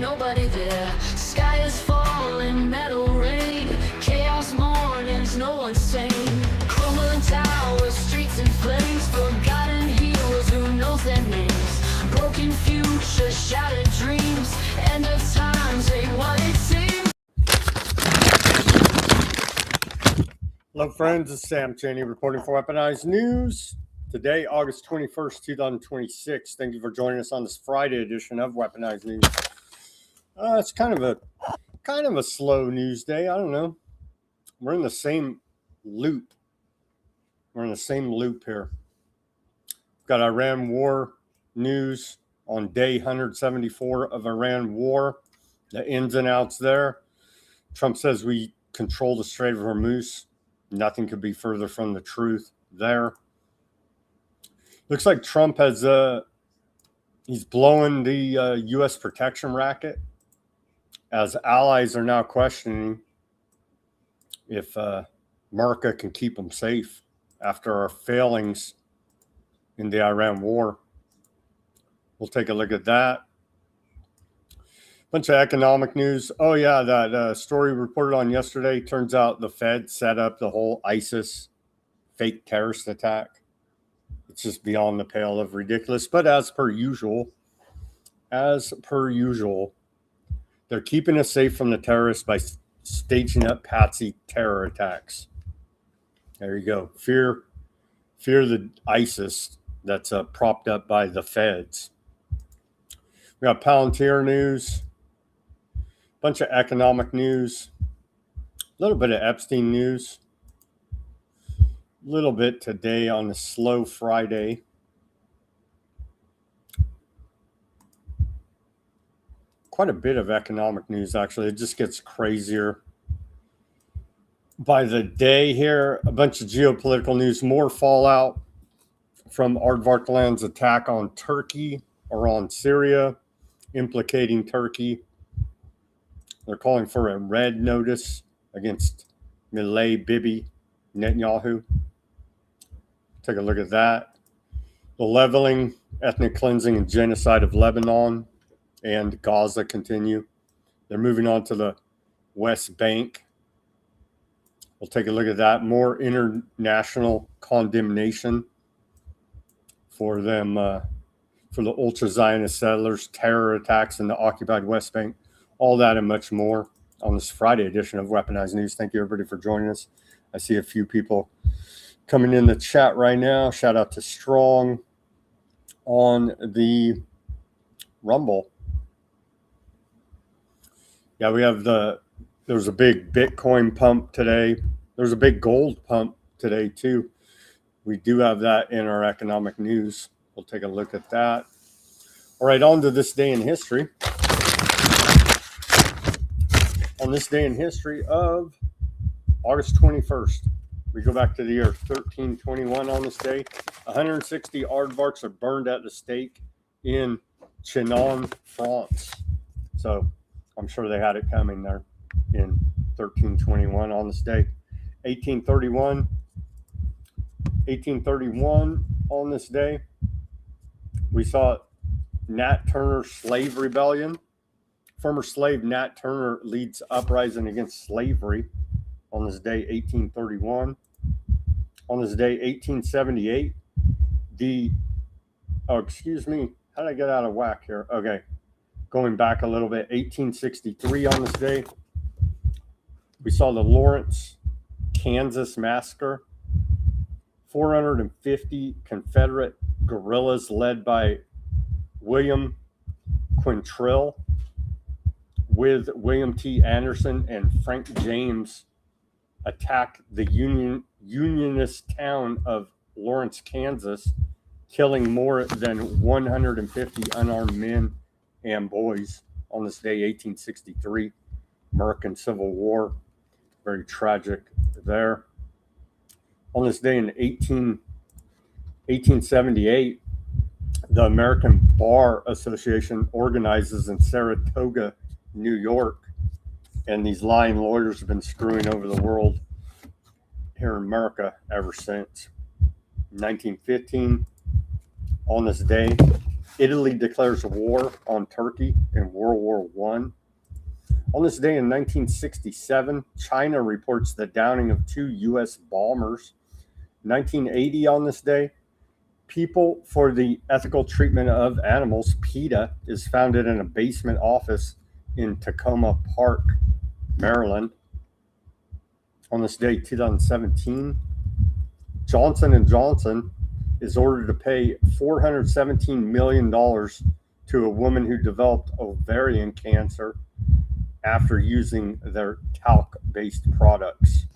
nobody there. Sky is falling, metal rain, chaos mornings, no one's sane. Crumbling towers, streets in flames, forgotten heroes, who knows their names. Broken futures, shattered dreams, end of times ain't what it seems. Hello friends, it's Sam Cheney reporting for Weaponized News. Today, August 21st, 2026. Thank you for joining us on this Friday edition of Weaponized News. It's kind of a slow news day. I don't know. We're in the same loop. We're in the same loop here. We've got Iran war news on day 174 of Iran war. The ins and outs there. Trump says we control the Strait of Hormuz. Nothing could be further from the truth there. Looks like Trump has he's blowing the U.S. protection racket, as allies are now questioning if America can keep them safe after our failings in the Iran war. We'll take a look at that. Bunch of economic news. Oh yeah, that story reported on yesterday. Turns out the Fed set up the whole ISIS fake terrorist attack. It's just beyond the pale of ridiculous. But as per usual, they're keeping us safe from the terrorists by staging up patsy terror attacks. There you go. Fear the ISIS that's propped up by the feds. We got Palantir news. Bunch of economic news, a little bit of Epstein news, a little bit today on the slow Friday. Quite a bit of economic news, actually. It just gets crazier by the day here. A bunch of geopolitical news, more fallout from Aardvarkland's attack on Turkey or on Syria, implicating Turkey. They're calling for a red notice against Bibi Netanyahu. Take a look at that. The leveling, ethnic cleansing, and genocide of Lebanon and Gaza continue. They're moving on to the West Bank. We'll take a look at that. More international condemnation for them, for the ultra-Zionist settlers, terror attacks in the occupied West Bank. All that and much more on this Friday edition of Weaponized News. Thank you, everybody, for joining us. I see a few people coming in the chat right now. Shout out to Strong on the Rumble. Yeah, we have there's a big Bitcoin pump today. There's a big gold pump today, too. We do have that in our economic news. We'll take a look at that. All right, on to this day in history. On this day in history of August 21st, we go back to the year 1321 on this day. 160 aardvarks are burned at the stake in Chinon, France. So I'm sure they had it coming there in 1321 on this day. 1831 on this day, we saw Nat Turner's slave rebellion. Former slave Nat Turner leads uprising against slavery on this day, 1831. On this day, 1878, how did I get out of whack here? Okay, going back a little bit, 1863 on this day, we saw the Lawrence, Kansas massacre. 450 Confederate guerrillas led by William Quintrell with William T. Anderson and Frank James attacked the Unionist town of Lawrence, Kansas, killing more than 150 unarmed men and boys on this day, 1863. American Civil War, very tragic there. On this day in 1878, the American Bar Association organizes in Saratoga, New York, and these lying lawyers have been screwing over the world here in America ever since. 1915, on this day, Italy declares war on Turkey in World War One. On this day in 1967, China reports the downing of 2 U.S. bombers. 1980, on this day, People for the Ethical Treatment of Animals, PETA, is founded in a basement office in Tacoma Park, Maryland. On this day, 2017, Johnson & Johnson is ordered to pay $417 million to a woman who developed ovarian cancer after using their talc-based products.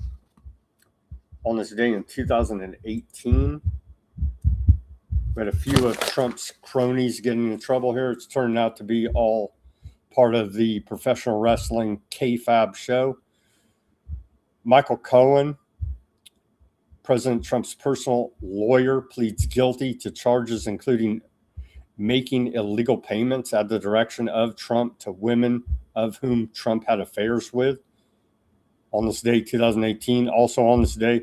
On this day in 2018, we had a few of Trump's cronies getting in trouble here. It's turned out to be all part of the professional wrestling kayfabe show. Michael Cohen, President Trump's personal lawyer, pleads guilty to charges including making illegal payments at the direction of Trump to women of whom Trump had affairs with. On this day, 2018, also on this day,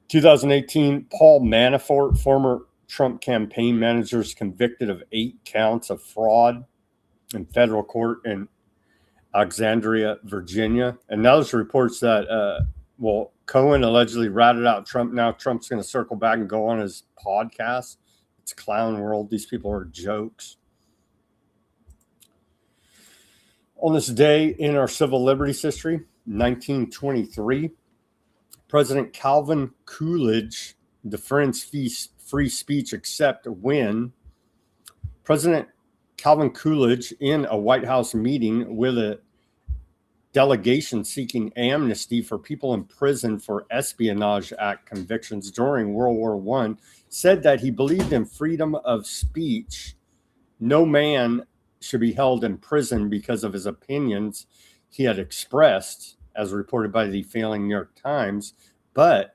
2018, Paul Manafort, former Trump campaign manager, is convicted of 8 counts of fraud in federal court in Alexandria, Virginia. And now there's reports that, Cohen allegedly ratted out Trump. Now Trump's going to circle back and go on his podcast. It's clown world. These people are jokes. On this day in our civil liberties history, 1923, President Calvin Coolidge defends free speech except when President Calvin Coolidge, in a White House meeting with a delegation seeking amnesty for people in prison for Espionage Act convictions during World War I, said that he believed in freedom of speech. No man should be held in prison because of his opinions he had expressed, as reported by the failing New York Times, but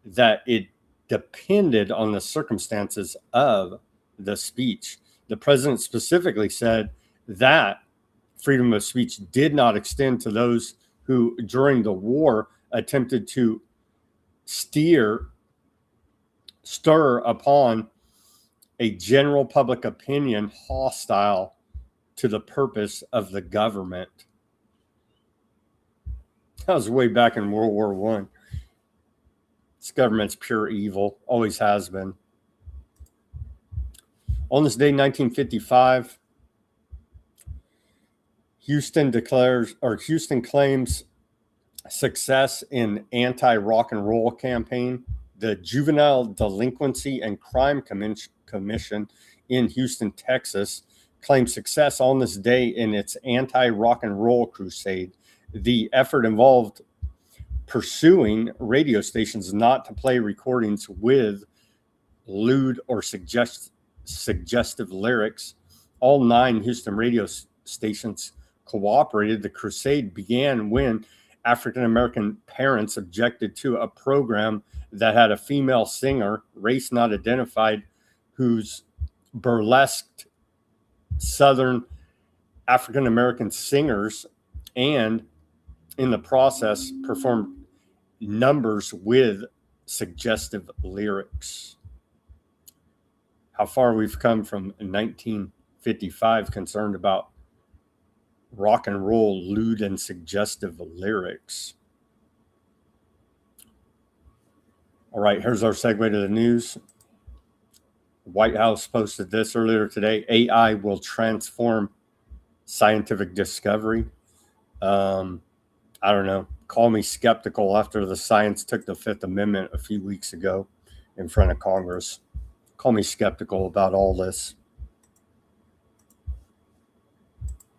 that it depended on the circumstances of the speech. The president specifically said that freedom of speech did not extend to those who, during the war, attempted to stir upon a general public opinion hostile to the purpose of the government. That was way back in World War I. This government's pure evil, always has been. On this day, 1955, Houston claims success in anti-rock and roll campaign. The Juvenile Delinquency and Crime Commission in Houston, Texas, claims success on this day in its anti-rock and roll crusade. The effort involved pursuing radio stations not to play recordings with lewd or suggestive lyrics. All 9 Houston radio stations cooperated. The crusade began when African-American parents objected to a program that had a female singer, race not identified, whose burlesqued Southern African-American singers and in the process performed numbers with suggestive lyrics. How far we've come from 1955 concerned about rock and roll, lewd and suggestive lyrics. All right, here's our segue to the news. White House posted this earlier today. AI will transform scientific discovery. I don't know. Call me skeptical after the science took the Fifth Amendment a few weeks ago in front of Congress. Call me skeptical about all this.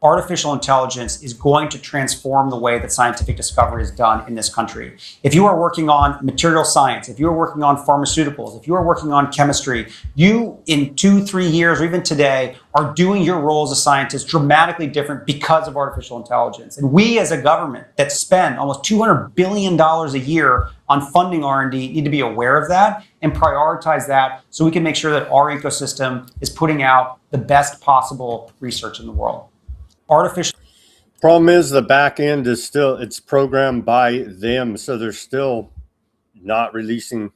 Artificial intelligence is going to transform the way that scientific discovery is done in this country. If you are working on material science, if you are working on pharmaceuticals, if you are working on chemistry, you in 2-3 years or even today are doing your role as a scientist dramatically different because of artificial intelligence. And we as a government that spend almost $200 billion a year on funding R&D need to be aware of that and prioritize that so we can make sure that our ecosystem is putting out the best possible research in the world. Artificial problem is the back end is still, it's programmed by them, so they're still not releasing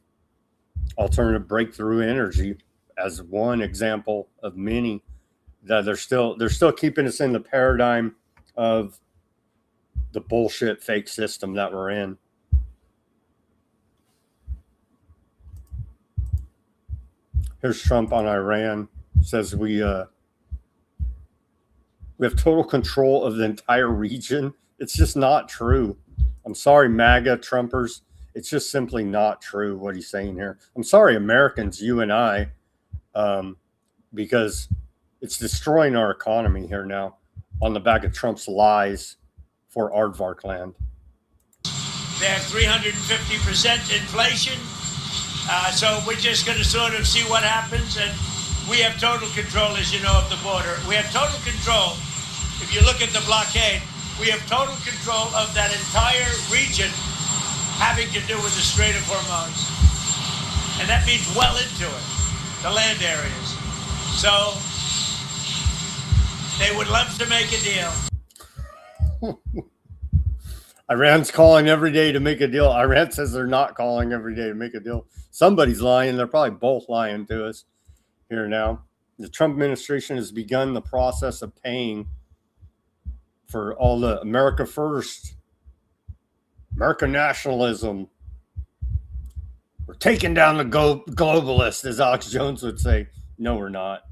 alternative breakthrough energy as one example of many that they're still keeping us in the paradigm of the bullshit fake system that we're in. Here's Trump on Iran. Says we have total control of the entire region. It's just not true. I'm sorry, MAGA Trumpers. It's just simply not true what he's saying here. I'm sorry, Americans, you and I, because it's destroying our economy here now on the back of Trump's lies for aardvark land. They have 350% inflation. So we're just going to sort of see what happens. And we have total control, as you know, of the border. We have total control. If you look at the blockade, we have total control of that entire region having to do with the Strait of Hormuz. And that means well into it, the land areas. So they would love to make a deal. Iran's calling every day to make a deal. Iran says they're not calling every day to make a deal. Somebody's lying. They're probably both lying to us here now. The Trump administration has begun the process of paying for all the America First, American nationalism. We're taking down the globalists, as Alex Jones would say. No, we're not.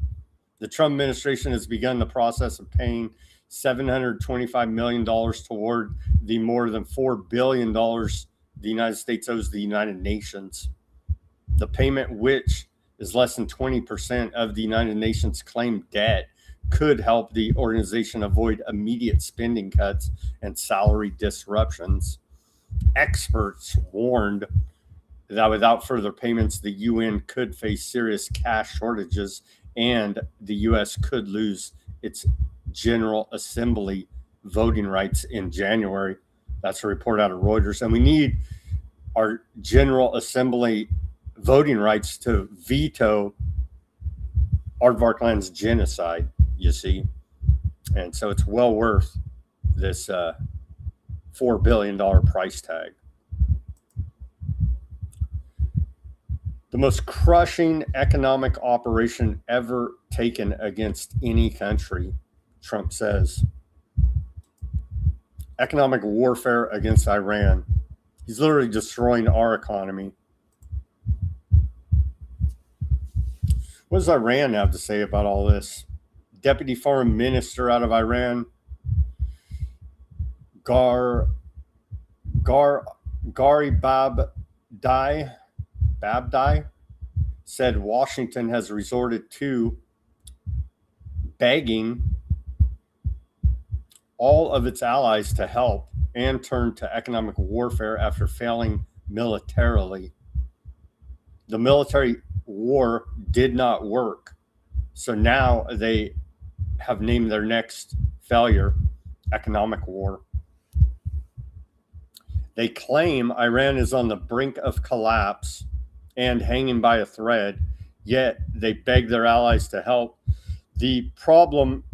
The Trump administration has begun the process of paying $725 million toward the more than $4 billion the United States owes the United Nations. The payment, which is less than 20% of the United Nations' claimed debt, could help the organization avoid immediate spending cuts and salary disruptions. Experts warned that without further payments, the UN could face serious cash shortages and the U.S. could lose its General Assembly voting rights in January. That's a report out of Reuters. And we need our General Assembly voting rights to veto aardvark land's genocide, you see. And so it's well worth this $4 billion price tag. The most crushing economic operation ever taken against any country, Trump says. Economic warfare against Iran. He's literally destroying our economy. What does Iran have to say about all this? Deputy Foreign Minister out of Iran, Gari Babdai, said Washington has resorted to begging all of its allies to help and turned to economic warfare after failing militarily. The military war did not work. So now they have named their next failure economic war. They claim Iran is on the brink of collapse and hanging by a thread, yet they beg their allies to help. The problem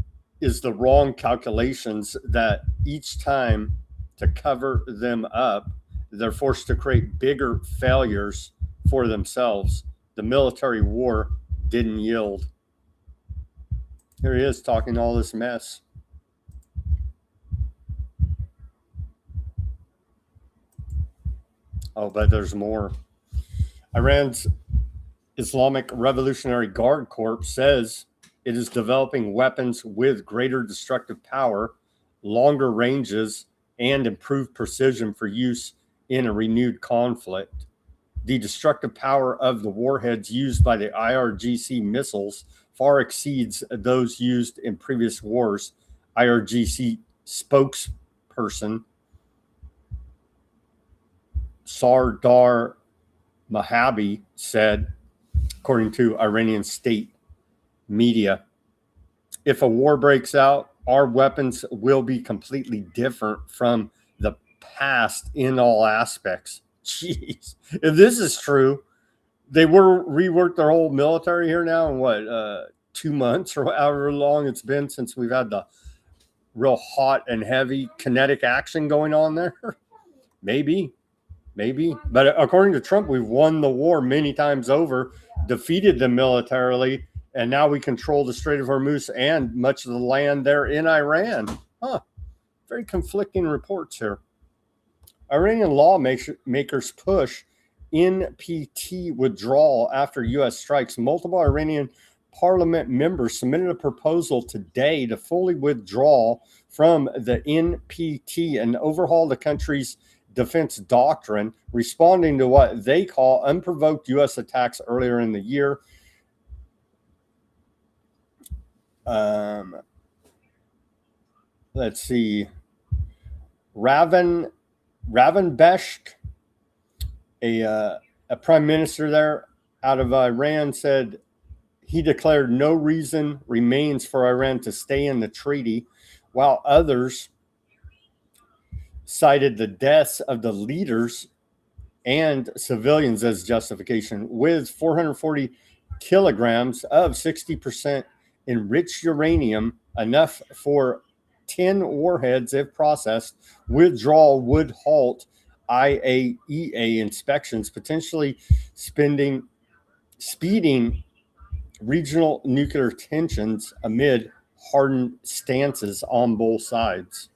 is the wrong calculations that each time to cover them up, they're forced to create bigger failures for themselves. The military war didn't yield. Here he is talking all this mess. Oh, but there's more. Iran's Islamic Revolutionary Guard Corps says it is developing weapons with greater destructive power, longer ranges, and improved precision for use in a renewed conflict. The destructive power of the warheads used by the IRGC missiles far exceeds those used in previous wars, IRGC spokesperson Sardar Mahabi said, according to Iranian state media. If a war breaks out, our weapons will be completely different from the past in all aspects. Jeez, if this is true, they reworked their whole military here now in what, 2 months or however long it's been since we've had the real hot and heavy kinetic action going on there. Maybe Maybe. But according to Trump, we've won the war many times over, defeated them militarily, and now we control the Strait of Hormuz and much of the land there in Iran. Huh. Very conflicting reports here. Iranian lawmakers push NPT withdrawal after U.S. strikes. Multiple Iranian parliament members submitted a proposal today to fully withdraw from the NPT and overhaul the country's defense doctrine, responding to what they call unprovoked U.S. attacks earlier in the year. Let's see. Ravan Beshk, a prime minister there out of Iran, said he declared no reason remains for Iran to stay in the treaty, while others cited the deaths of the leaders and civilians as justification. With 440 kilograms of 60% enriched uranium, enough for 10 warheads if processed, withdrawal would halt IAEA inspections, potentially speeding regional nuclear tensions amid hardened stances on both sides.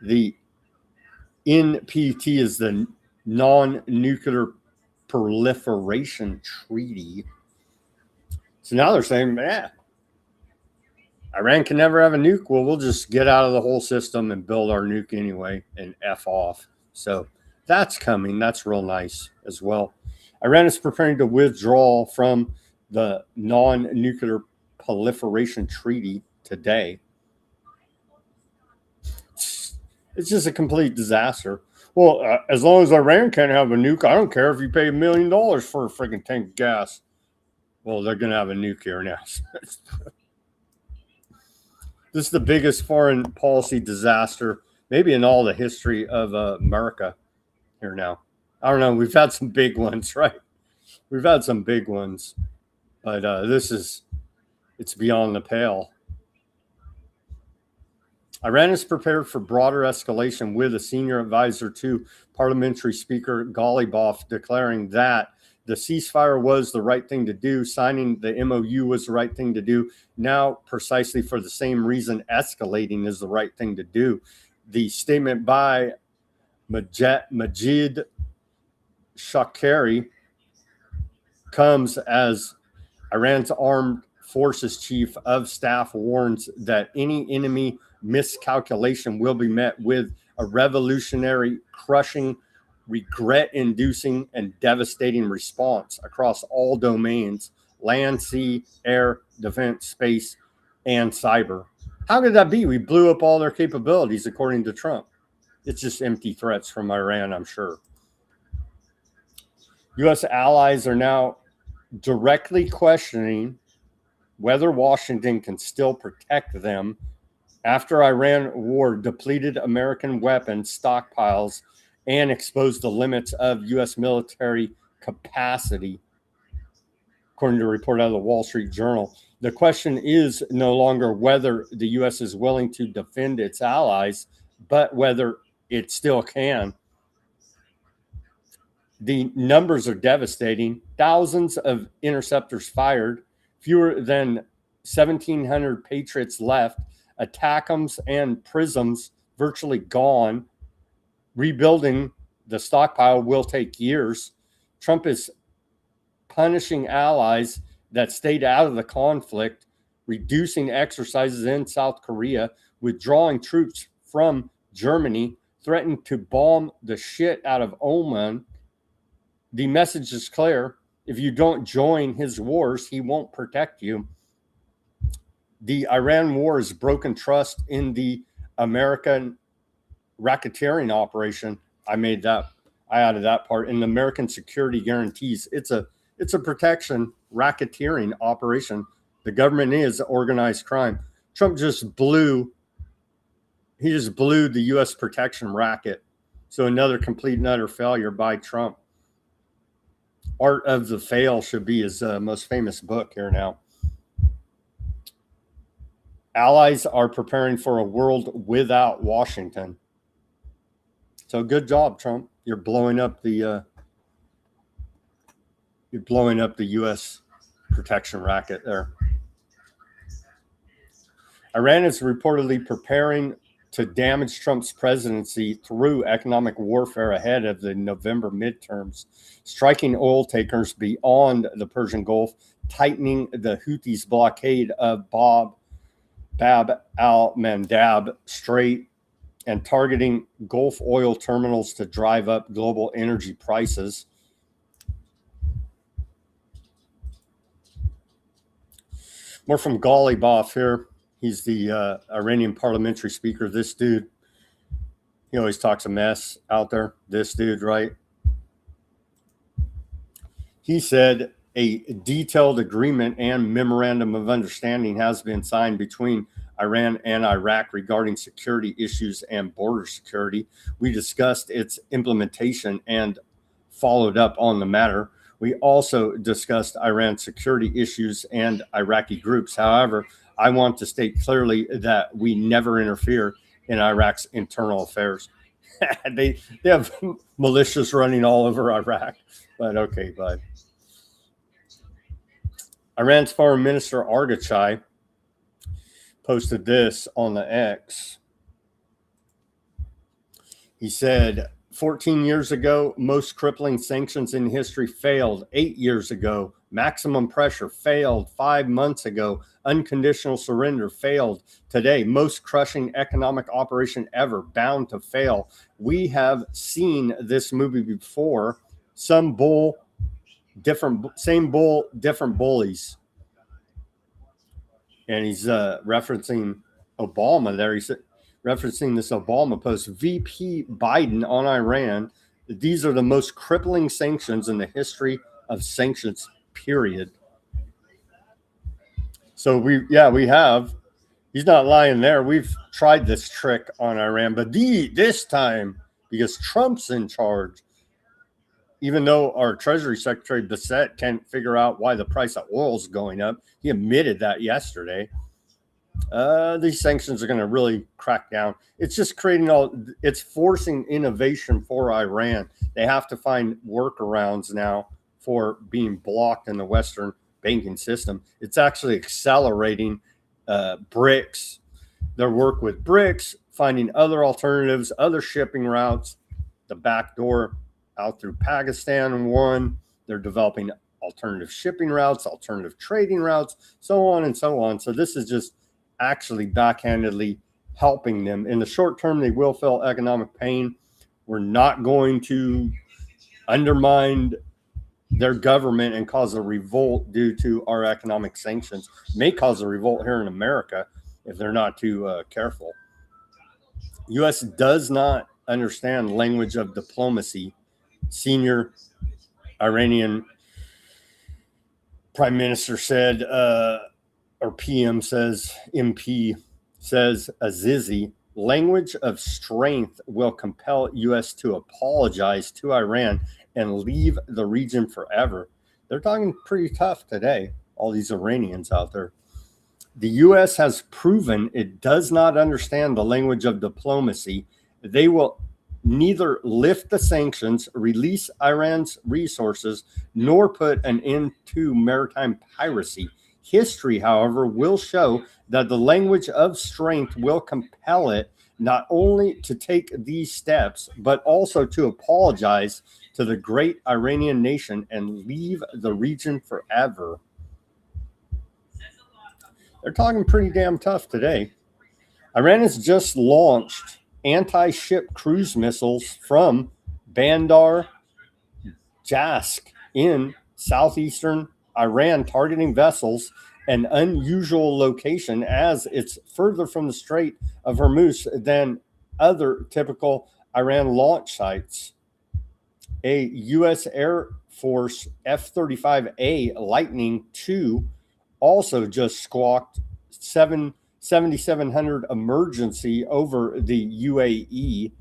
The NPT is the non-nuclear proliferation treaty. So now they're saying, Iran can never have a nuke. Well, we'll just get out of the whole system and build our nuke anyway and F off. So that's coming. That's real nice as well. Iran is preparing to withdraw from the non-nuclear proliferation treaty today. It's just a complete disaster. Well, as long as Iran can't have a nuke, I don't care if you pay $1 million for a freaking tank of gas. Well, they're going to have a nuke here now. This is the biggest foreign policy disaster, maybe in all the history of America here now. I don't know. We've had some big ones, right? We've had some big ones. But it's beyond the pale. Iran is prepared for broader escalation, with a senior advisor to Parliamentary Speaker Ghalibaf declaring that the ceasefire was the right thing to do. Signing the MOU was the right thing to do. Now, precisely for the same reason, escalating is the right thing to do. The statement by Majid Shakari comes as Iran's armed forces chief of staff warns that any enemy miscalculation will be met with a revolutionary, crushing, regret-inducing, and devastating response across all domains: land, sea, air, defense, space, and cyber. How could that be? We blew up all their capabilities, according to Trump. It's just empty threats from Iran, I'm sure. U.S. allies are now directly questioning whether Washington can still protect them after Iran war depleted American weapons stockpiles and exposed the limits of U.S. military capacity, according to a report out of the Wall Street Journal. The question is no longer whether the U.S. is willing to defend its allies, but whether it still can. The numbers are devastating. Thousands of interceptors fired, fewer than 1,700 Patriots left, ATACMS and PRISMs virtually gone. Rebuilding the stockpile will take years. Trump is punishing allies that stayed out of the conflict, reducing exercises in South Korea, withdrawing troops from Germany, threatening to bomb the shit out of Oman. The message is clear. If you don't join his wars, he won't protect you. The Iran war has broken trust in the American racketeering operation. I added that part. In the American security guarantees. It's a protection racketeering operation. The government is organized crime. Trump just blew the U.S. protection racket. So another complete and utter failure by Trump. Art of the Fail should be his most famous book here now. Allies are preparing for a world without Washington. So good job, Trump. You're blowing up the U.S. protection racket there. Iran is reportedly preparing to damage Trump's presidency through economic warfare ahead of the November midterms, striking oil tankers beyond the Persian Gulf, tightening the Houthis' blockade of Bab al-Mandab Strait, and targeting Gulf oil terminals to drive up global energy prices. More from Ghalibaf here. He's the Iranian parliamentary speaker. This dude, he always talks a mess out there. This dude, right? He said a detailed agreement and memorandum of understanding has been signed between Iran and Iraq regarding security issues and border security. We discussed its implementation and followed up on the matter. We also discussed Iran's security issues and Iraqi groups. However, I want to state clearly that we never interfere in Iraq's internal affairs. They have militias running all over Iraq. But okay, bud. Iran's Foreign Minister Argachai posted this on the X. He said, 14 years ago, most crippling sanctions in history failed. 8 years ago, maximum pressure failed. 5 months ago, unconditional surrender failed. Today, most crushing economic operation ever, bound to fail. We have seen this movie before. Some bull, same bull, different bullies. And he's referencing Obama there. He said, referencing this Obama post, VP Biden on Iran. These are the most crippling sanctions in the history of sanctions, period. So we have. He's not lying there. We've tried this trick on Iran, but this time, because Trump's in charge, even though our Treasury Secretary Bissett can't figure out why the price of oil is going up, he admitted that yesterday. These sanctions are going to really crack down. It's just it's forcing innovation for Iran. They have to find workarounds now for being blocked in the Western banking system. It's actually accelerating BRICS, their work with BRICS, finding other alternatives, other shipping routes, the back door out through Pakistan. One, they're developing alternative shipping routes, alternative trading routes, so on and so on. So this is just actually backhandedly helping them. In the short term, they will feel economic pain. We're not going to undermine their government and cause a revolt due to our economic sanctions. It may cause a revolt here in America if they're not too careful. U.S. does not understand language of diplomacy. Senior Iranian Prime Minister said, or PM says, MP says, Azizi, language of strength will compel U.S. to apologize to Iran and leave the region forever. They're talking pretty tough today, all these Iranians out there. The U.S. has proven it does not understand the language of diplomacy. They will neither lift the sanctions, release Iran's resources, nor put an end to maritime piracy. History, however, will show that the language of strength will compel it not only to take these steps, but also to apologize to the great Iranian nation and leave the region forever. They're talking pretty damn tough today. Iran has just launched anti-ship cruise missiles from Bandar Jask in southeastern Iran, targeting vessels, an unusual location as it's further from the Strait of Hormuz than other typical Iran launch sites. A U.S. Air Force F-35A Lightning II also just squawked 7,700 emergency over the UAE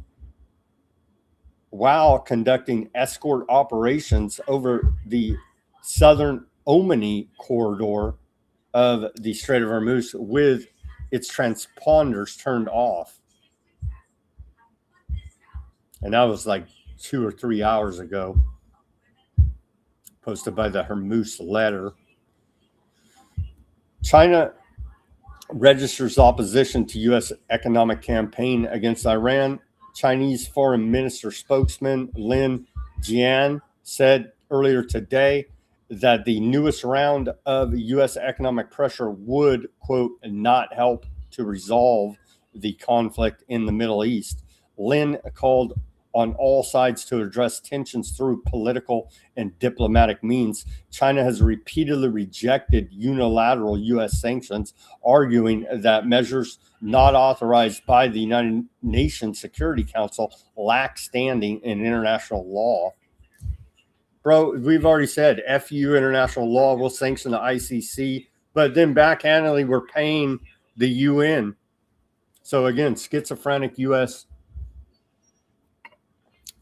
while conducting escort operations over the southern Omani corridor of the Strait of Hormuz with its transponders turned off. And that was like 2 or 3 hours ago, posted by the Hormuz letter. China registers opposition to U.S. economic campaign against Iran. Chinese Foreign Minister spokesman Lin Jian said earlier today that the newest round of U.S. economic pressure would, quote, not help to resolve the conflict in the Middle East. Lin called on all sides to address tensions through political and diplomatic means. China has repeatedly rejected unilateral U.S. sanctions, arguing that measures not authorized by the United Nations Security Council lack standing in international law. Bro, we've already said FU international law will sanction the ICC, but then backhandedly we're paying the UN. So again, schizophrenic U.S.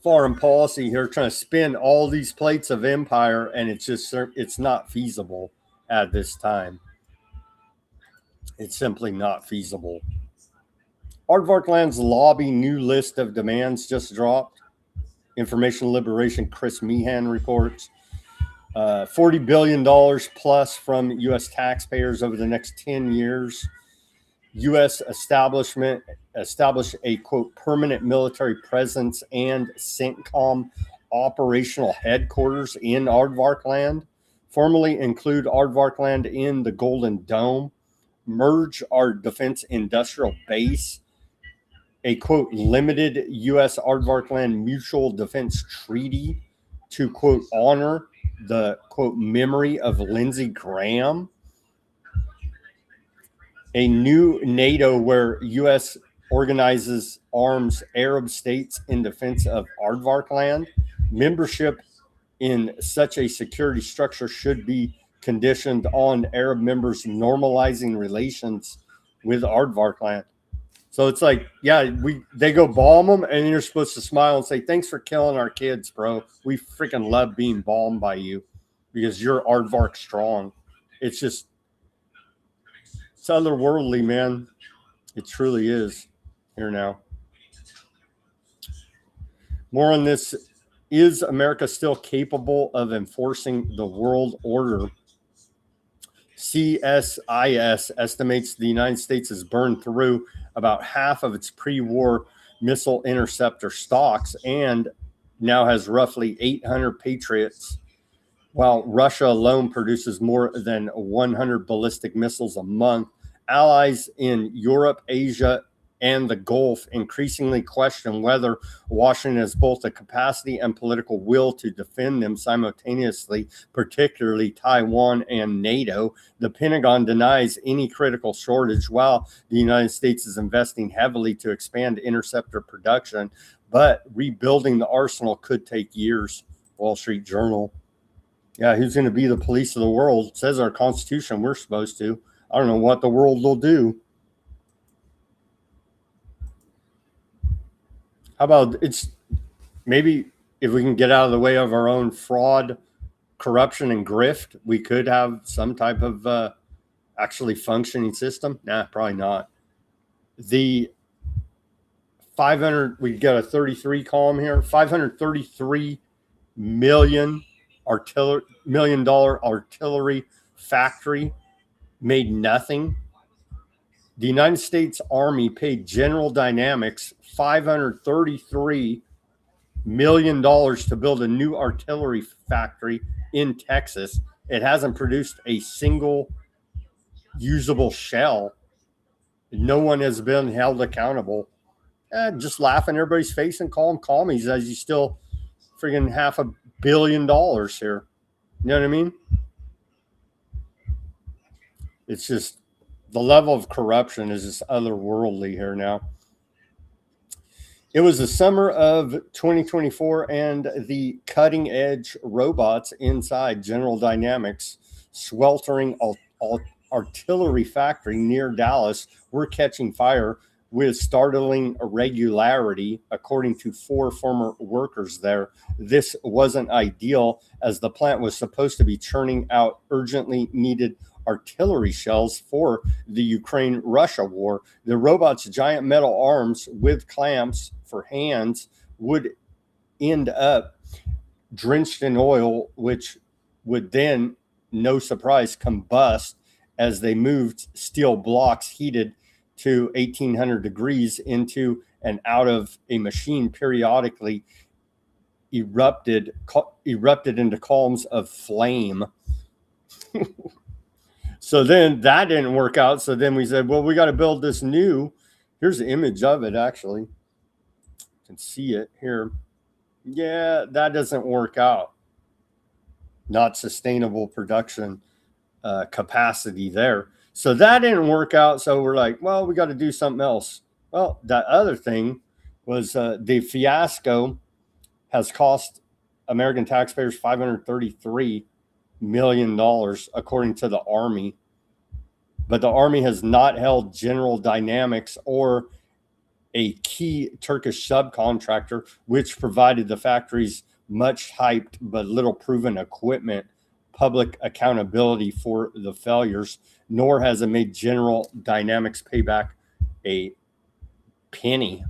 foreign policy here, trying to spin all these plates of empire, and it's not feasible at this time. It's simply not feasible. Aardvark Land's lobby new list of demands just dropped. Information Liberation Chris Meehan reports $40 billion plus from U.S. taxpayers over the next 10 years. U.S. establish a, quote, permanent military presence and CENTCOM operational headquarters in Aardvark Land. Formally include Aardvark Land in the Golden Dome. Merge our defense industrial base. A, quote, limited U.S. Aardvark Land mutual defense treaty to, quote, honor the, quote, memory of Lindsey Graham. A new NATO where U.S. organizes arms Arab states in defense of Aardvark Land. Membership in such a security structure should be conditioned on Arab members normalizing relations with Aardvark Land. So it's like, yeah, they go bomb them, and you're supposed to smile and say, thanks for killing our kids, bro. We freaking love being bombed by you because you're Aardvark strong. It's just, it's otherworldly, man. It truly is. Here now. More on this. Is America still capable of enforcing the world order? CSIS estimates the United States has burned through about half of its pre-war missile interceptor stocks and now has roughly 800 Patriots, while Russia alone produces more than 100 ballistic missiles a month. Allies in Europe, Asia, and the Gulf increasingly question whether Washington has both the capacity and political will to defend them simultaneously, particularly Taiwan and NATO. The Pentagon denies any critical shortage, while the United States is investing heavily to expand interceptor production, but rebuilding the arsenal could take years. Wall Street Journal. Yeah, who's going to be the police of the world? It says our Constitution we're supposed to. I don't know what the world will do. How about it's maybe if we can get out of the way of our own fraud, corruption, and grift, we could have some type of actually functioning system? Nah, probably not. The 500, we got a 33 column here, $533 million artillery factory made nothing. The United States Army paid General Dynamics $533 million to build a new artillery factory in Texas. It hasn't produced a single usable shell. No one has been held accountable. Just laugh in everybody's face and call them commies as you still friggin' $500 million here. You know what I mean? It's just the level of corruption is just otherworldly here now. It was the summer of 2024, and the cutting edge robots inside General Dynamics sweltering artillery factory near Dallas were catching fire with startling regularity, according to 4 former workers there. This wasn't ideal, as the plant was supposed to be churning out urgently needed artillery shells for the Ukraine-Russia war. The robot's giant metal arms with clamps for hands would end up drenched in oil, which would then, no surprise, combust as they moved steel blocks heated to 1800 degrees into and out of a machine periodically erupted into columns of flame. So then that didn't work out. So then we said, well, we got to build this new. Here's the image of it, actually. You can see it here. Yeah, that doesn't work out. Not sustainable production capacity there. So that didn't work out. So we're like, well, we got to do something else. Well, that other thing was the fiasco has cost American taxpayers $533 million, according to the Army. But the Army has not held General Dynamics or a key Turkish subcontractor, which provided the factory's much hyped but little proven equipment, public accountability for the failures, nor has it made General Dynamics pay back a penny.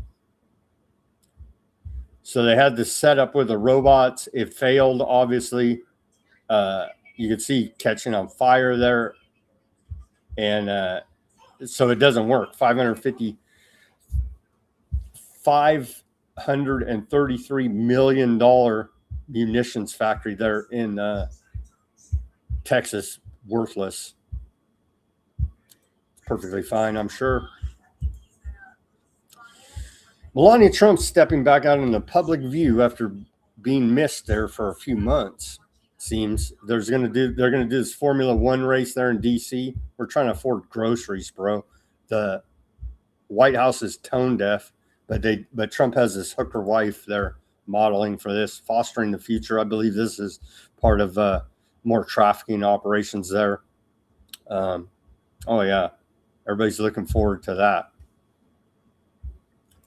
So they had this set up with the robots. It failed, obviously. You could see catching on fire there. And so it doesn't work. $533 million munitions factory there in Texas, worthless. Perfectly fine, I'm sure. Melania Trump stepping back out in the public view after being missed there for a few months. Seems they're going to do this Formula One race there in DC. We're trying to afford groceries, bro. The White House is tone deaf, but Trump has this hooker wife there modeling for this, fostering the future. I believe this is part of more trafficking operations there. Oh yeah, everybody's looking forward to that.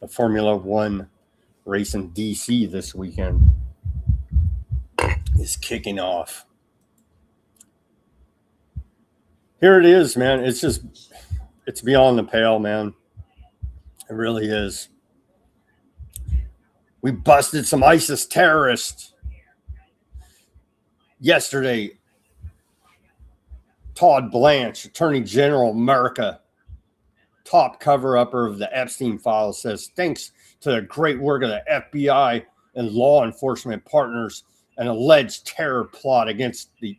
The Formula One race in DC this weekend is kicking off. Here it is, man. It's beyond the pale, man. It really is. We busted some ISIS terrorists yesterday. Todd Blanche, Attorney General of America, top cover-upper of the Epstein files, says thanks to the great work of the FBI and law enforcement partners, an alleged terror plot against the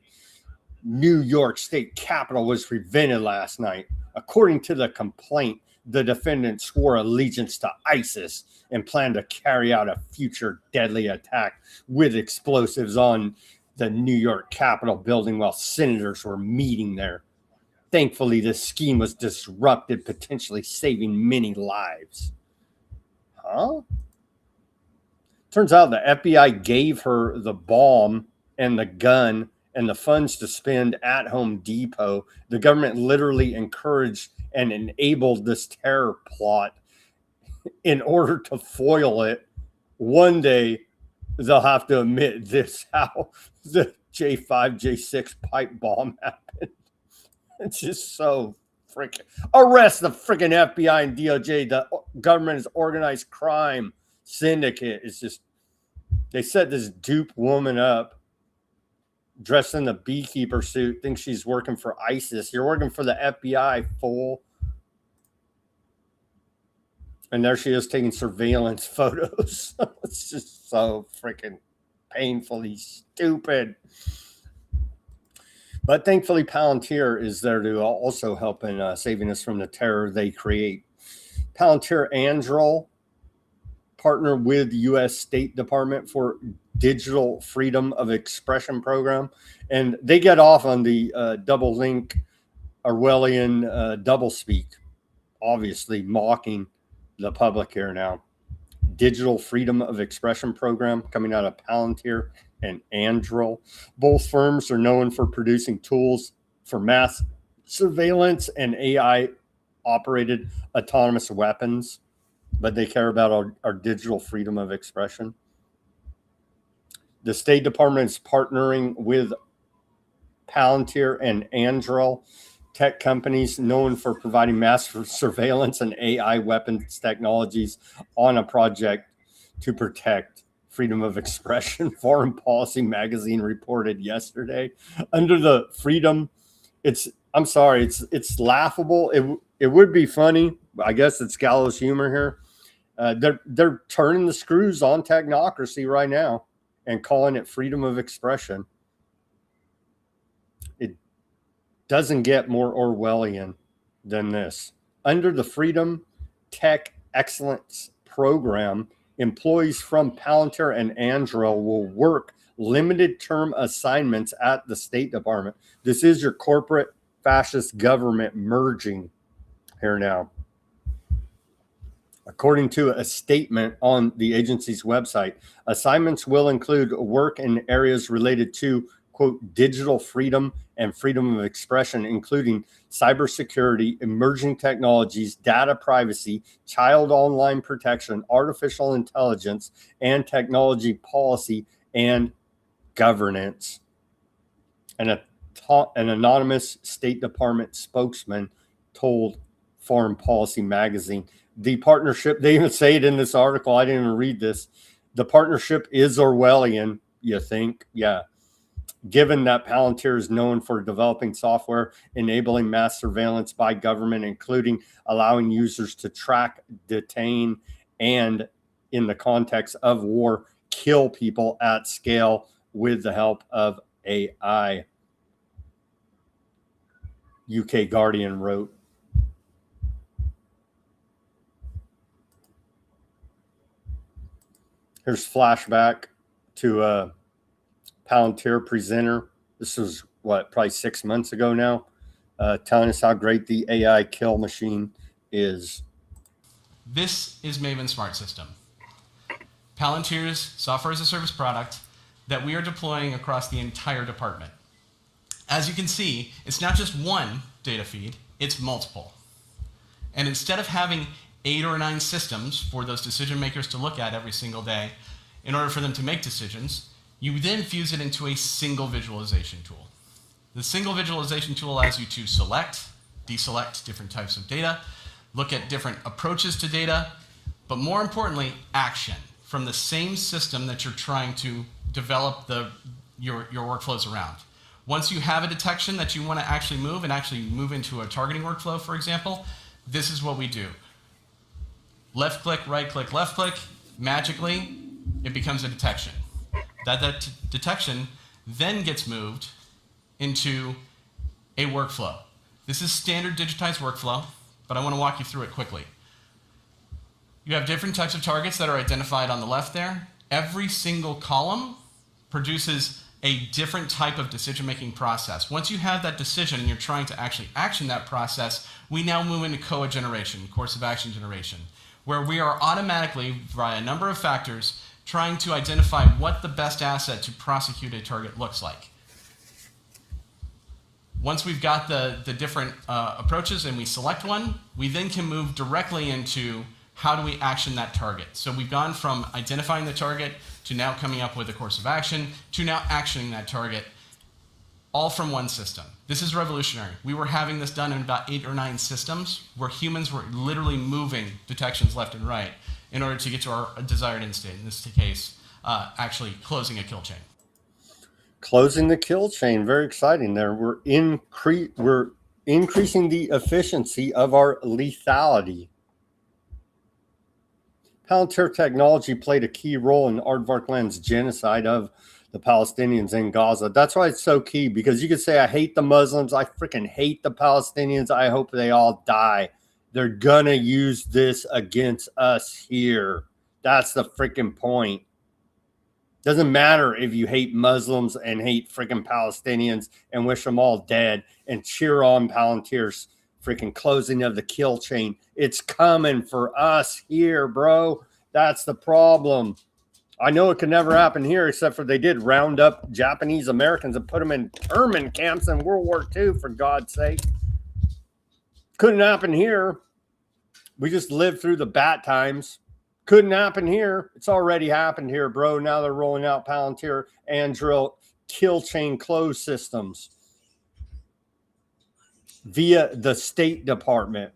New York State Capitol was prevented last night. According to the complaint, the defendant swore allegiance to ISIS and planned to carry out a future deadly attack with explosives on the New York Capitol building while senators were meeting there. Thankfully, this scheme was disrupted, potentially saving many lives. Huh? Turns out the FBI gave her the bomb and the gun and the funds to spend at Home Depot. The government literally encouraged and enabled this terror plot in order to foil it. One day, they'll have to admit this, how the J5, J6 pipe bomb happened. It's just so freaking... Arrest the freaking FBI and DOJ. The government is organized crime syndicate. It's just... They set this dupe woman up, dressed in the beekeeper suit, thinks she's working for ISIS. You're working for the FBI, fool. And there she is taking surveillance photos. It's just so freaking painfully stupid. But thankfully, Palantir is there to also help in saving us from the terror they create. Palantir Androl partner with the U.S. State Department for Digital Freedom of Expression program, and they get off on the double link Orwellian doublespeak, obviously mocking the public here now. Digital Freedom of Expression program coming out of Palantir and Androl. Both firms are known for producing tools for mass surveillance and AI-operated autonomous weapons, but they care about our digital freedom of expression. The State Department is partnering with Palantir and Androl, tech companies known for providing mass surveillance and AI weapons technologies, on a project to protect freedom of expression, Foreign Policy magazine reported yesterday. Under the freedom, it's laughable. It would be funny. I guess it's gallows humor here. They're turning the screws on technocracy right now and calling it freedom of expression. It doesn't get more Orwellian than this. Under the Freedom Tech Excellence Program, employees from Palantir and Anduril will work limited term assignments at the State Department. This is your corporate fascist government merging here now. According to a statement on the agency's website, assignments will include work in areas related to, quote, digital freedom and freedom of expression, including cybersecurity, emerging technologies, data privacy, child online protection, artificial intelligence, and technology policy and governance. And an anonymous State Department spokesman told Foreign Policy magazine, the partnership, they even say it in this article, I didn't even read this, the partnership is Orwellian, you think? Yeah. Given that Palantir is known for developing software enabling mass surveillance by government, including allowing users to track, detain, and in the context of war, kill people at scale with the help of AI. UK Guardian wrote. Here's flashback to a Palantir presenter. This was probably 6 months ago now, telling us how great the AI kill machine is. This is Maven Smart System, Palantir's software as a service product that we are deploying across the entire department. As you can see, it's not just one data feed, it's multiple. And instead of having 8 or 9 systems for those decision makers to look at every single day in order for them to make decisions, you then fuse it into a single visualization tool. The single visualization tool allows you to select, deselect different types of data, look at different approaches to data, but more importantly, action from the same system that you're trying to develop your workflows around. Once you have a detection that you want to actually move into a targeting workflow, for example, this is what we do. Left click, right click, left click, magically, it becomes a detection. That detection then gets moved into a workflow. This is standard digitized workflow, but I want to walk you through it quickly. You have different types of targets that are identified on the left there. Every single column produces a different type of decision-making process. Once you have that decision and you're trying to actually action that process, we now move into COA generation, course of action generation, where we are automatically, via a number of factors, trying to identify what the best asset to prosecute a target looks like. Once we've got the different approaches and we select one, we then can move directly into how do we action that target. So we've gone from identifying the target to now coming up with a course of action to now actioning that target, all from one system. This is revolutionary. We were having this done in about 8 or 9 systems where humans were literally moving detections left and right in order to get to our desired end state. In this case, actually closing a kill chain. Closing the kill chain, very exciting there. We're increasing the efficiency of our lethality. Palantir technology played a key role in Aardvark Land's genocide of the Palestinians in Gaza. That's why it's so key, because you could say, I hate the Muslims. I freaking hate the Palestinians. I hope they all die. They're going to use this against us here. That's the freaking point. Doesn't matter if you hate Muslims and hate freaking Palestinians and wish them all dead and cheer on Palantir's freaking closing of the kill chain. It's coming for us here, bro. That's the problem. I know it could never happen here, except for they did round up Japanese Americans and put them in internment camps in World War II, for God's sake. Couldn't happen here. We just lived through the bad times. Couldn't happen here. It's already happened here, bro. Now they're rolling out Palantir and drill kill chain close systems via the State Department.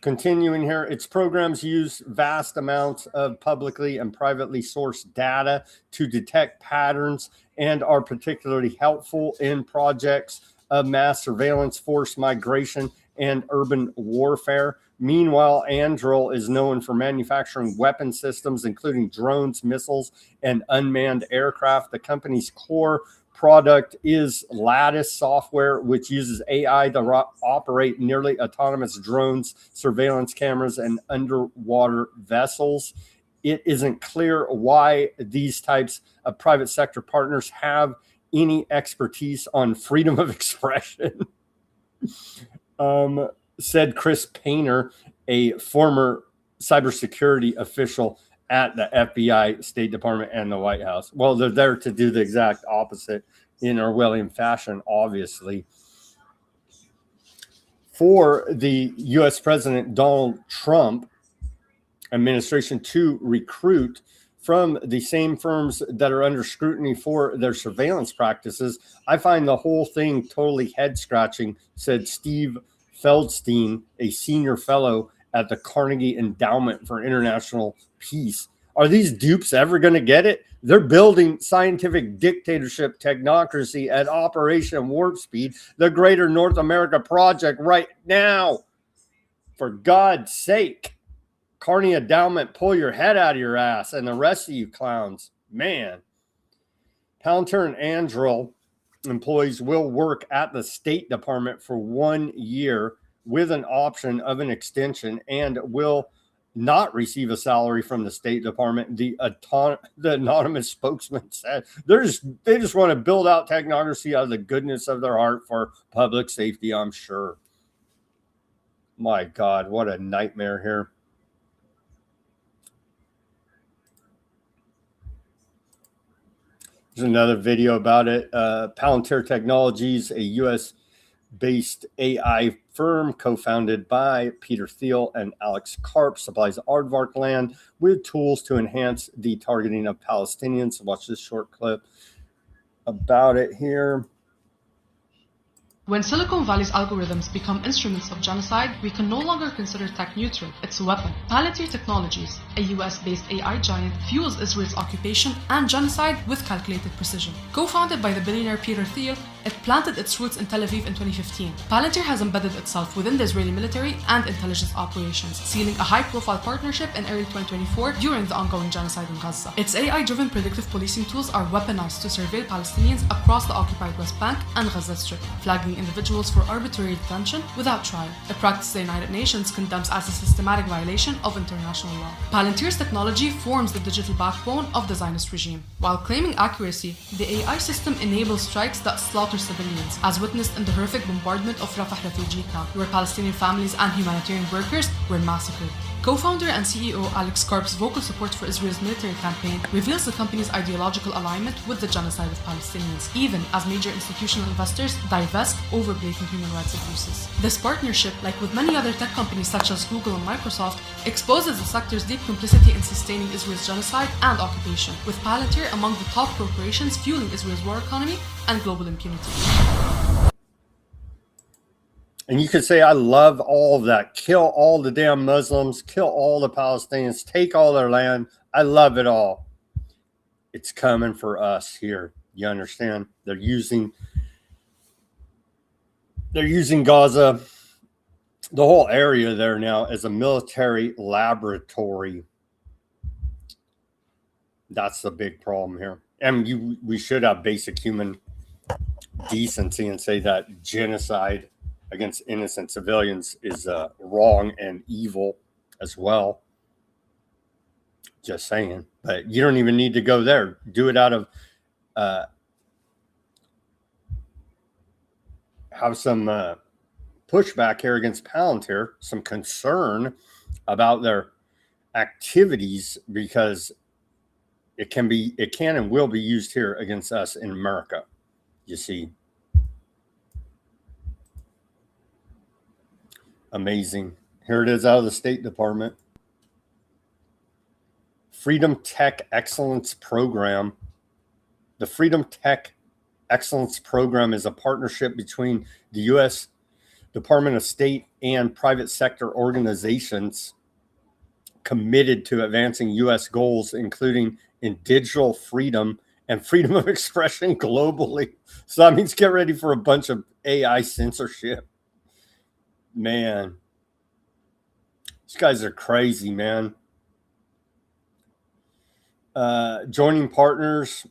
Continuing here, its programs use vast amounts of publicly and privately sourced data to detect patterns and are particularly helpful in projects of mass surveillance, forced migration, and urban warfare. Meanwhile, Anduril is known for manufacturing weapon systems, including drones, missiles, and unmanned aircraft. The company's core product is Lattice software, which uses AI to operate nearly autonomous drones, surveillance cameras, and underwater vessels. It isn't clear why these types of private sector partners have any expertise on freedom of expression, said Chris Painter, a former cybersecurity official at the FBI, State Department, and the White House. Well, they're there to do the exact opposite in Orwellian fashion, obviously. For the U.S. President Donald Trump administration to recruit from the same firms that are under scrutiny for their surveillance practices, I find the whole thing totally head-scratching, said Steve Feldstein, a senior fellow at the Carnegie Endowment for International Peace. Are these dupes ever going to get it? They're building scientific dictatorship technocracy at Operation Warp Speed, the Greater North America Project, right now. For God's sake, Carnegie Endowment, pull your head out of your ass, and the rest of you clowns. Man. Palantir and Anduril employees will work at the State Department for 1 year with an option of an extension and will not receive a salary from the State Department. The anonymous spokesman said they just want to build out technocracy out of the goodness of their heart for public safety, I'm sure. My God, what a nightmare here. There's another video about it. Palantir Technologies, a U.S.-based AI firm co-founded by Peter Thiel and Alex Karp, supplies aardvark land with tools to enhance the targeting of Palestinians. Watch this short clip about it here. When Silicon Valley's algorithms become instruments of genocide, we can no longer consider tech neutral. It's a weapon. Palantir Technologies, a US-based AI giant, fuels Israel's occupation and genocide with calculated precision. Co-founded by the billionaire Peter Thiel, it planted its roots in Tel Aviv in 2015. Palantir has embedded itself within the Israeli military and intelligence operations, sealing a high-profile partnership in early 2024 during the ongoing genocide in Gaza. Its AI-driven predictive policing tools are weaponized to surveil Palestinians across the occupied West Bank and Gaza Strip, flagging individuals for arbitrary detention without trial, a practice the United Nations condemns as a systematic violation of international law. Palantir's technology forms the digital backbone of the Zionist regime. While claiming accuracy, the AI system enables strikes that slaughter civilians, as witnessed in the horrific bombardment of Rafah refugee camp, where Palestinian families and humanitarian workers were massacred. Co-founder and CEO Alex Karp's vocal support for Israel's military campaign reveals the company's ideological alignment with the genocide of Palestinians, even as major institutional investors divest over blatant human rights abuses. This partnership, like with many other tech companies such as Google and Microsoft, exposes the sector's deep complicity in sustaining Israel's genocide and occupation, with Palantir among the top corporations fueling Israel's war economy and global impunity. And you could say, I love all of that. Kill all the damn Muslims, kill all the Palestinians, take all their land. I love it all. It's coming for us here. You understand? They're using Gaza, the whole area there now, as a military laboratory. That's the big problem here. And we should have basic human decency and say that genocide against innocent civilians is wrong and evil as well. Just saying. But you don't even need to go there. Do it out of have some pushback here against Palantir, some concern about their activities, because it can and will be used here against us in America. You see. Amazing. Here it is out of the State Department. Freedom Tech Excellence Program. The Freedom Tech Excellence Program is a partnership between the U.S. Department of State and private sector organizations committed to advancing U.S. goals, including in digital freedom and freedom of expression globally. So that means get ready for a bunch of AI censorship. Man, these guys are crazy, man. Joining partners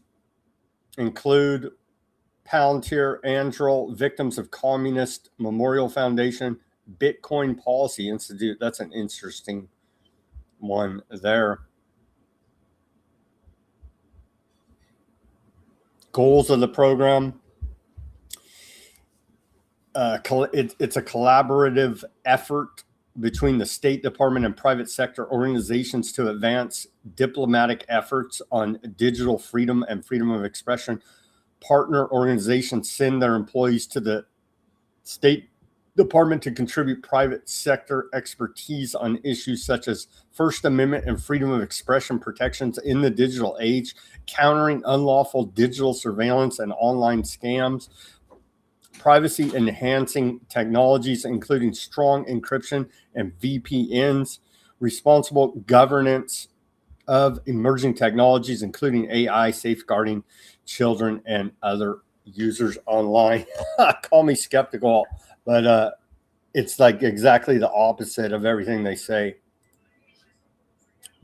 include Palantir, Anduril, Victims of Communist Memorial Foundation, Bitcoin Policy Institute. That's an interesting one there. Goals of the program. It's a collaborative effort between the State Department and private sector organizations to advance diplomatic efforts on digital freedom and freedom of expression. Partner organizations send their employees to the State Department to contribute private sector expertise on issues such as First Amendment and freedom of expression protections in the digital age, countering unlawful digital surveillance and online scams, privacy enhancing technologies, including strong encryption and VPNs, responsible governance of emerging technologies, including AI, safeguarding children and other users online. Call me skeptical, but it's like exactly the opposite of everything they say.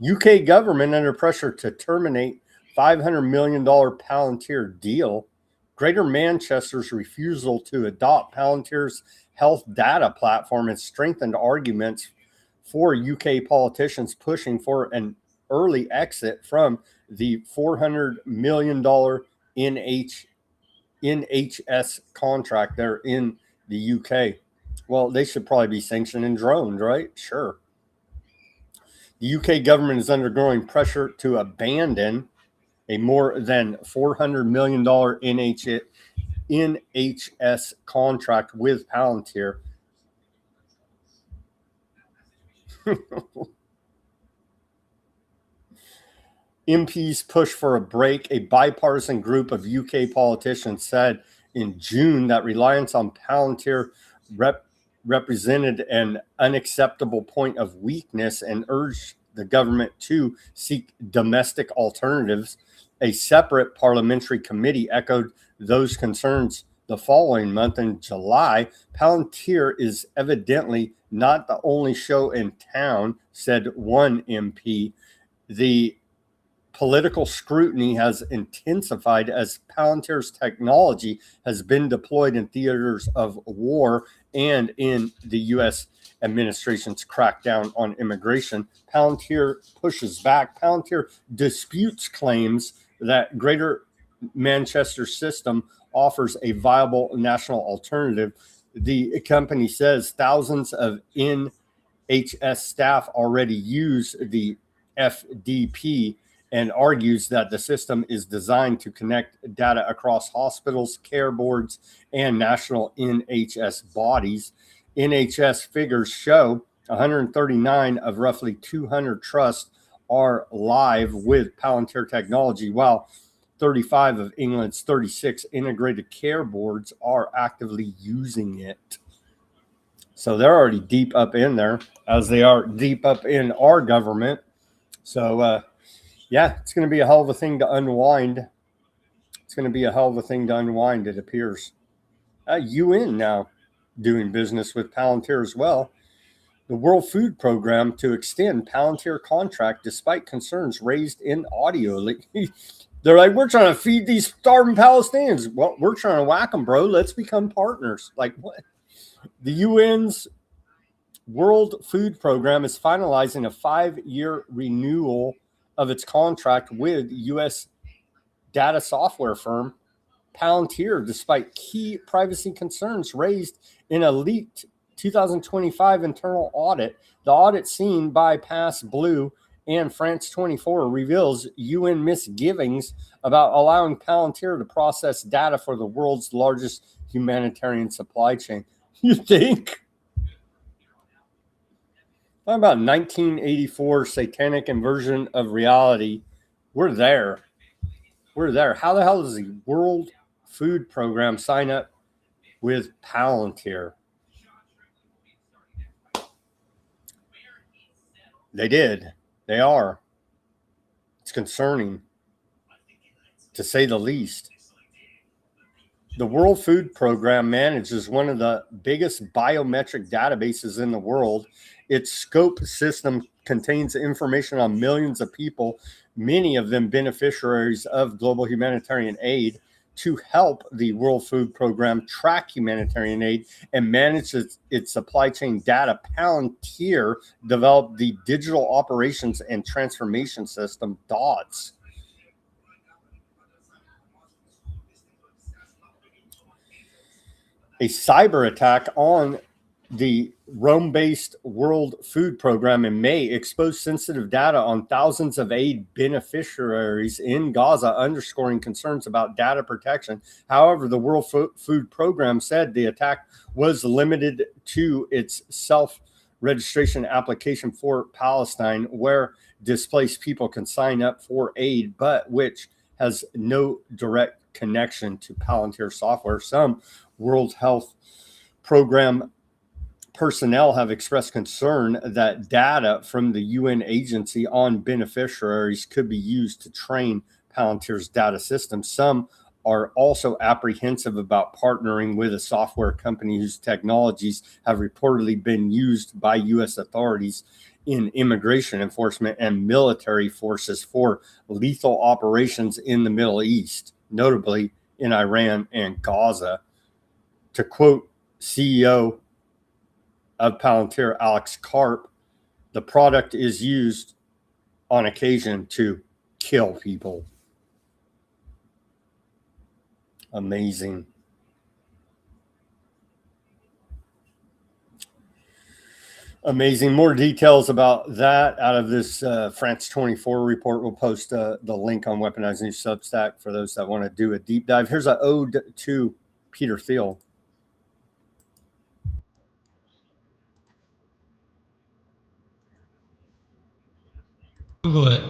UK government under pressure to terminate $500 million Palantir deal. Greater Manchester's refusal to adopt Palantir's health data platform has strengthened arguments for UK politicians pushing for an early exit from the $400 million NHS contract there in the UK. Well, they should probably be sanctioning drones, right? Sure. The UK government is undergoing pressure to abandon a more than $400 million NHS contract with Palantir. MPs push for a break. A bipartisan group of UK politicians said in June that reliance on Palantir represented an unacceptable point of weakness and urged the government to seek domestic alternatives. A separate parliamentary committee echoed those concerns the following month. In July, Palantir is evidently not the only show in town, said one MP. The political scrutiny has intensified as Palantir's technology has been deployed in theaters of war and in the U.S. administration's crackdown on immigration. Palantir pushes back. Palantir disputes claims that Greater Manchester system offers a viable national alternative. The company says thousands of NHS staff already use the FDP and argues that the system is designed to connect data across hospitals, care boards, and national NHS bodies. NHS figures show 139 of roughly 200 trusts are live with Palantir technology, while 35 of England's 36 integrated care boards are actively using it. So they're already deep up in there, as they are deep up in our government. So, yeah, it's going to be a hell of a thing to unwind. It's going to be a hell of a thing to unwind, it appears. UN now doing business with Palantir as well. The World Food Program to extend Palantir contract despite concerns raised in audio. They're like, we're trying to feed these starving Palestinians. Well, we're trying to whack them, bro. Let's become partners. Like, what? The UN's World Food Program is finalizing a 5-year renewal of its contract with U.S. data software firm Palantir, despite key privacy concerns raised in a leaked 2025 internal audit. The audit seen by Pass Blue and France 24 reveals UN misgivings about allowing Palantir to process data for the world's largest humanitarian supply chain. You think? How about 1984 satanic inversion of reality? We're there. We're there. How the hell does the World Food Program sign up with Palantir? They did. They are. It's concerning, to say the least. The World Food Program manages one of the biggest biometric databases in the world. Its scope system contains information on millions of people, many of them beneficiaries of global humanitarian aid. To help the World Food Program track humanitarian aid and manage its supply chain data, Palantir developed the Digital Operations and Transformation System, DOTS. A cyber attack on the Rome-based World Food Program in May exposed sensitive data on thousands of aid beneficiaries in Gaza, underscoring concerns about data protection. However, the World Food Program said the attack was limited to its self-registration application for Palestine, where displaced people can sign up for aid, but which has no direct connection to Palantir software. Some World Health Program personnel have expressed concern that data from the UN agency on beneficiaries could be used to train Palantir's data system. Some are also apprehensive about partnering with a software company whose technologies have reportedly been used by U.S. authorities in immigration enforcement and military forces for lethal operations in the Middle East, notably in Iran and Gaza. To quote CEO of Palantir, Alex Karp, the product is used on occasion to kill people. Amazing. Amazing. More details about that out of this France 24 report. We'll post the link on Weaponized News Substack for those that want to do a deep dive. Here's an ode to Peter Thiel. Google it.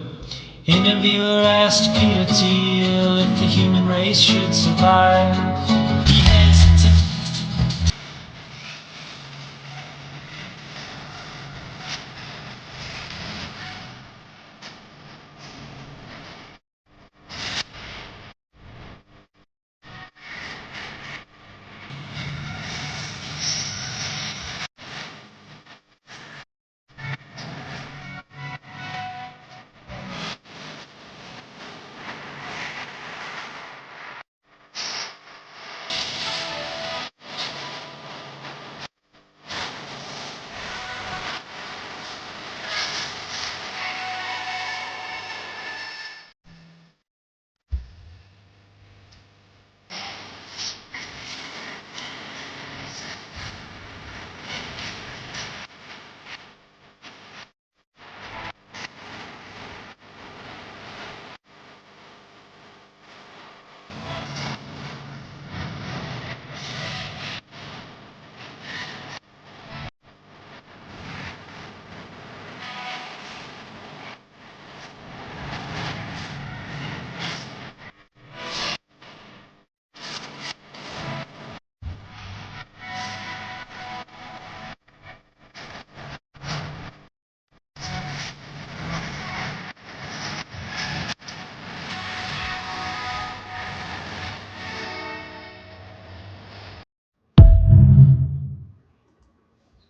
Interviewer asked Peter Thiel if the human race should survive. He hesitated.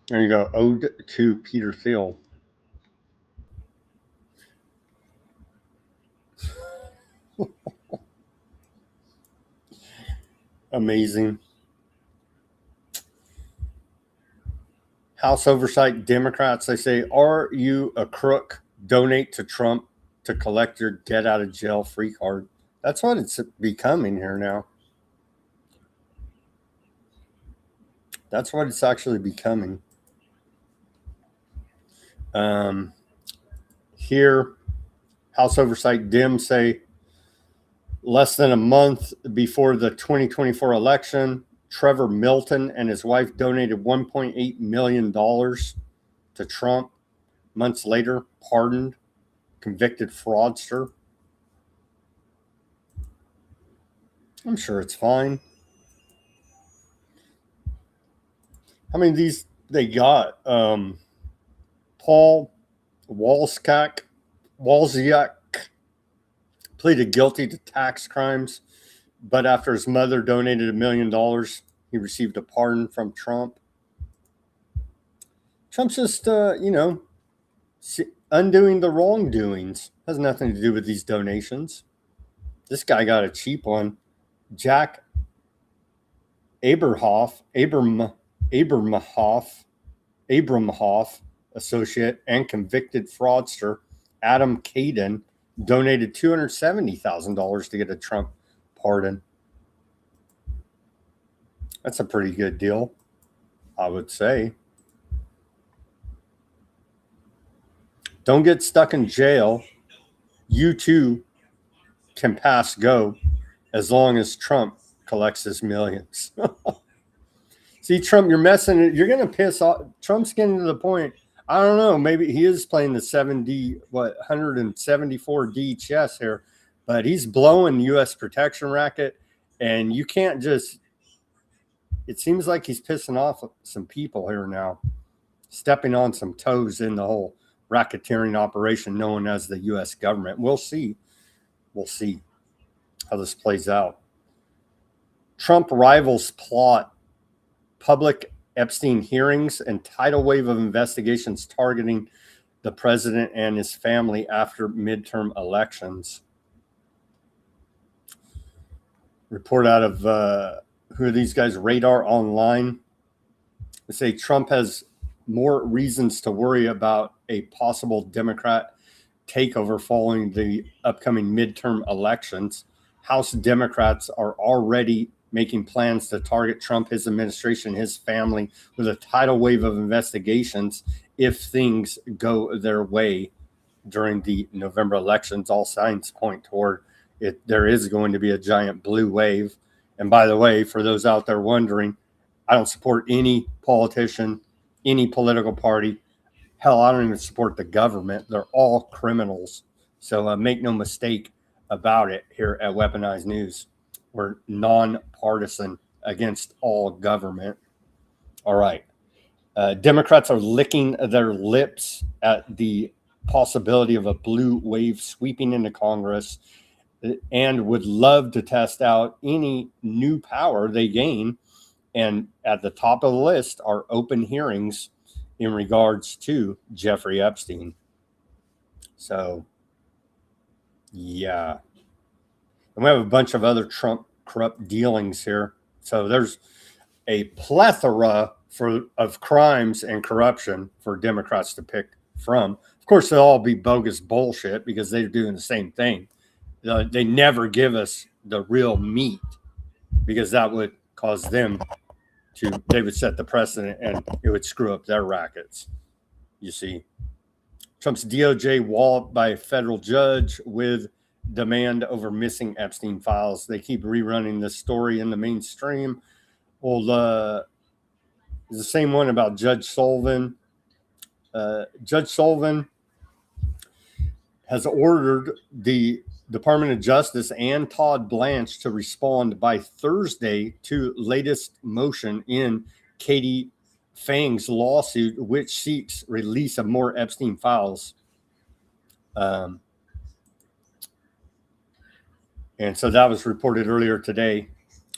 There you go. Ode to Peter Thiel. Amazing. House Oversight Democrats, they say, are you a crook? Donate to Trump to collect your get out of jail free card. That's what it's becoming here now. That's what it's actually becoming. Here, House Oversight Dems say less than a month before the 2024 election, Trevor Milton and his wife donated $1.8 million to Trump. Months later, pardoned, convicted fraudster. I'm sure it's fine. How many of these they got? Paul Walzak pleaded guilty to tax crimes, but after his mother donated $1 million, he received a pardon from Trump. Trump's just, undoing the wrongdoings. Has nothing to do with these donations. This guy got a cheap one. Jack Abramoff, associate and convicted fraudster Adam Caden, donated $270,000 to get a Trump pardon. That's a pretty good deal, I would say. Don't get stuck in jail. You too can pass go as long as Trump collects his millions. See, Trump, you're messing it. You're going to piss off. Trump's getting to the point. I don't know. Maybe he is playing the 174D chess here, but he's blowing U.S. protection racket. And you can't just, it seems like he's pissing off some people here now, stepping on some toes in the whole racketeering operation known as the U.S. government. We'll see. We'll see how this plays out. Trump rivals plot public Epstein hearings and tidal wave of investigations targeting the president and his family after midterm elections. Report out of who are these guys? Radar Online. They say Trump has more reasons to worry about a possible Democrat takeover following the upcoming midterm elections. House Democrats are already making plans to target Trump, his administration, his family with a tidal wave of investigations if things go their way during the November elections. All signs point toward it. There is going to be a giant blue wave. And by the way, for those out there wondering, I don't support any politician, any political party. Hell, I don't even support the government. They're all criminals. So make no mistake about it here at Weaponized News. We're nonpartisan against all government. All right. Democrats are licking their lips at the possibility of a blue wave sweeping into Congress and would love to test out any new power they gain. And at the top of the list are open hearings in regards to Jeffrey Epstein. So, yeah. And we have a bunch of other Trump corrupt dealings here. So there's a plethora of crimes and corruption for Democrats to pick from. Of course, they'll all be bogus bullshit because they're doing the same thing. They never give us the real meat because that would cause them to, they would set the precedent and it would screw up their rackets. You see, Trump's DOJ walloped by a federal judge with demand over missing Epstein files. They keep rerunning this story in the mainstream. Well, the same one about Judge Sullivan. Judge Sullivan has ordered the Department of Justice and Todd Blanche to respond by Thursday to latest motion in Katie Fang's lawsuit, which seeks release of more Epstein files. And so that was reported earlier today.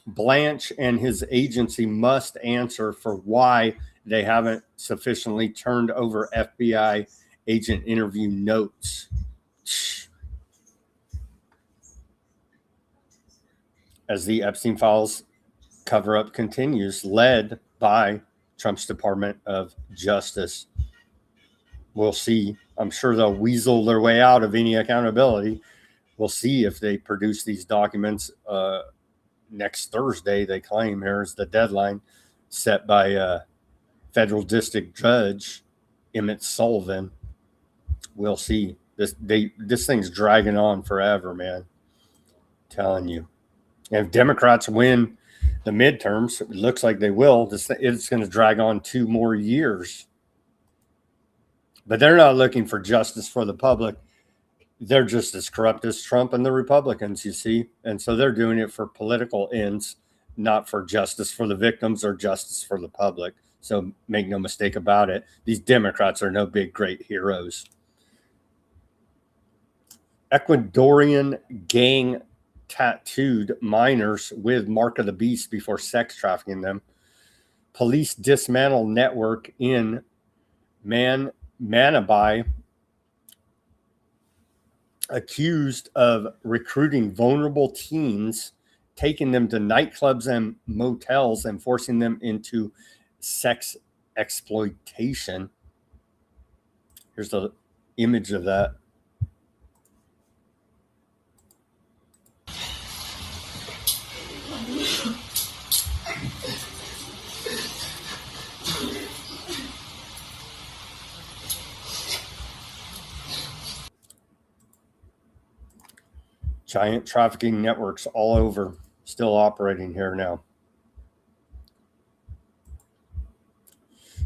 Blanche and his agency must answer for why they haven't sufficiently turned over FBI agent interview notes. As the Epstein files cover-up continues, led by Trump's Department of Justice. We'll see. I'm sure they'll weasel their way out of any accountability. We'll see if they produce these documents next Thursday. They claim here's the deadline set by federal district judge Emmett Sullivan. We'll see. This thing's dragging on forever, man. I'm telling you. And if Democrats win the midterms, it looks like they will. It's going to drag on 2 more years. But they're not looking for justice for the public. They're just as corrupt as Trump and the Republicans, you see. And so they're doing it for political ends, not for justice for the victims or justice for the public. So make no mistake about it. These Democrats are no big, great heroes. Ecuadorian gang tattooed minors with mark of the beast before sex trafficking them. Police dismantle network in Manabí, accused of recruiting vulnerable teens, taking them to nightclubs and motels and forcing them into sex exploitation. Here's the image of that. Giant trafficking networks all over, still operating here now.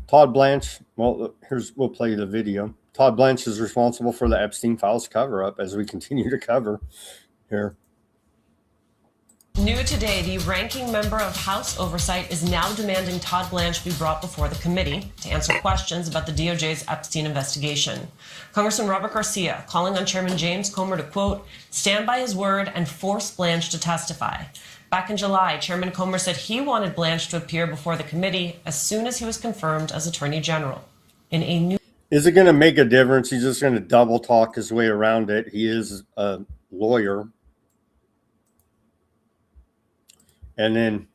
Todd Blanche, well, we'll play the video. Todd Blanche is responsible for the Epstein Files cover-up, as we continue to cover here. New today, the ranking member of House Oversight is now demanding Todd Blanche be brought before the committee to answer questions about the DOJ's Epstein investigation. Congressman Robert Garcia calling on Chairman James Comer to, quote, stand by his word and force Blanche to testify. Back in July, Chairman Comer said he wanted Blanche to appear before the committee as soon as he was confirmed as Attorney General. In a new... Is it going to make a difference? He's just going to double talk his way around it. He is a lawyer. And then,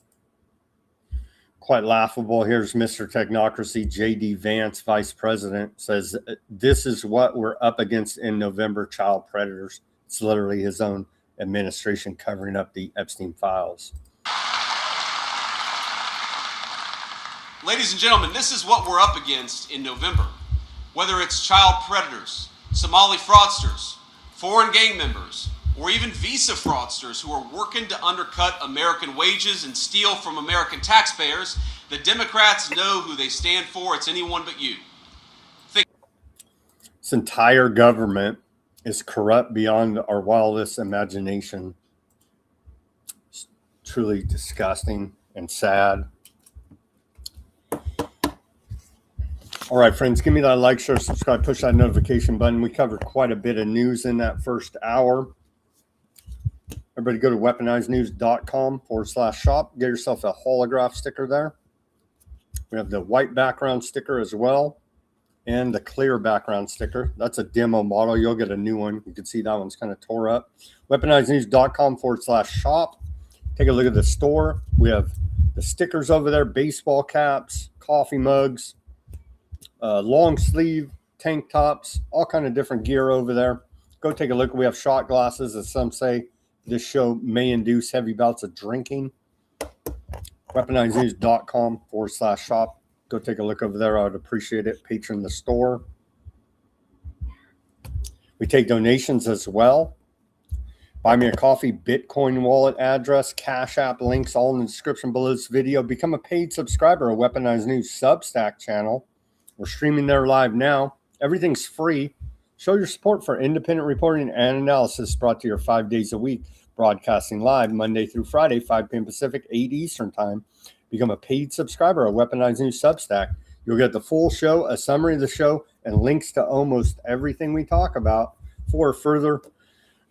quite laughable, here's Mr. Technocracy, J.D. Vance, Vice President, says, this is what we're up against in November, child predators. It's literally his own administration covering up the Epstein files. Ladies and gentlemen, this is what we're up against in November. Whether it's child predators, Somali fraudsters, foreign gang members, or even visa fraudsters who are working to undercut American wages and steal from American taxpayers, the Democrats know who they stand for. It's anyone but you. This entire government is corrupt beyond our wildest imagination. It's truly disgusting and sad. All right, friends, give me that like, share, subscribe, push that notification button. We covered quite a bit of news in that first hour. Everybody go to weaponizednews.com/shop. Get yourself a holograph sticker there. We have the white background sticker as well, and the clear background sticker. That's a demo model. You'll get a new one. You can see that one's kind of tore up. Weaponizednews.com/shop. Take a look at the store. We have the stickers over there, baseball caps, coffee mugs, long sleeve tank tops, all kind of different gear over there. Go take a look. We have shot glasses, as some say. This show may induce heavy bouts of drinking. Weaponizednews.com/shop. Go take a look over there. I would appreciate it. Patron the store. We take donations as well. Buy me a coffee, Bitcoin wallet address, Cash App links, all in the description below this video. Become a paid subscriber of Weaponized News Substack channel. We're streaming there live now. Everything's free. Show your support for independent reporting and analysis brought to you 5 days a week, broadcasting live Monday through Friday, 5 p.m. Pacific, 8 Eastern Time. Become a paid subscriber of Weaponized News Substack. You'll get the full show, a summary of the show, and links to almost everything we talk about for further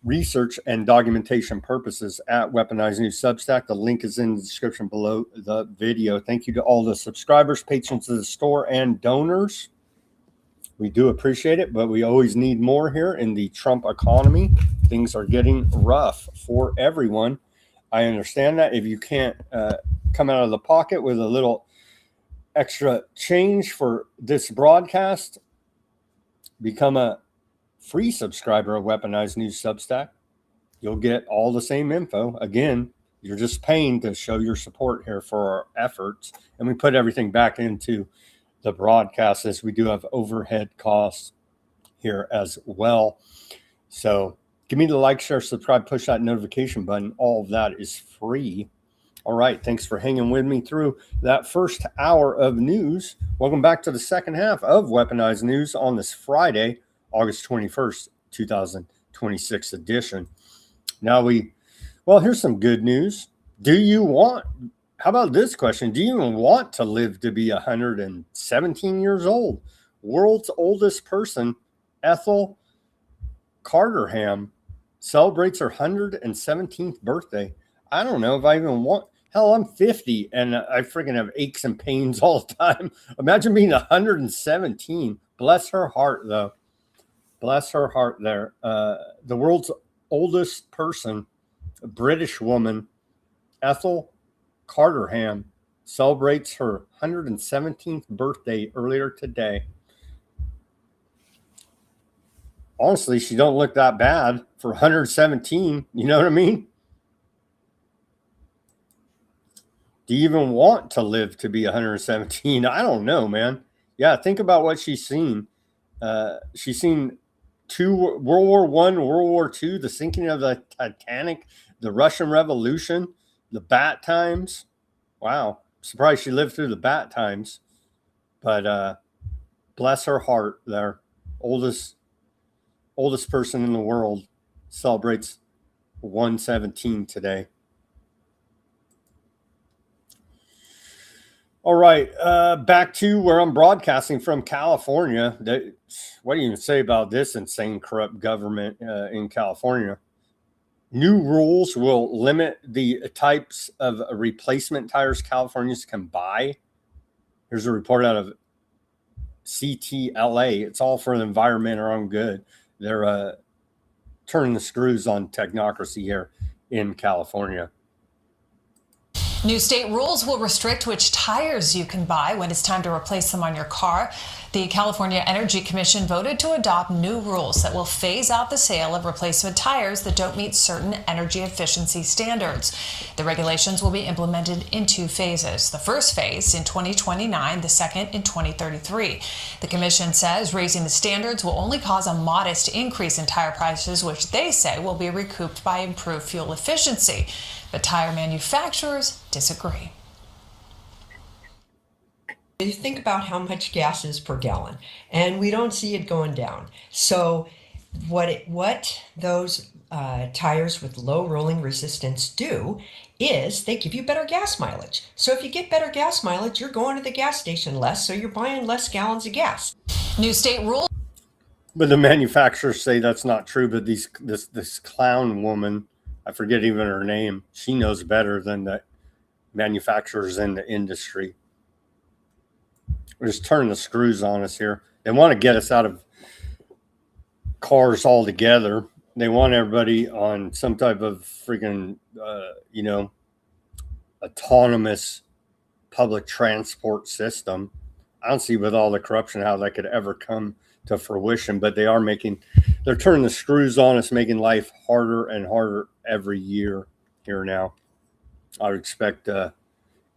research and documentation purposes at Weaponized News Substack. The link is in the description below the video. Thank you to all the subscribers, patrons of the store, and donors. We do appreciate it, but we always need more here in the Trump economy. Things are getting rough for everyone. I understand that. If you can't come out of the pocket with a little extra change for this broadcast, become a free subscriber of Weaponized News Substack. You'll get all the same info. Again, you're just paying to show your support here for our efforts. And we put everything back into the broadcast, as we do have overhead costs here as well. So give me the like, share, subscribe, push that notification button. All of that is free. All right. Thanks for hanging with me through that first hour of news. Welcome back to the second half of Weaponized News on this Friday, August 21st, 2026 edition. Now here's some good news. How about this question? Do you even want to live to be 117 years old? World's oldest person, Ethel Carterham, celebrates her 117th birthday. I don't know if I even want. Hell, I'm 50 and I freaking have aches and pains all the time. Imagine being 117. Bless her heart, though. Bless her heart there. The world's oldest person, a British woman, Ethel Carterham, celebrates her 117th birthday earlier today. Honestly, she don't look that bad for 117. You know what I mean? Do you even want to live to be 117? I don't know, man. Yeah, think about what she's seen. She's seen World War I, World War II, the sinking of the Titanic, the Russian Revolution, the bat times. Wow. Surprised she lived through the bat times. But bless her heart there. Oldest person in the world celebrates 117 today. All right, back to where I'm broadcasting from, California. What do you even say about this insane, corrupt government in California? New rules will limit the types of replacement tires Californians can buy. Here's a report out of CTLA. It's all for the environment or own good. They're turning the screws on technocracy here in California. New state rules will restrict which tires you can buy when it's time to replace them on your car. The California Energy Commission voted to adopt new rules that will phase out the sale of replacement tires that don't meet certain energy efficiency standards. The regulations will be implemented in 2 phases. The first phase in 2029, the second in 2033. The commission says raising the standards will only cause a modest increase in tire prices, which they say will be recouped by improved fuel efficiency. But tire manufacturers disagree. You think about how much gas is per gallon, and we don't see it going down. So what those tires with low rolling resistance do is they give you better gas mileage. So if you get better gas mileage, you're going to the gas station less, so you're buying less gallons of gas. New state rules. But the manufacturers say that's not true. But this clown woman, I forget even her name, she knows better than the manufacturers in the industry. We're just turning the screws on us here. They want to get us out of cars altogether. They want everybody on some type of freaking, autonomous public transport system. I don't see with all the corruption how that could ever come to fruition, but they're turning the screws on us, making life harder and harder every year here now. I would expect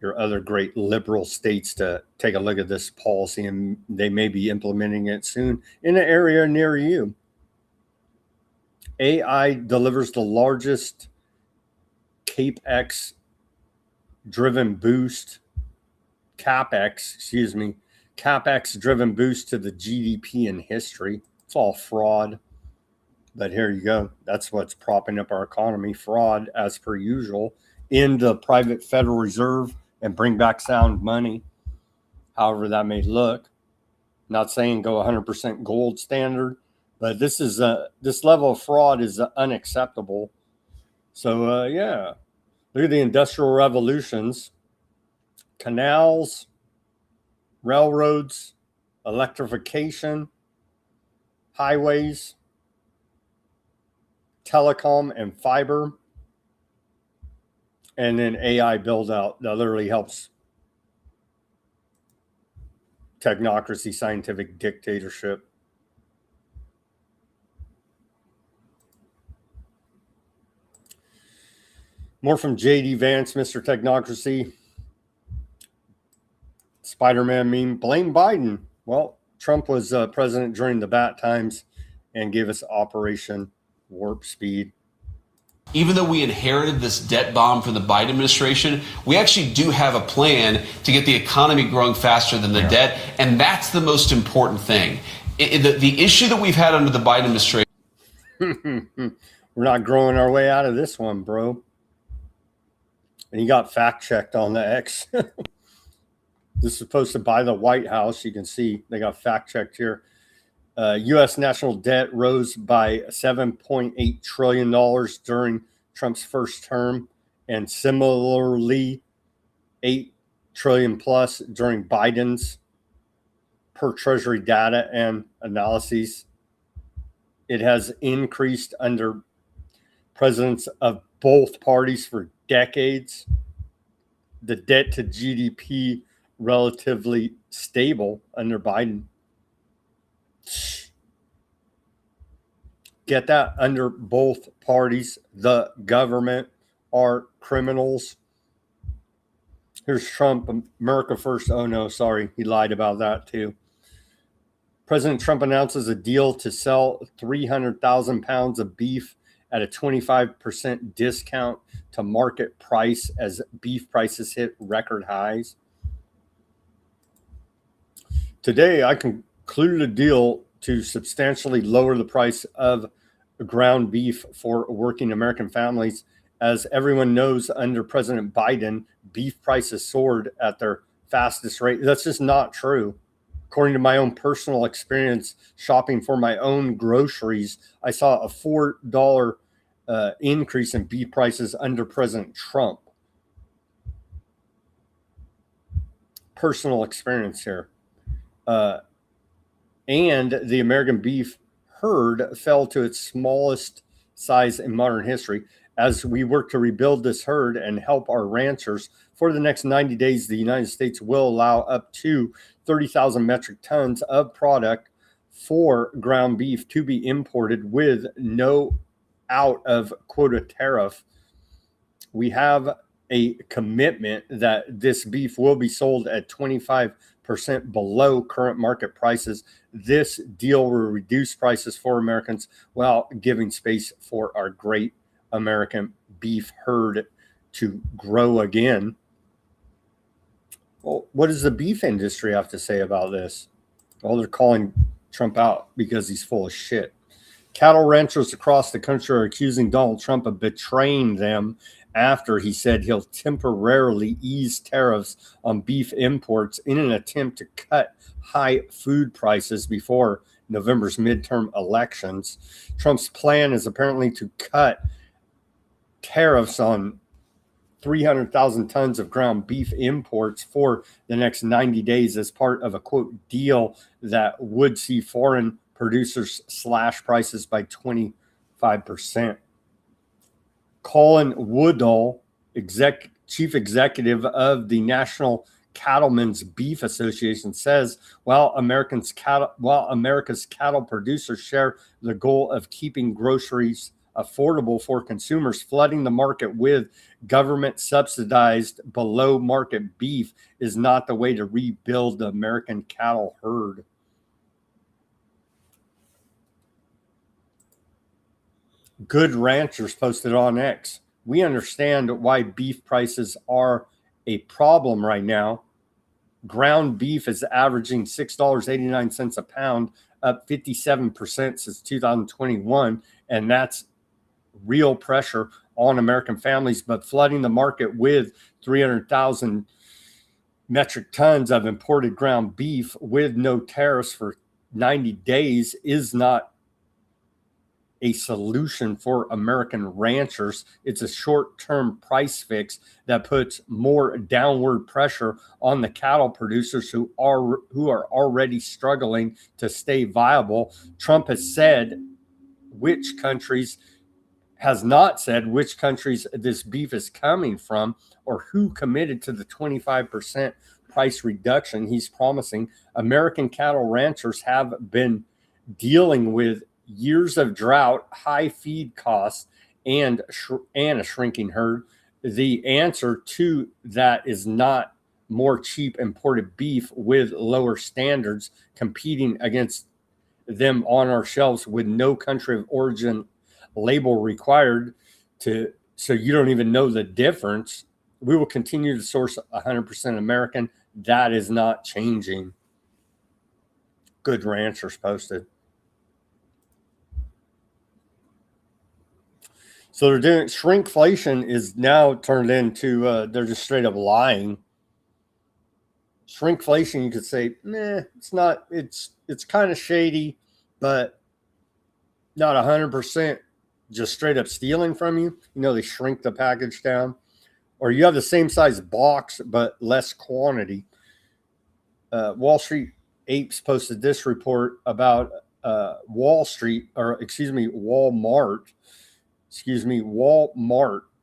your other great liberal states to take a look at this policy, and they may be implementing it soon in an area near you. AI delivers the largest CapEx driven boost to the GDP in history. It's all fraud. But here you go. That's what's propping up our economy. Fraud, as per usual, in the private Federal Reserve, and bring back sound money, however that may look. Not saying go 100% gold standard, but this level of fraud is unacceptable. So, yeah. Look at the industrial revolutions. Canals, railroads, electrification, highways, telecom and fiber, and then AI build out that literally helps technocracy, scientific dictatorship. More from JD Vance, Mr. Technocracy. Spider-Man meme, blame Biden. Well, Trump was president during the bat times and gave us Operation Warp Speed. Even though we inherited this debt bomb from the Biden administration, we actually do have a plan to get the economy growing faster than the debt. And that's the most important thing. The issue that we've had under the Biden administration. We're not growing our way out of this one, bro. And he got fact-checked on the X. This is supposed to buy the White House. You can see they got fact-checked here. U.S. national debt rose by $7.8 trillion during Trump's first term, and similarly, $8 trillion plus during Biden's, per Treasury data and analyses. It has increased under presidents of both parties for decades. The debt to GDP relatively stable under Biden. Get that? Under both parties, the government are criminals. Here's Trump, America first. Oh no, sorry, he lied about that too. President Trump announces a deal to sell 300,000 pounds of beef at a 25% discount to market price as beef prices hit record highs. Today, I concluded a deal to substantially lower the price of ground beef for working American families. As everyone knows, under President Biden, beef prices soared at their fastest rate. That's just not true. According to my own personal experience shopping for my own groceries, I saw a $4 increase in beef prices under President Trump. Personal experience here. And the American beef herd fell to its smallest size in modern history. As we work to rebuild this herd and help our ranchers, for the next 90 days, the United States will allow up to 30,000 metric tons of product for ground beef to be imported with no out of quota tariff. We have a commitment that this beef will be sold at 25% below current market prices. This deal will reduce prices for Americans while giving space for our great American beef herd to grow again. Well, what does the beef industry have to say about this? Well, they're calling Trump out because he's full of shit. Cattle ranchers across the country are accusing Donald Trump of betraying them after he said he'll temporarily ease tariffs on beef imports in an attempt to cut high food prices before November's midterm elections. Trump's plan is apparently to cut tariffs on 300,000 tons of ground beef imports for the next 90 days as part of a, quote, deal that would see foreign producers slash prices by 25%. Colin Woodall, chief executive of the National Cattlemen's Beef Association, says while America's cattle producers share the goal of keeping groceries affordable for consumers, flooding the market with government subsidized below market beef is not the way to rebuild the American cattle herd. Good Ranchers posted on X. We understand why beef prices are a problem right now. Ground beef is averaging $6.89 a pound, up 57% since 2021, and that's real pressure on American families. But flooding the market with 300,000 metric tons of imported ground beef with no tariffs for 90 days is not a solution for American ranchers. It's a short-term price fix that puts more downward pressure on the cattle producers who are already struggling to stay viable. Trump has not said which countries this beef is coming from or who committed to the 25% price reduction he's promising. American cattle ranchers have been dealing with years of drought, high feed costs, and a shrinking herd. The answer to that is not more cheap imported beef with lower standards competing against them on our shelves with no country of origin label required so you don't even know the difference. We will continue to source 100% American. That is not changing. Good Ranchers posted. So they're doing shrinkflation is now turned into they're just straight up lying. Shrinkflation, you could say, it's not. It's kind of shady, but not 100% just straight up stealing from you. You know, they shrink the package down. Or you have the same size box, but less quantity. Wall Street Apes posted this report about Walmart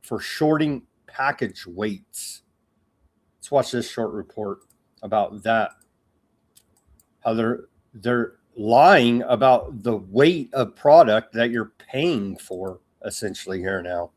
for shorting package weights. Let's watch this short report about that. How they're lying about the weight of product that you're paying for, essentially, here now.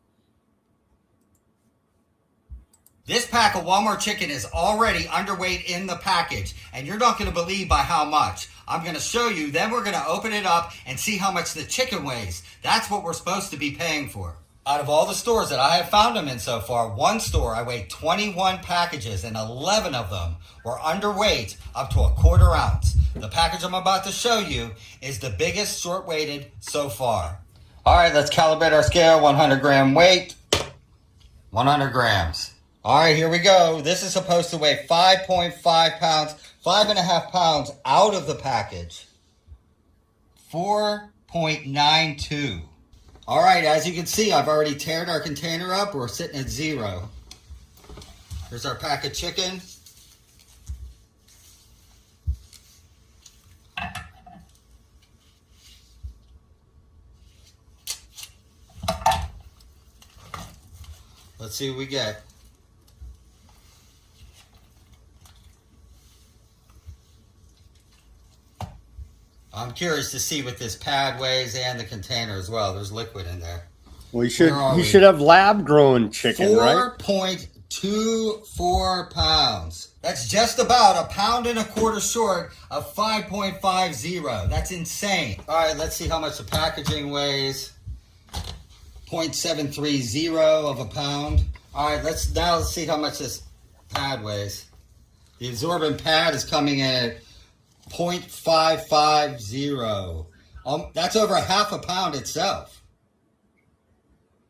This pack of Walmart chicken is already underweight in the package, and you're not going to believe by how much. I'm going to show you, then we're going to open it up and see how much the chicken weighs. That's what we're supposed to be paying for. Out of all the stores that I have found them in so far, one store I weighed 21 packages and 11 of them were underweight up to a quarter ounce. The package I'm about to show you is the biggest short weighted so far. All right, let's calibrate our scale. 100 gram weight, 100 grams. All right, here we go. This is supposed to weigh 5.5 pounds, 5.5 pounds out of the package. 4.92. All right, as you can see, I've already teared our container up. We're sitting at 0. Here's our pack of chicken. Let's see what we get. I'm curious to see what this pad weighs and the container as well. There's liquid in there. Well, you should have lab grown chicken, right? 4.24 pounds. That's just about a pound and a quarter short of 5.50. That's insane. All right, let's see how much the packaging weighs. 0.730 of a pound. All right, let's see how much this pad weighs. The absorbent pad is coming in at 0.550. That's over half a pound itself.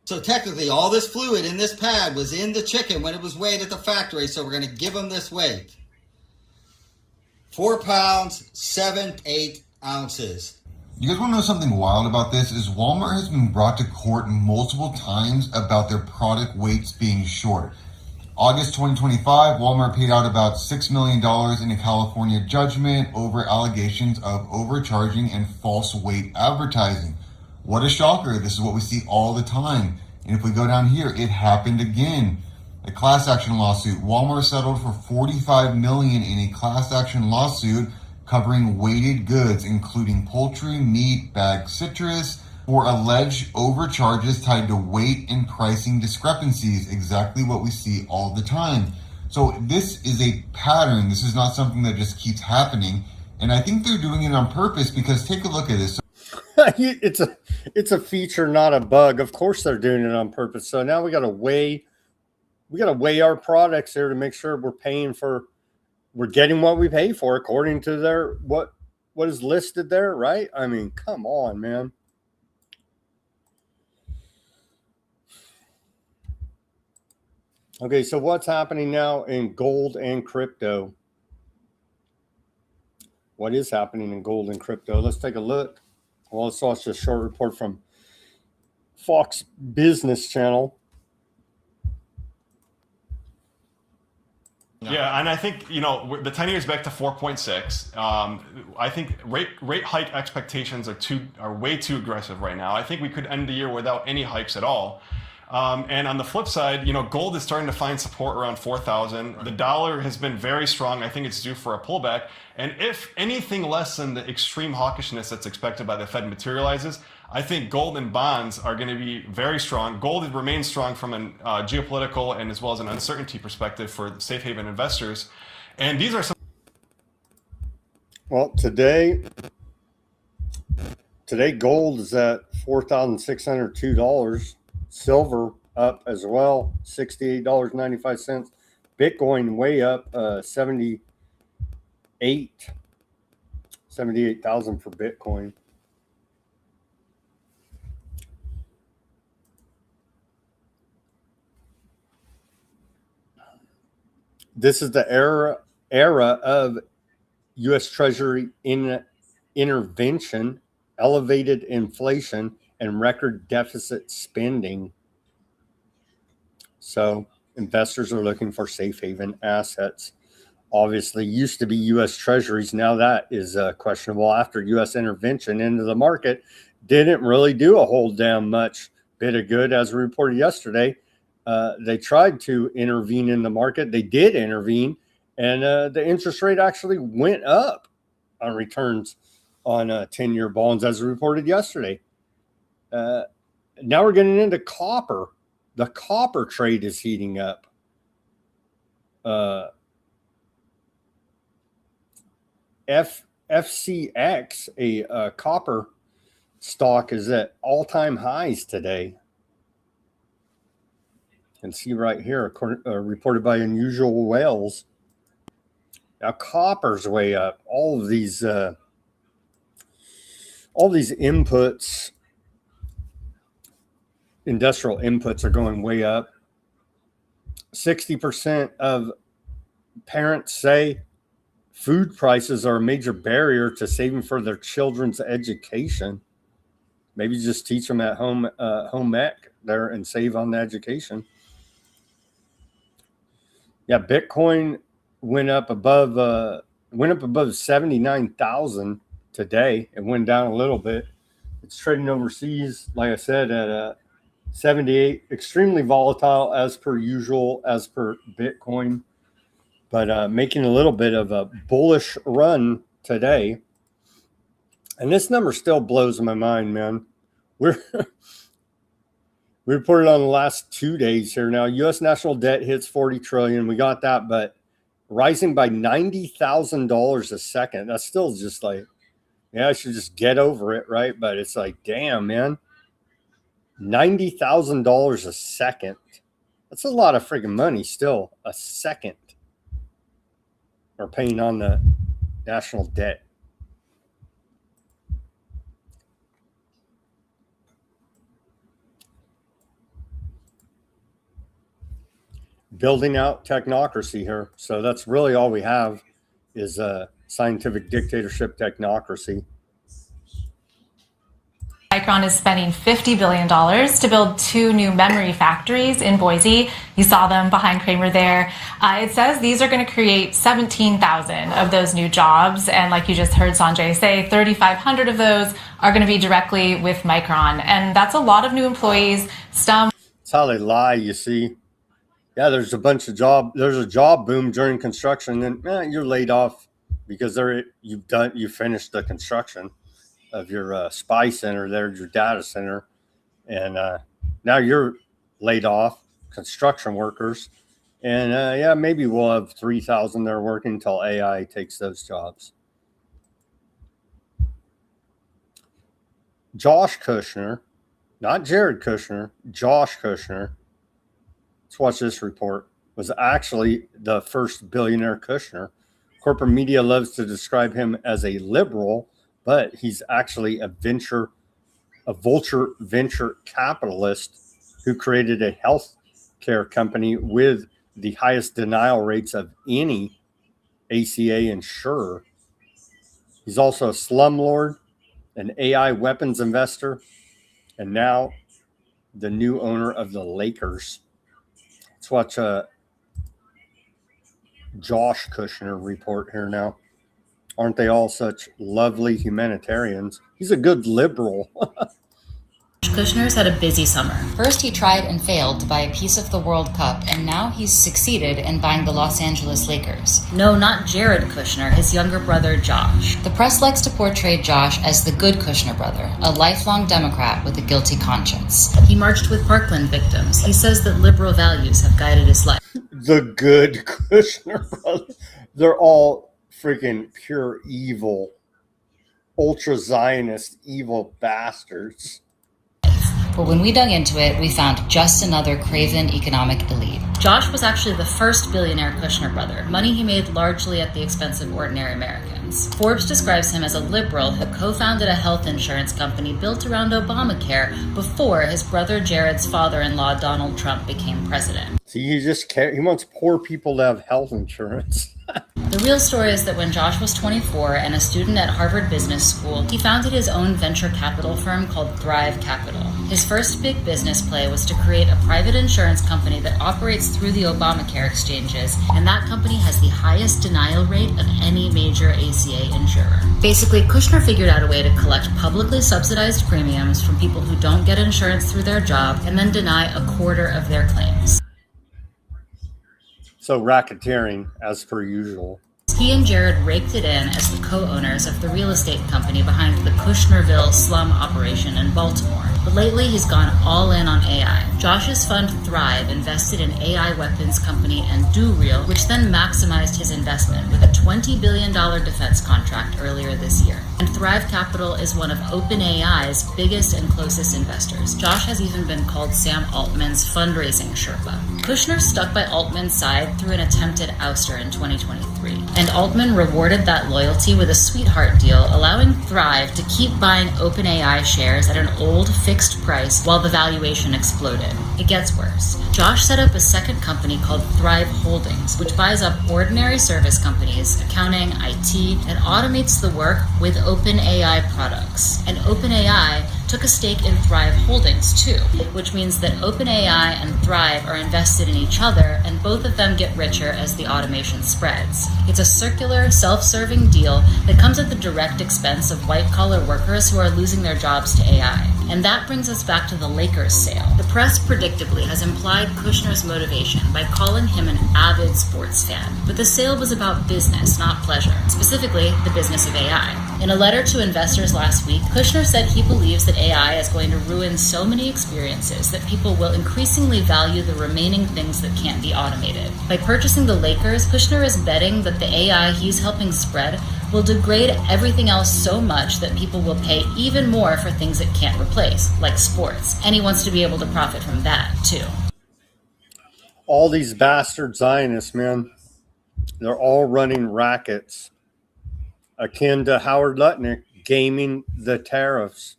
So technically, all this fluid in this pad was in the chicken when it was weighed at the factory, so we're going to give them this weight. 4 pounds, 7-8 ounces. You guys want to know something wild about this? Is Walmart has been brought to court multiple times about their product weights being short. August 2025, Walmart paid out about $6 million in a California judgment over allegations of overcharging and false weight advertising. What a shocker. This is what we see all the time. And if we go down here, it happened again. A class action lawsuit. Walmart settled for $45 million in a class action lawsuit covering weighted goods, including poultry, meat, bagged citrus, for alleged overcharges tied to weight and pricing discrepancies, exactly what we see all the time. So this is a pattern. This is not something that just keeps happening. And I think they're doing it on purpose, because take a look at this. It's a feature, not a bug. Of course they're doing it on purpose. So now we got to weigh our products here to make sure we're getting what we pay for according to their what is listed there, right? I mean, come on, man. Okay, so what's happening now in gold and crypto? What is happening in gold and crypto? Let's take a look. Well, let's watch a short report from Fox Business Channel. Yeah, and I think, the 10-year is back to 4.6. I think rate hike expectations are way too aggressive right now. I think we could end the year without any hikes at all. And on the flip side, gold is starting to find support around 4,000. Right. The dollar has been very strong. I think it's due for a pullback. And if anything less than the extreme hawkishness that's expected by the Fed materializes, I think gold and bonds are going to be very strong. Gold remains strong from a geopolitical and as well as an uncertainty perspective for safe haven investors. And these are some. Well, today gold is at $4,602. Silver up as well, $68.95. Bitcoin way up, 78,000 for Bitcoin. This is the era of U.S. Treasury intervention elevated inflation, and record deficit spending. So investors are looking for safe haven assets. Obviously, used to be U.S. Treasuries. Now that is questionable after U.S. intervention into the market. Didn't really do a whole damn much bit of good, as reported yesterday. They tried to intervene in the market. They did intervene, and the interest rate actually went up on returns on 10-year bonds, as reported yesterday. Now we're getting into copper. The copper trade is heating up. FCX, a copper stock, is at all-time highs today. You can see right here, reported by Unusual Whales. Now copper's way up. All these inputs, industrial inputs, are going way up. 60% of parents say food prices are a major barrier to saving for their children's education. Maybe just teach them at home ec there and save on the education. Yeah, Bitcoin went up above 79,000 today. It went down a little bit. It's trading overseas, like I said, at 78. Extremely volatile as per usual, as per Bitcoin, but making a little bit of a bullish run today. And this number still blows my mind, man. We reported on the last 2 days here. Now, U.S. national debt hits 40 trillion. We got that, but rising by $90,000 a second. That's still just like, yeah, I should just get over it, right? But it's like, damn, man, $90,000 a second. That's a lot of freaking money still, a second. We're paying on the national debt. Building out technocracy here. So that's really all we have is a scientific dictatorship technocracy. Micron is spending $50 billion to build 2 new memory factories in Boise. You saw them behind Kramer there. It says these are going to create 17,000 of those new jobs. And like you just heard Sanjay say, 3,500 of those are going to be directly with Micron. And that's a lot of new employees. That's how they lie, you see. Yeah, there's a job boom during construction, and you're laid off because you finished the construction of your spy center there, your data center, and now you're laid off, construction workers, and yeah, maybe we'll have 3,000 there working until AI takes those jobs. Josh Kushner, not Jared Kushner, Josh Kushner. Let's watch this report. Was actually the first billionaire Kushner. Corporate media loves to describe him as a liberal, but he's actually a vulture venture capitalist who created a health care company with the highest denial rates of any ACA insurer. He's also a slumlord, an AI weapons investor, and now the new owner of the Lakers. Let's watch Josh Kushner report here now. Aren't they all such lovely humanitarians? He's a good liberal. Kushner's had a busy summer. First, he tried and failed to buy a piece of the World Cup, and now he's succeeded in buying the Los Angeles Lakers. No, not Jared Kushner, his younger brother, Josh. The press likes to portray Josh as the good Kushner brother, a lifelong Democrat with a guilty conscience. He marched with Parkland victims. He says that liberal values have guided his life. The good Kushner brother. They're all freaking pure evil, ultra-Zionist evil bastards. But when we dug into it, we found just another craven economic elite. Josh was actually the first billionaire Kushner brother, money he made largely at the expense of ordinary Americans. Forbes describes him as a liberal who co-founded a health insurance company built around Obamacare before his brother Jared's father-in-law Donald Trump became president. See, he wants poor people to have health insurance. The real story is that when Josh was 24 and a student at Harvard Business School, he founded his own venture capital firm called Thrive Capital. His first big business play was to create a private insurance company that operates through the Obamacare exchanges, and that company has the highest denial rate of any major ACA insurer. Basically, Kushner figured out a way to collect publicly subsidized premiums from people who don't get insurance through their job and then deny a quarter of their claims. So racketeering, as per usual. He and Jared raked it in as the co-owners of the real estate company behind the Kushnerville slum operation in Baltimore. But lately, he's gone all in on AI. Josh's fund Thrive invested in AI weapons company and DoReal, which then maximized his investment with a $20 billion defense contract earlier this year. And Thrive Capital is one of OpenAI's biggest and closest investors. Josh has even been called Sam Altman's fundraising Sherpa. Kushner stuck by Altman's side through an attempted ouster in 2023. And Altman rewarded that loyalty with a sweetheart deal, allowing Thrive to keep buying OpenAI shares at an old fixed price while the valuation exploded. It gets worse. Josh set up a second company called Thrive Holdings, which buys up ordinary service companies, accounting, IT, and automates the work with OpenAI products. And OpenAI took a stake in Thrive Holdings too, which means that OpenAI and Thrive are invested in each other, and both of them get richer as the automation spreads. It's a circular, self-serving deal that comes at the direct expense of white-collar workers who are losing their jobs to AI. And that brings us back to the Lakers sale. The press predictably has implied Kushner's motivation by calling him an avid sports fan. But the sale was about business, not pleasure, specifically the business of AI. In a letter to investors last week, Kushner said he believes that AI is going to ruin so many experiences that people will increasingly value the remaining things that can't be automated. By purchasing the Lakers, Kushner is betting that the AI he's helping spread will degrade everything else so much that people will pay even more for things it can't replace, like sports. And he wants to be able to profit from that, too. All these bastard Zionists, man, they're all running rackets akin to Howard Lutnick gaming the tariffs.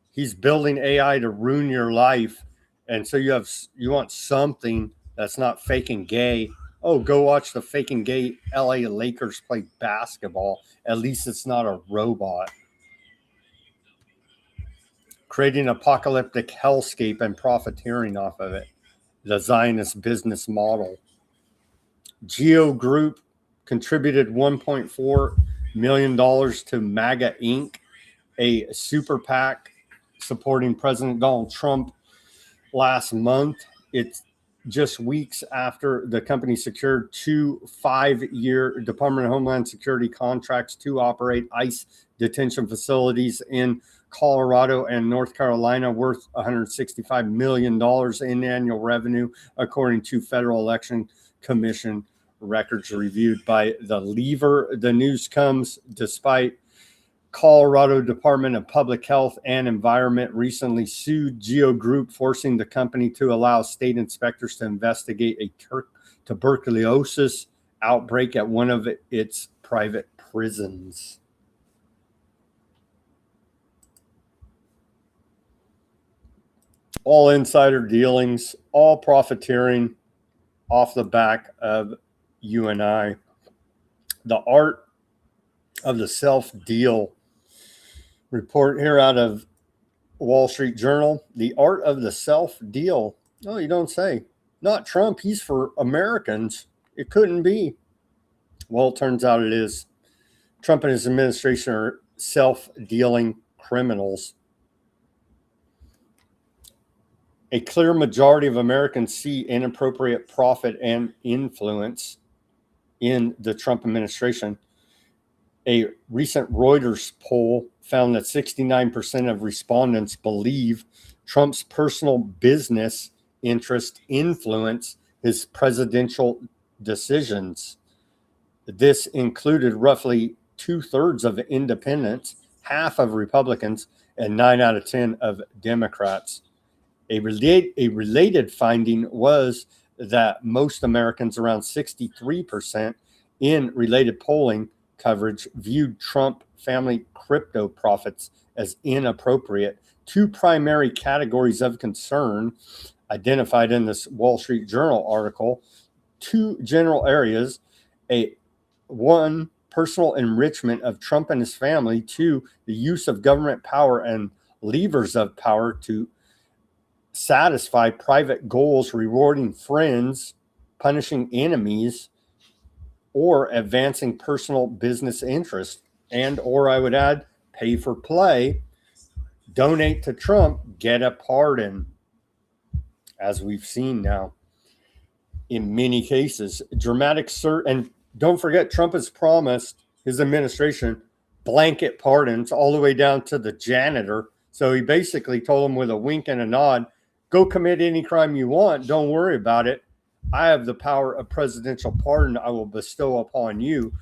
He's building AI to ruin your life. And so you want something that's not faking gay. Oh, go watch the faking gay LA Lakers play basketball. At least it's not a robot. Creating apocalyptic hellscape and profiteering off of it. The Zionist business model. Geo Group contributed $1.4 million to MAGA Inc., a super PAC supporting President Donald Trump last month. It's just weeks after the company secured 2 5-year Department of Homeland Security contracts to operate ICE detention facilities in Colorado and North Carolina worth $165 million in annual revenue, according to Federal Election Commission records reviewed by The Lever. The news comes despite Colorado Department of Public Health and Environment recently sued Geo Group, forcing the company to allow state inspectors to investigate a tuberculosis outbreak at one of its private prisons. All insider dealings, all profiteering off the back of you and I. The art of the self-deal report here out of Wall Street Journal. The art of the self-deal. No, you don't say. Not Trump. He's for Americans. It couldn't be. Well, it turns out it is. Trump and his administration are self-dealing criminals. A clear majority of Americans see inappropriate profit and influence in the Trump administration. A recent Reuters poll found that 69% of respondents believe Trump's personal business interests influence his presidential decisions. This included roughly 2/3 of independents, half of Republicans, and 9 out of 10 of Democrats. A related finding was that most Americans, around 63%, in related polling coverage, viewed Trump family crypto profits as inappropriate. 2 primary categories of concern identified in this Wall Street Journal article. 2 general areas: a one, personal enrichment of Trump and his family; two, the use of government power and levers of power to satisfy private goals, rewarding friends, punishing enemies, or advancing personal business interests, and or I would add, pay for play, donate to Trump, get a pardon, as we've seen now in many cases. Dramatic and don't forget, Trump has promised his administration blanket pardons all the way down to the janitor. So he basically told him with a wink and a nod, go commit any crime you want. Don't worry about it. I have the power of presidential pardon. I will bestow upon you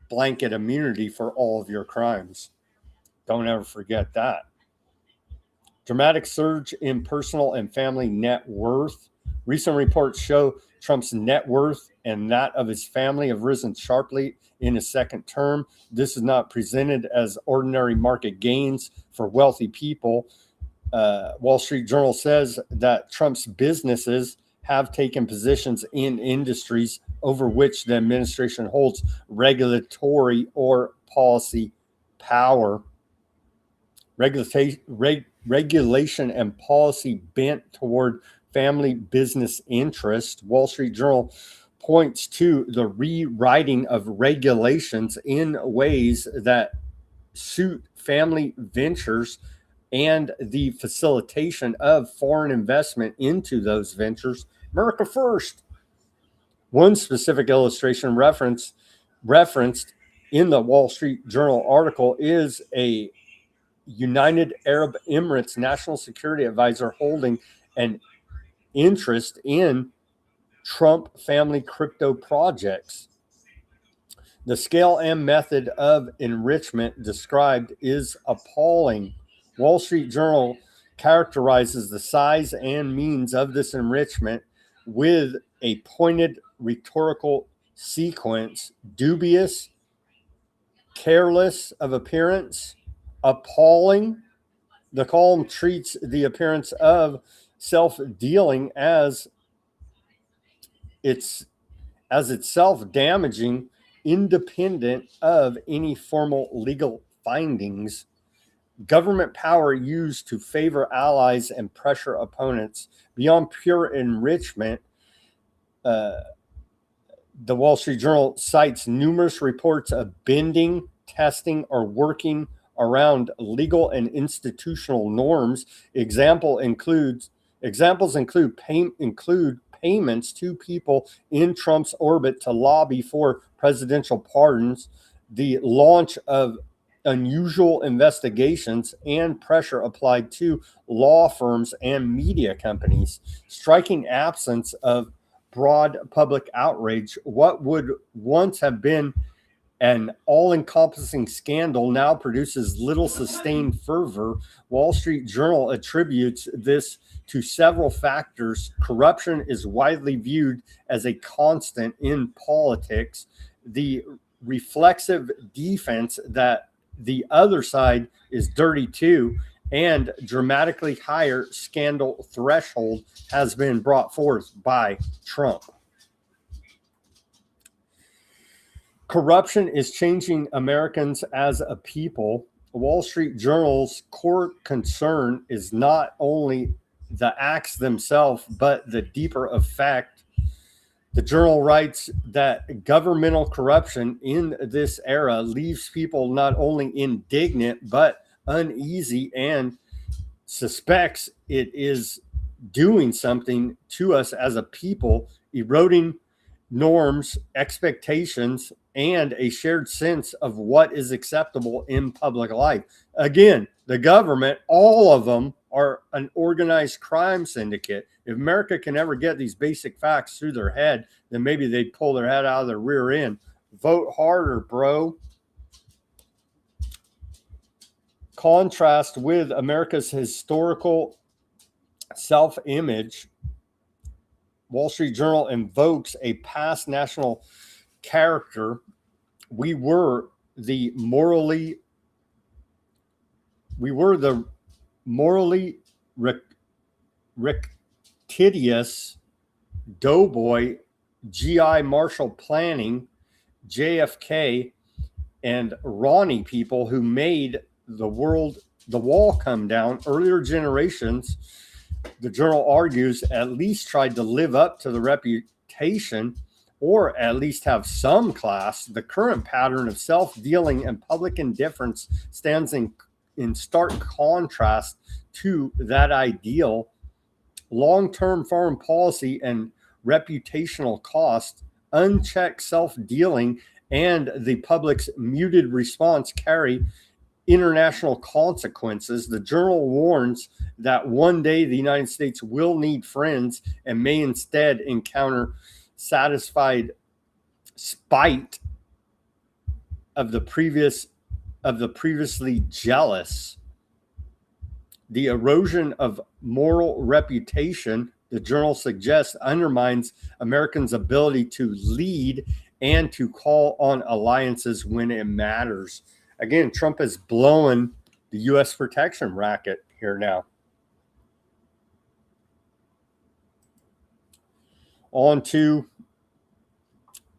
blanket immunity for all of your crimes. Don't ever forget that. Dramatic surge in personal and family net worth. Recent reports show Trump's net worth and that of his family have risen sharply in his second term. This is not presented as ordinary market gains for wealthy people. Wall Street Journal says that Trump's businesses have taken positions in industries over which the administration holds regulatory or policy power. Regulation and policy bent toward family business interest. Wall Street Journal points to the rewriting of regulations in ways that suit family ventures and the facilitation of foreign investment into those ventures. America first. One specific illustration referenced in the Wall Street Journal article is a United Arab Emirates national security advisor holding an interest in Trump family crypto projects. The scale and method of enrichment described is appalling. Wall Street Journal characterizes the size and means of this enrichment with a pointed rhetorical sequence: dubious, careless of appearance, appalling. The column treats the appearance of self-dealing as itself damaging, independent of any formal legal findings. Government power used to favor allies and pressure opponents beyond pure enrichment. The Wall Street Journal cites numerous reports of bending, testing, or working around legal and institutional norms. Examples include payments to people in Trump's orbit to lobby for presidential pardons, the launch of unusual investigations, and pressure applied to law firms and media companies. Striking absence of broad public outrage. What would once have been an all-encompassing scandal now produces little sustained fervor. Wall Street Journal attributes this to several factors. Corruption is widely viewed as a constant in politics. The reflexive defense that the other side is dirty too, and dramatically higher scandal threshold has been brought forth by Trump. Corruption is changing Americans as a people. Wall Street Journal's core concern is not only the acts themselves, but the deeper effect. The Journal writes that governmental corruption in this era leaves people not only indignant, but uneasy, and suspects it is doing something to us as a people, eroding norms, expectations, and a shared sense of what is acceptable in public life. Again, the government, all of them are an organized crime syndicate. If America can ever get these basic facts through their head, then maybe they'd pull their head out of their rear end. Vote harder, bro. Contrast with America's historical self-image, Wall Street Journal invokes a past national character. We were the morally rectitious doughboy GI Marshall planning, JFK and Ronnie people who made the wall come down, earlier generations, the journal argues, at least tried to live up to the reputation or at least have some class. The current pattern of self-dealing and public indifference stands in stark contrast to that ideal. Long-term foreign policy and reputational cost, unchecked self-dealing, and the public's muted response carry international consequences. The journal warns that one day the United States will need friends and may instead encounter satisfied spite of the previously jealous. The erosion of moral reputation, the journal suggests, undermines Americans' ability to lead and to call on alliances when it matters. Again, Trump is blowing the U.S. protection racket here now. On to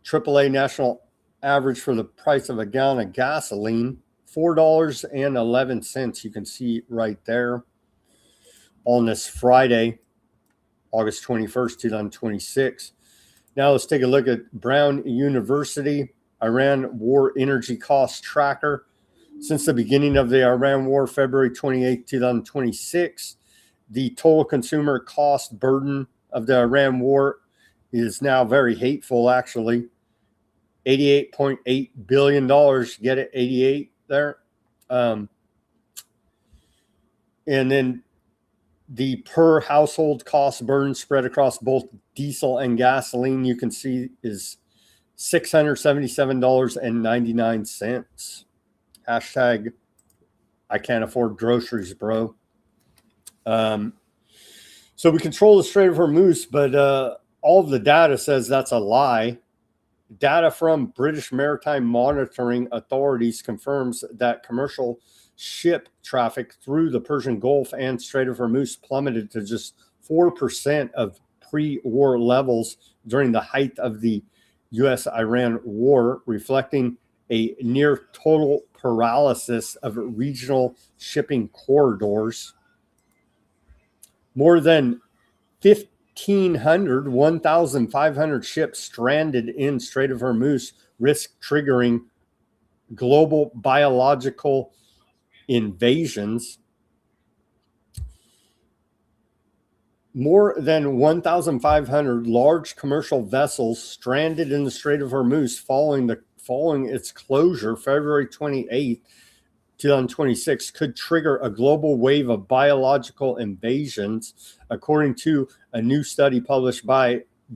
AAA national average for the price of a gallon of gasoline, $4.11. You can see right there on this Friday, August 21st, 2026. Now let's take a look at Brown University Iran War Energy Cost Tracker. Since the beginning of the Iran War, February 28, 2026, the total consumer cost burden of the Iran War is now very hateful, actually. $88.8 billion. Get it? 88 there. And then the per household cost burden spread across both diesel and gasoline, you can see, is $677.99. Hashtag I can't afford groceries, bro. So we control the Strait of Hormuz, but all of the data says that's a lie. Data from British Maritime Monitoring Authorities confirms that commercial ship traffic through the Persian Gulf and Strait of Hormuz plummeted to just 4% of pre-war levels during the height of the U.S.-Iran war, reflecting a near total paralysis of regional shipping corridors. More than 1,500 ships stranded in Strait of Hormuz risk triggering global biological invasions. More than 1,500 large commercial vessels stranded in the Strait of Hormuz following its closure February 28, 2026 could trigger a global wave of biological invasions, according to a new study published by the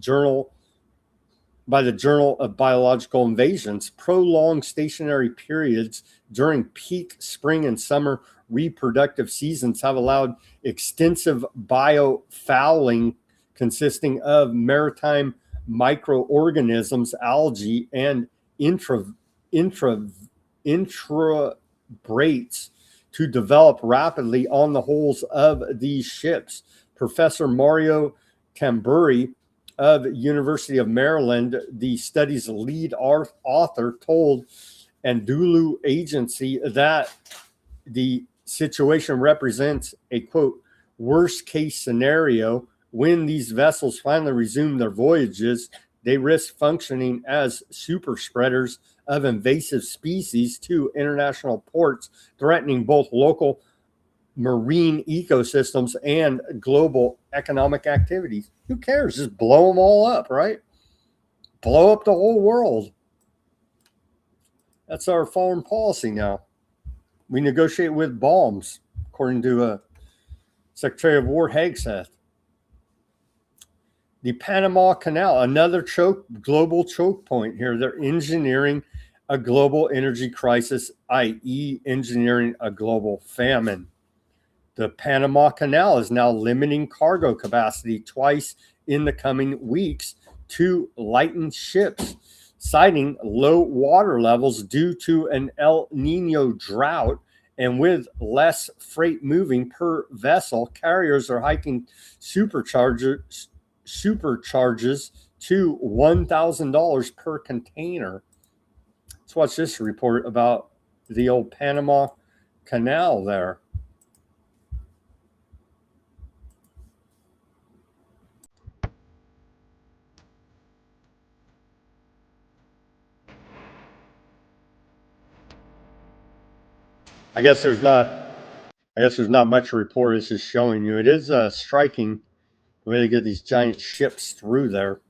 Journal of Biological Invasions. Prolonged stationary periods during peak spring and summer reproductive seasons have allowed extensive biofouling consisting of maritime microorganisms, algae, and invertebrates to develop rapidly on the hulls of these ships. Professor Mario Tamburi of University of Maryland, the study's lead author, told Anadolu Agency that the situation represents a, quote, worst case scenario. When these vessels finally resume their voyages, they risk functioning as super spreaders of invasive species to international ports, threatening both local marine ecosystems and global economic activities. Who cares? Just blow them all up, right? Blow up the whole world. That's our foreign policy now. We negotiate with bombs, according to Secretary of War Hegseth. The Panama Canal, another global choke point here. They're engineering a global energy crisis, i.e. engineering a global famine. The Panama Canal is now limiting cargo capacity twice in the coming weeks to lighten ships, citing low water levels due to an El Nino drought. And with less freight moving per vessel, carriers are hiking supercharges to $1,000 per container. Let's watch this report about the old Panama Canal there. I guess there's not much to report. It's just showing you. It is striking the way they get these giant ships through there.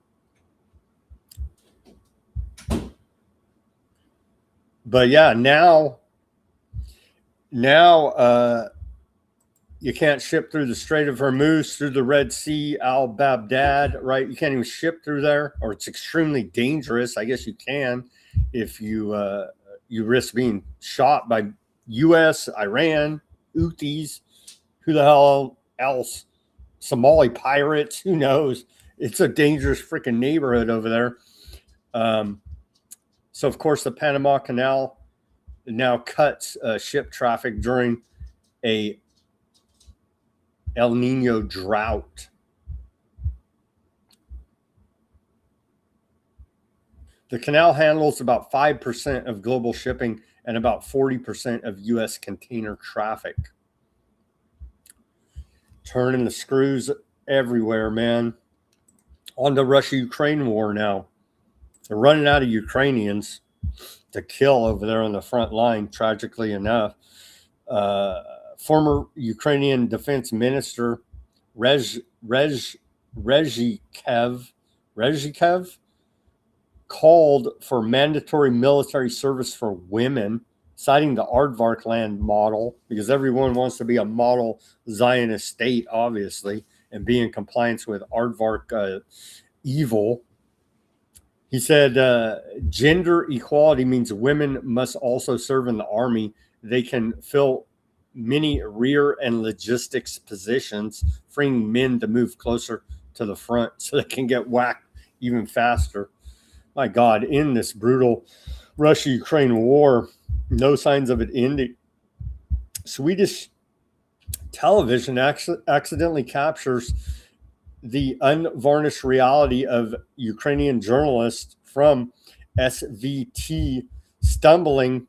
But yeah, now you can't ship through the Strait of Hormuz, through the Red Sea, Al Babdad, right? You can't even ship through there, or it's extremely dangerous. I guess you can if you risk being shot by U.S., Iran, Houthis, who the hell else, Somali pirates, who knows? It's a dangerous freaking neighborhood over there. So, of course, the Panama Canal now cuts ship traffic during a El Nino drought. The canal handles about 5% of global shipping and about 40% of U.S. container traffic. Turning the screws everywhere, man. On the Russia-Ukraine war now. They're running out of Ukrainians to kill over there on the front line, tragically enough. Former Ukrainian Defense Minister Rezhikev called for mandatory military service for women, citing the Aardvark land model, because everyone wants to be a model Zionist state, obviously, and be in compliance with Aardvark evil. He said gender equality means women must also serve in the army. They can fill many rear and logistics positions, freeing men to move closer to the front so they can get whacked even faster. My God, in this brutal Russia-Ukraine war, no signs of it ending. Swedish television accidentally captures the unvarnished reality of Ukrainian journalists from SVT stumbling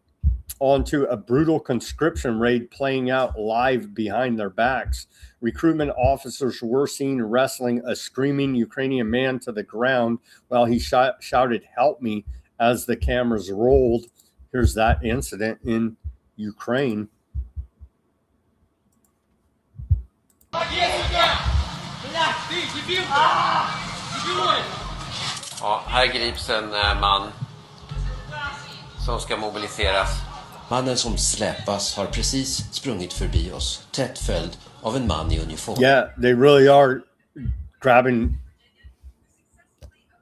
onto a brutal conscription raid playing out live behind their backs. Recruitment officers were seen wrestling a screaming Ukrainian man to the ground while he shouted, "Help me," as the cameras rolled. Here's that incident in Ukraine. Ja, här grips en man som ska mobiliseras. Mannen som släpas har precis sprungit förbi oss, tätt följd av en man i uniform. Yeah, they really are grabbing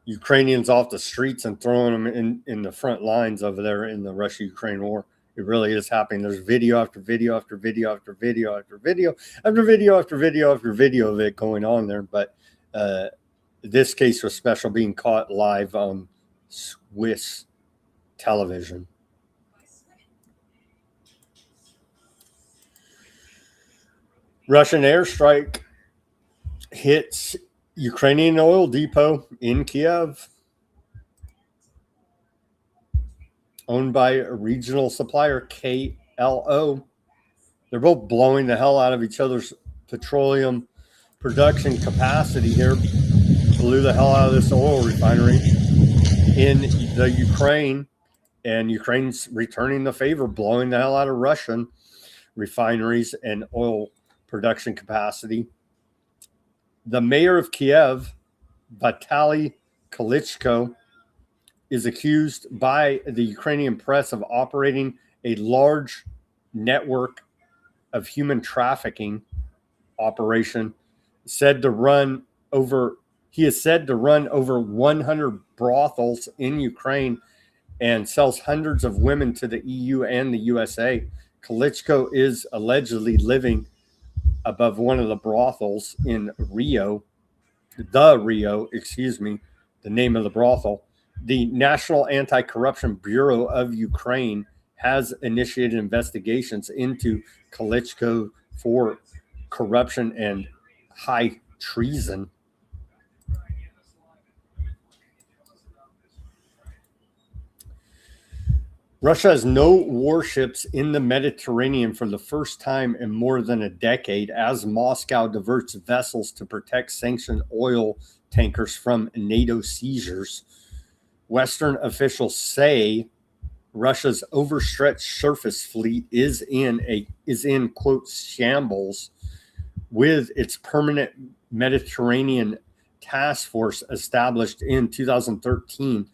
Ukrainians off the streets and throwing them in the front lines over there in the Russia-Ukraine war. It really is happening. There's video after video after video after video after video after video after video after video of it going on there. But this case was special, being caught live on Swiss television. Russian airstrike hits Ukrainian oil depot in Kiev, owned by a regional supplier, KLO. They're both blowing the hell out of each other's petroleum production capacity here. Blew the hell out of this oil refinery in the Ukraine, and Ukraine's returning the favor, blowing the hell out of Russian refineries and oil production capacity. The mayor of Kiev, Vitaly Klitschko, is accused by the Ukrainian press of operating a large network of human trafficking operation. He is said to run over 100 brothels in Ukraine and sells hundreds of women to the EU and the USA. Klitschko is allegedly living above one of the brothels in Rio, the name of the brothel. The National Anti-Corruption Bureau of Ukraine has initiated investigations into Klitschko for corruption and high treason. Russia has no warships in the Mediterranean for the first time in more than a decade as Moscow diverts vessels to protect sanctioned oil tankers from NATO seizures. Western officials say Russia's overstretched surface fleet is in quote shambles, with its permanent Mediterranean task force established in 2013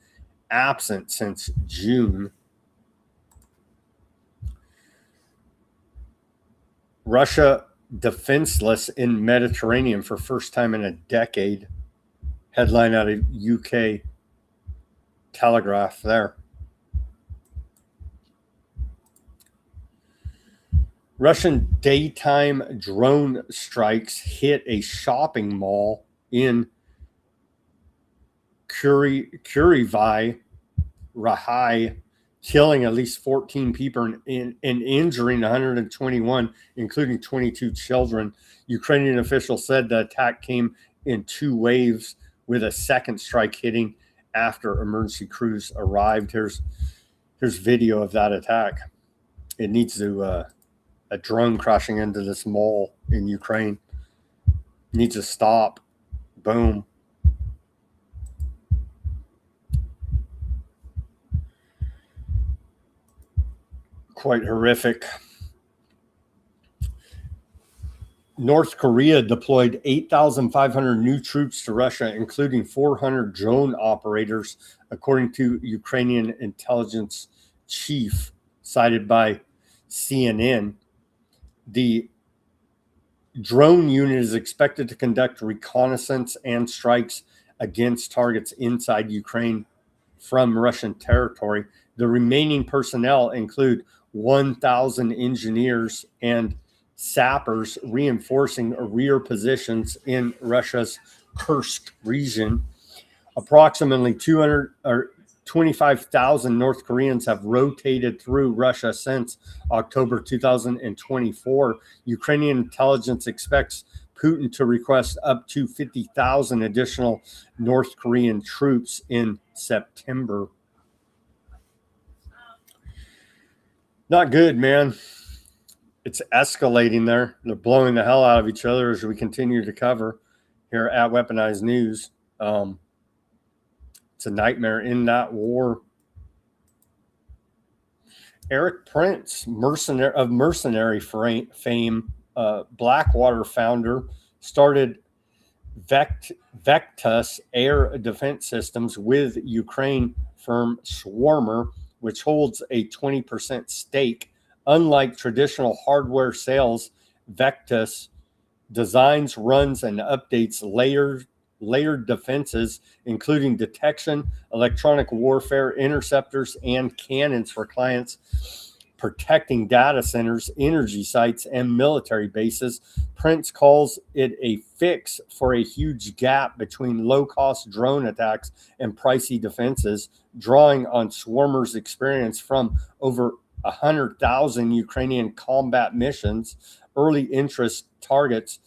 absent since June. Russia defenseless in Mediterranean for first time in a decade. Headline out of UK Telegraph there. Russian daytime drone strikes hit a shopping mall in Kurivai, Rahai, killing at least 14 people and injuring 121, including 22 children. Ukrainian officials said the attack came in two waves, with a second strike hitting after emergency crews arrived. Here's video of that attack. It needs to a drone crashing into this mall in Ukraine. Needs to stop. Boom. Quite horrific. North Korea deployed 8,500 new troops to Russia, including 400 drone operators, according to Ukrainian intelligence chief, cited by CNN. The drone unit is expected to conduct reconnaissance and strikes against targets inside Ukraine from Russian territory. The remaining personnel include 1,000 engineers and sappers reinforcing rear positions in Russia's Kursk region. Approximately 25,000 North Koreans have rotated through Russia since October 2024. Ukrainian intelligence expects Putin to request up to 50,000 additional North Korean troops in September. Not good, man. It's escalating there. They're blowing the hell out of each other as we continue to cover here at Weaponized News. It's a nightmare in that war. Eric Prince, mercenary fame, Blackwater founder, started Vectus Air Defense Systems with Ukraine firm Swarmer, which holds a 20% stake. Unlike traditional hardware sales, Vectus designs, runs, and updates layered defenses, including detection, electronic warfare, interceptors, and cannons for clients, protecting data centers, energy sites, and military bases. Prince calls it a fix for a huge gap between low-cost drone attacks and pricey defenses, drawing on Swarmer's experience from over 100,000 Ukrainian combat missions. Early interest targets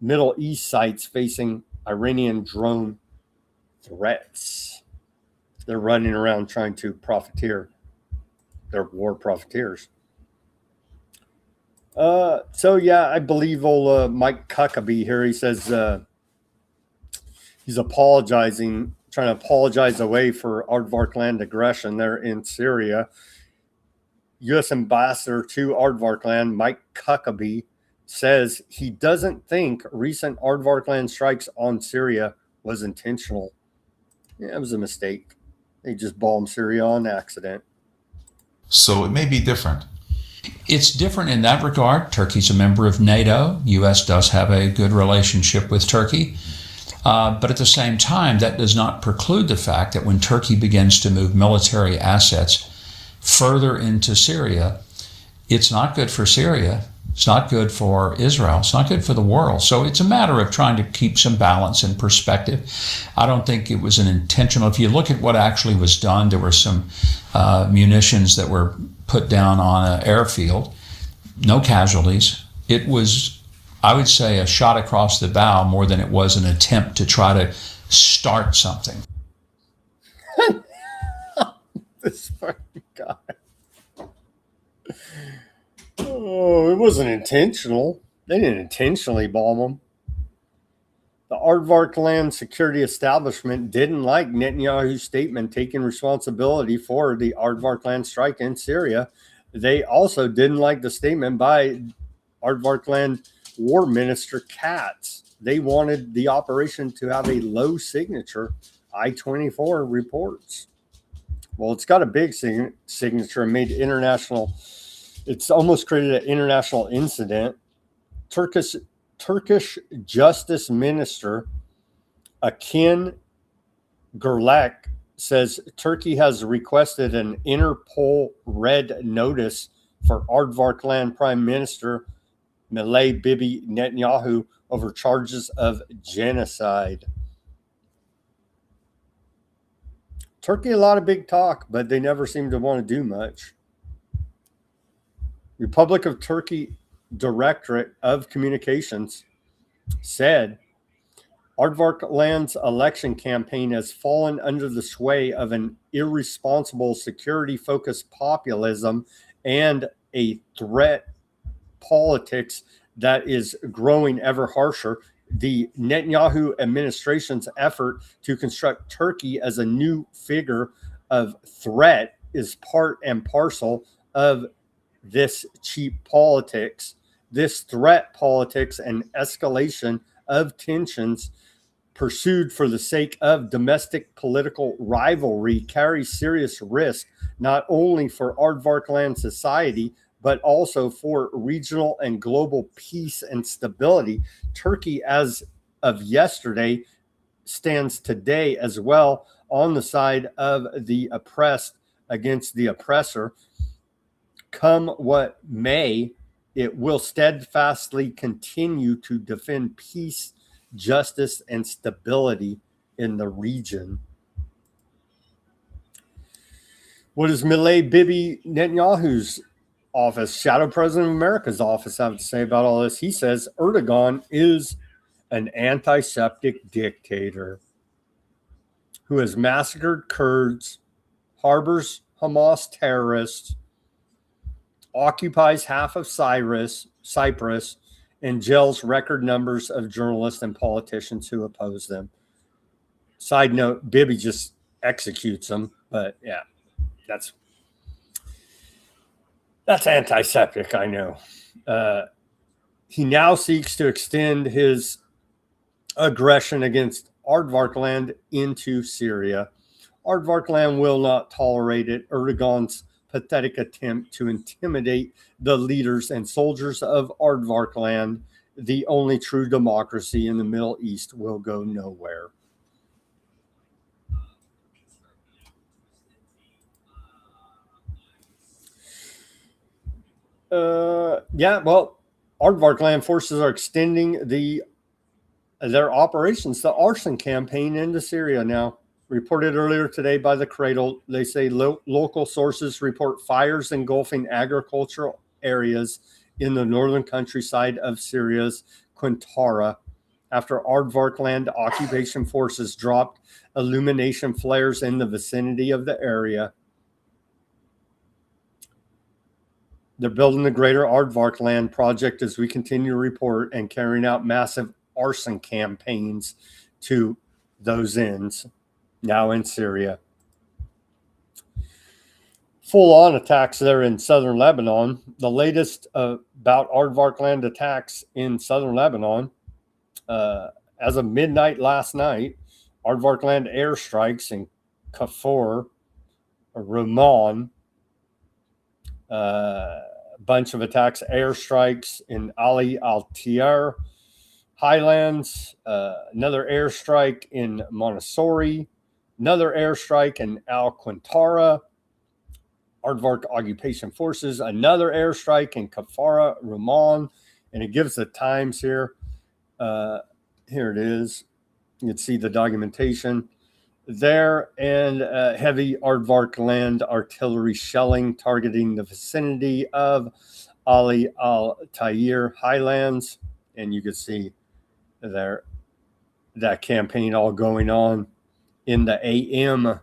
Middle East sites facing Iranian drone threats. They're running around trying to profiteer. They're war profiteers. So yeah, I believe old Mike Huckabee here, he says he's trying to apologize away for Aardvark land aggression there in Syria. U.S. Ambassador to Aardvark land, Mike Huckabee, says he doesn't think recent Aardvark land strikes on Syria was intentional. Yeah, it was a mistake. They just bombed Syria on accident. So it may be different. It's different in that regard. Turkey's a member of NATO. U.S. does have a good relationship with Turkey. But at the same time, that does not preclude the fact that when Turkey begins to move military assets further into Syria, it's not good for Syria. It's not good for Israel. It's not good for the world. So it's a matter of trying to keep some balance and perspective. I don't think it was an intentional. If you look at what actually was done, there were some munitions that were put down on an airfield. No casualties. It was, I would say, a shot across the bow more than it was an attempt to try to start something. This fucking guy. Oh, it wasn't intentional. They didn't intentionally bomb them. The Aardvark land security establishment didn't like Netanyahu's statement taking responsibility for the Aardvark land strike in Syria. They also didn't like the statement by Aardvark land war minister Katz. They wanted the operation to have a low signature, I-24 reports. Well, it's got a big signature and made international. It's almost created an international incident. Turkish Justice Minister Akin Gerlek says Turkey has requested an Interpol red notice for Aardvark land Prime Minister Bibi Netanyahu over charges of genocide. Turkey, a lot of big talk, but they never seem to want to do much. Republic of Turkey Directorate of Communications said Aardvark land's election campaign has fallen under the sway of an irresponsible security-focused populism and a threat politics that is growing ever harsher. The Netanyahu administration's effort to construct Turkey as a new figure of threat is part and parcel of this cheap politics. This threat politics and escalation of tensions pursued for the sake of domestic political rivalry carries serious risk, not only for Aardvark land society, but also for regional and global peace and stability. Turkey, as of yesterday, stands today as well on the side of the oppressed against the oppressor. Come what may, it will steadfastly continue to defend peace, justice, and stability in the region. What does Bibi Netanyahu's office, Shadow President of America's office, have to say about all this? He says Erdogan is an anti-Semitic dictator who has massacred Kurds, harbors Hamas terrorists, occupies half of Cyprus, and jails record numbers of journalists and politicians who oppose them. Side note, Bibi just executes them, but yeah, that's antiseptic, I know. He now seeks to extend his aggression against Aardvark land into Syria. Aardvark land will not tolerate it. Erdogan's pathetic attempt to intimidate the leaders and soldiers of Aardvark land, the only true democracy in the Middle East, will go nowhere. Well, Aardvark land forces are extending their operations, the arson campaign, into Syria now. Reported earlier today by the Cradle, they say local sources report fires engulfing agricultural areas in the northern countryside of Syria's Qantara after Aardvark land occupation forces dropped illumination flares in the vicinity of the area. They're building the Greater Aardvark land project as we continue to report and carrying out massive arson campaigns to those ends. Now in Syria. Full-on attacks there in southern Lebanon. The latest about Aardvark land attacks in southern Lebanon. As of midnight last night, Aardvark land airstrikes in Kafur, Ramon, a bunch of attacks, airstrikes in Ali al-Tiyar Highlands, another airstrike in Montessori, another airstrike in Al-Qantara, Aardvark occupation forces, another airstrike in Kafara, Ramon, and it gives the times here. Here it is. You can see the documentation there, and heavy Aardvark land artillery shelling targeting the vicinity of Ali al-Tayir Highlands, and you can see there that campaign all going on in the AM.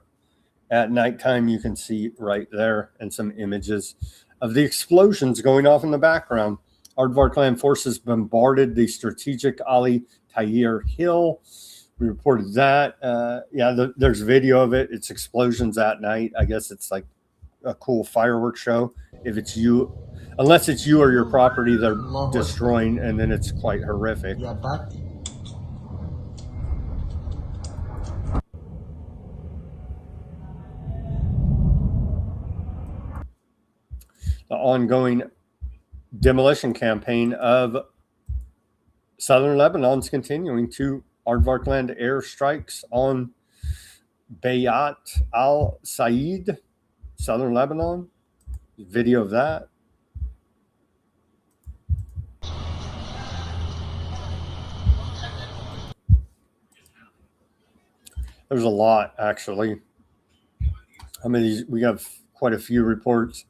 At nighttime, you can see right there, and some images. of the explosions going off in the background. Aardvark land forces bombarded the strategic Ali Tahir Hill. We reported that. There's video of it. It's explosions at night. I guess it's like a cool fireworks show. If it's you, unless it's you or your property, they're destroying, and then it's quite horrific. The ongoing demolition campaign of southern Lebanon is continuing. 2 Aardvark land airstrikes on Bayat al Said, southern Lebanon. Video of that. There's a lot, actually. I mean, we have quite a few reports.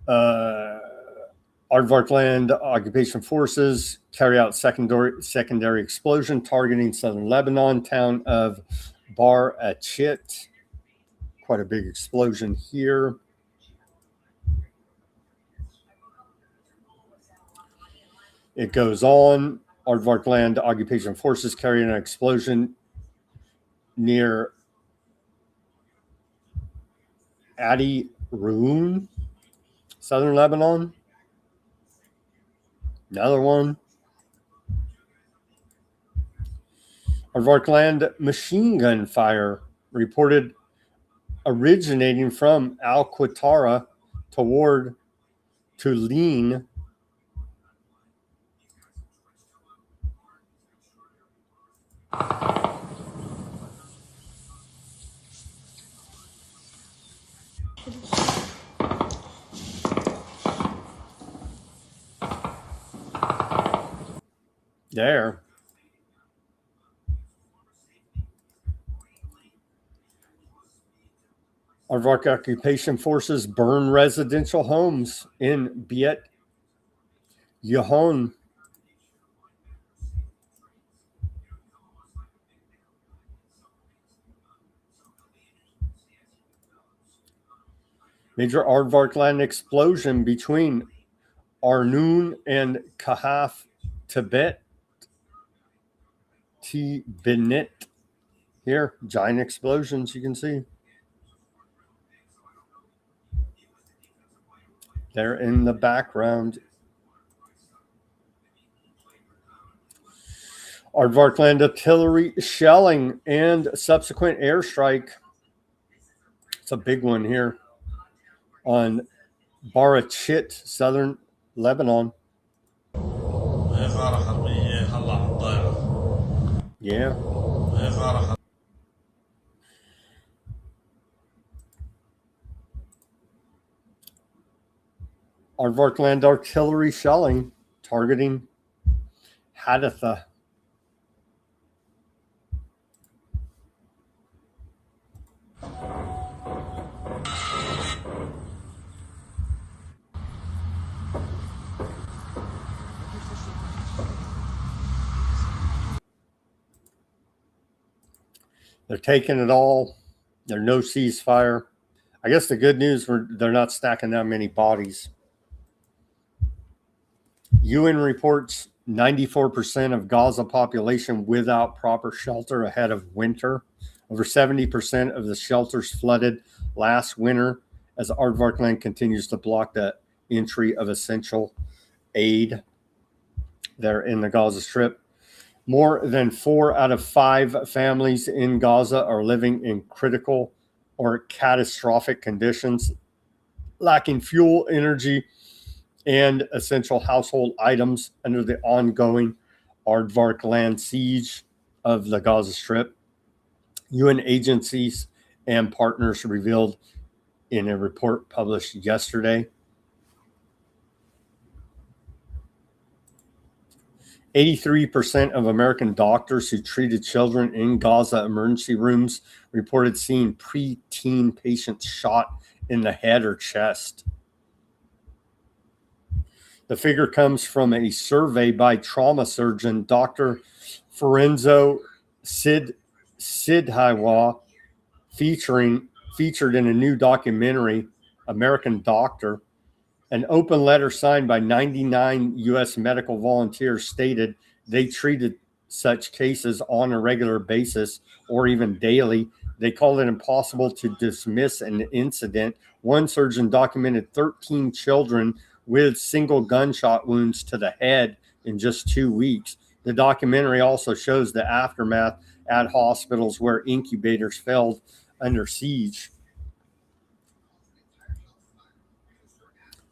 Aardvark land occupation forces carry out secondary explosion targeting southern Lebanon town of Bar Achit. Quite a big explosion here. It goes on. Aardvark land occupation forces carrying an explosion near Adi Roon, southern Lebanon. Another one. Aardvark land machine gun fire reported originating from Al Qatara toward Tulin. There. Aardvark occupation forces burn residential homes in Biet Yahon. Major Aardvark land explosion between Arnoon and Kahaf, Tibet. Tibet. Here, giant explosions you can see. They're in the background. Aardvark land artillery shelling and subsequent airstrike. It's a big one here on Barachit, southern Lebanon. Yeah. Aardvark land artillery shelling targeting Hadatha. They're taking it all. There's no ceasefire. I guess the good news, they're not stacking that many bodies. UN reports 94% of Gaza population without proper shelter ahead of winter. Over 70% of the shelters flooded last winter as Aardvark land continues to block the entry of essential aid there in the Gaza Strip. More than 4 out of 5 families in Gaza are living in critical or catastrophic conditions, lacking fuel, energy, and essential household items under the ongoing Aardvark land siege of the Gaza Strip. UN agencies and partners revealed in a report published yesterday. 83% of American doctors who treated children in Gaza emergency rooms reported seeing preteen patients shot in the head or chest. The figure comes from a survey by trauma surgeon Dr. Ferenzo Sidhiwa, featured in a new documentary, American Doctor, An open letter signed by 99 U.S. medical volunteers stated they treated such cases on a regular basis or even daily. They called it impossible to dismiss an incident. One surgeon documented 13 children with single gunshot wounds to the head in just 2 weeks. The documentary also shows the aftermath at hospitals where incubators fell under siege.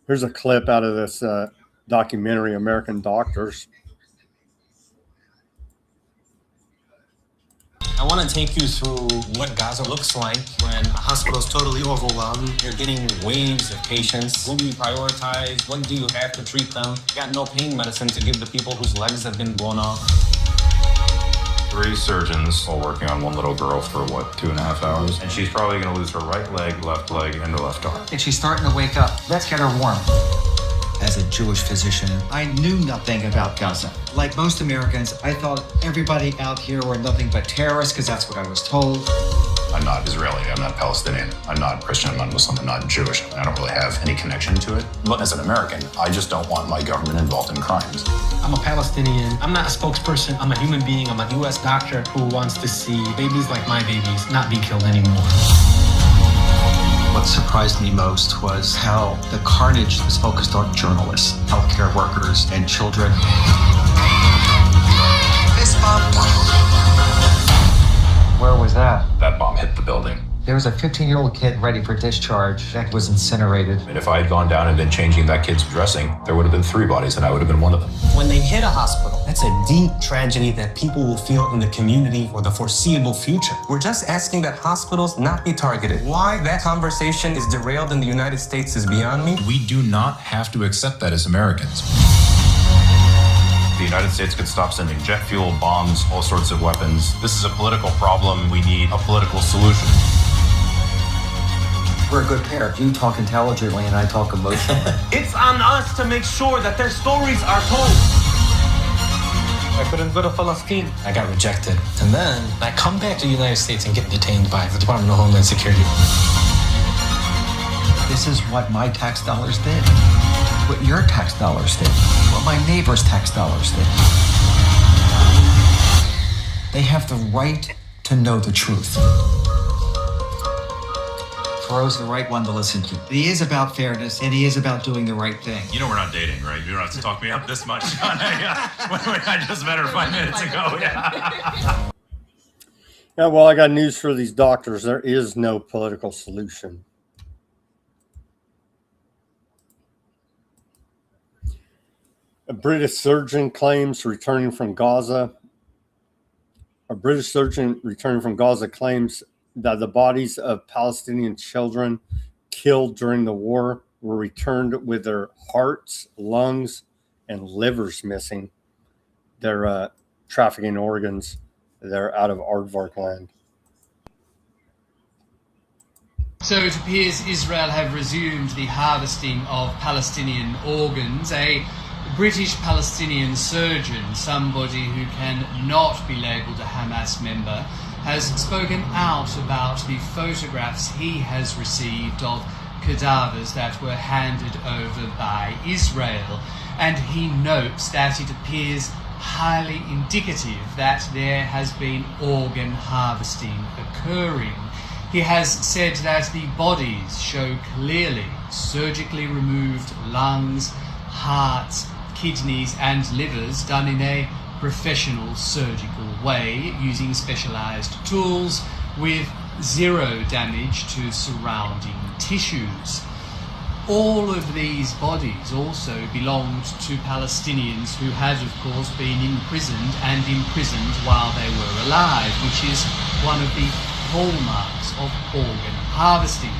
Here's a clip out of this documentary, American Doctors. I want to take you through what Gaza looks like when a hospital is totally overwhelmed. You're getting waves of patients. Who do you prioritize? What do you have to treat them? You got no pain medicine to give the people whose legs have been blown off. 3 surgeons all working on one little girl for, 2.5 hours? And she's probably going to lose her right leg, and her left arm. And she's starting to wake up. Let's get her warm. As a Jewish physician, I knew nothing about Gaza. Like most Americans, I thought everybody out here were nothing but terrorists because that's what I was told. I'm not Israeli, I'm not Palestinian, I'm not Christian, I'm not Muslim, I'm not Jewish. I don't really have any connection to it. But as an American, I just don't want my government involved in crimes. I'm a Palestinian. I'm not a spokesperson. I'm a human being. I'm a U.S. doctor who wants to see babies like my babies not be killed anymore. What surprised me most was how the carnage was focused on journalists, healthcare workers, and children. This bomb. Where was that? That bomb hit the building. There was a 15-year-old kid ready for discharge that was incinerated. And if I had gone down and been changing that kid's dressing, there would have been 3 bodies and I would have been one of them. When they hit a hospital, that's a deep tragedy that people will feel in the community for the foreseeable future. We're just asking that hospitals not be targeted. Why that conversation is derailed in the United States is beyond me. We do not have to accept that as Americans. The United States could stop sending jet fuel, bombs, all sorts of weapons. This is a political problem. We need a political solution. We're a good pair. You talk intelligently and I talk emotionally. It's on us to make sure that their stories are told. I couldn't go to Palestine. I got rejected. And then I come back to the United States and get detained by the Department of Homeland Security. This is what my tax dollars did. What your tax dollars did. What my neighbor's tax dollars did. They have the right to know the truth. Thoreau's the right one to listen to. He is about fairness, and he is about doing the right thing. You know we're not dating, right? You don't have to talk me up this much. I just met her 5 minutes ago. Yeah. Yeah, well, I got news for these doctors. There is no political solution. A British surgeon claims returning from Gaza. A British surgeon returning from Gaza claims that the bodies of Palestinian children killed during the war were returned with their hearts, lungs, and livers missing. They're trafficking organs. They're out of aardvark land. So it appears Israel have resumed the harvesting of Palestinian organs. A British Palestinian surgeon, somebody who can not be labelled a Hamas member, has spoken out about the photographs he has received of cadavers that were handed over by Israel. And he notes that it appears highly indicative that there has been organ harvesting occurring. He has said that the bodies show clearly surgically removed lungs, hearts, kidneys and livers done in a professional surgical way using specialized tools with zero damage to surrounding tissues. All of these bodies also belonged to Palestinians who had, of course, been imprisoned while they were alive, which is one of the hallmarks of organ harvesting.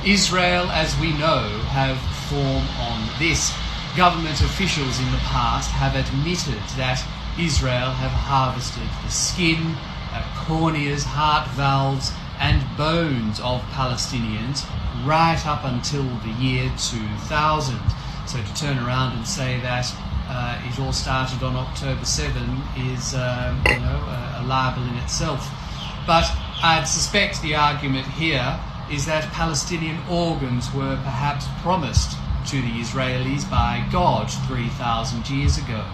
Israel, as we know, have formed on this. Government officials in the past have admitted that Israel have harvested the skin, corneas, heart valves and bones of Palestinians right up until the year 2000. So to turn around and say that it all started on October 7 is a libel in itself. But I'd suspect the argument here is that Palestinian organs were perhaps promised to the Israelis by God 3,000 years ago.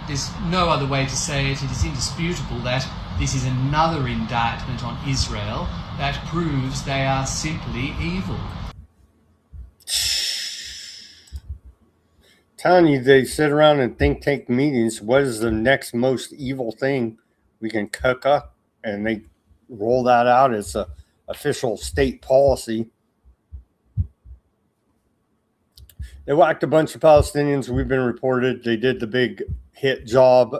There's no other way to say it. It is indisputable that this is another indictment on Israel that proves they are simply evil. Telling you, they sit around in think tank meetings. What is the next most evil thing we can cook up? And they roll that out as a official state policy. They whacked a bunch of Palestinians. We've been reported. They did the big hit job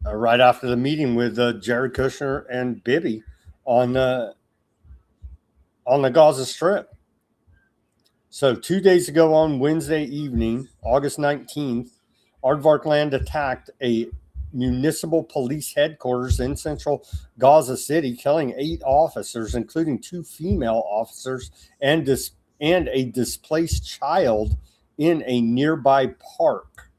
right after the meeting with Jared Kushner and Bibi on the Gaza Strip. So 2 days ago on Wednesday evening, August 19th, Aardvark Land attacked a municipal police headquarters in central Gaza City, killing 8 officers, including 2 female officers and a displaced child in a nearby park.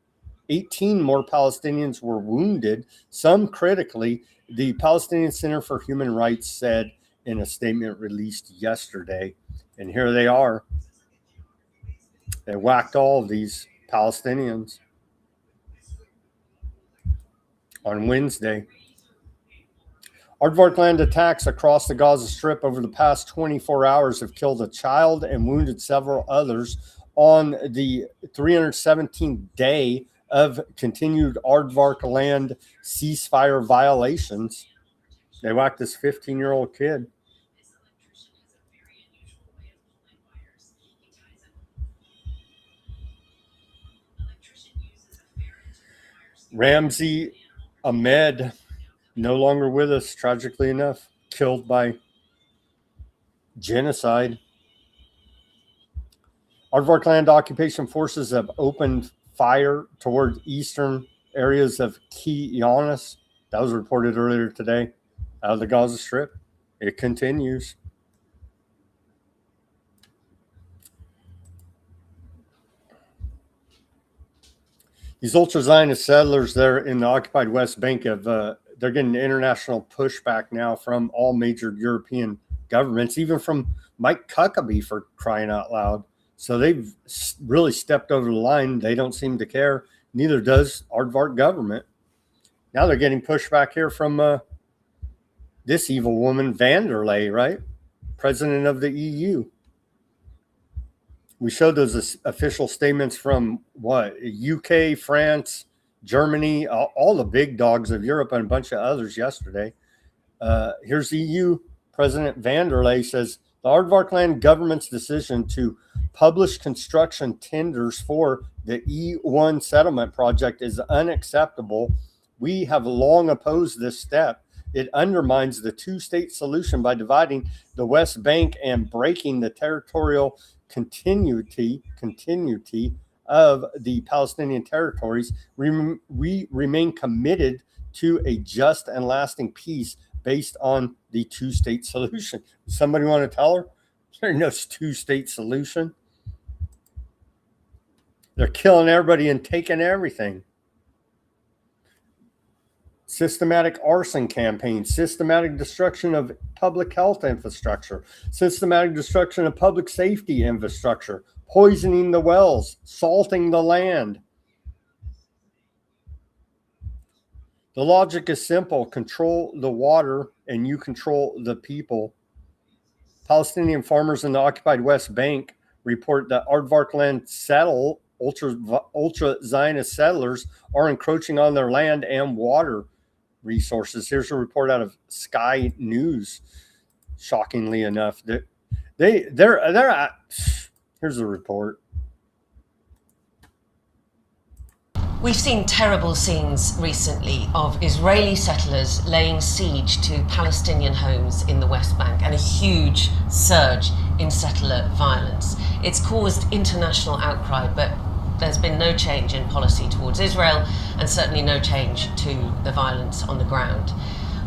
18 more Palestinians were wounded, some critically, the Palestinian Center for Human Rights said in a statement released yesterday. And here they are. They whacked all of these Palestinians on Wednesday. Aardvark Land attacks across the Gaza Strip over the past 24 hours have killed a child and wounded several others on the 317th day of continued Aardvark Land ceasefire violations. They whacked this 15-year-old kid. Ramzi Ahmed, no longer with us, tragically enough, killed by genocide. Aardvark Land occupation forces have opened fire toward eastern areas of Kiyanis. That was reported earlier today out of the Gaza Strip. It continues. These ultra-Zionist settlers there in the occupied West Bank they're getting international pushback now from all major European governments, even from Mike Huckabee, for crying out loud. So they've really stepped over the line. They don't seem to care. Neither does Aardvark government. Now they're getting pushback here from this evil woman, van der Leyen, right? President of the EU. We showed those official statements from UK, France, Germany, all the big dogs of Europe, and a bunch of others yesterday. Here's EU President van der Leyen says the Aardvark Land government's decision to publish construction tenders for the E1 settlement project is unacceptable. We have long opposed this step. It undermines the two-state solution by dividing the West Bank and breaking the territorial continuity of the Palestinian territories. We remain committed to a just and lasting peace based on the two-state solution. Somebody want to tell her there's no two-state solution? They're killing everybody and taking everything. Systematic arson campaigns, systematic destruction of public health infrastructure, systematic destruction of public safety infrastructure, poisoning the wells, salting the land. The logic is simple. Control the water and you control the people. Palestinian farmers in the occupied West Bank report that Aardvark Land ultra-Zionist settlers are encroaching on their land and water resources. Here's a report out of Sky News. Shockingly enough, here's the report. We've seen terrible scenes recently of Israeli settlers laying siege to Palestinian homes in the West Bank and a huge surge in settler violence. It's caused international outcry, but there's been no change in policy towards Israel and certainly no change to the violence on the ground.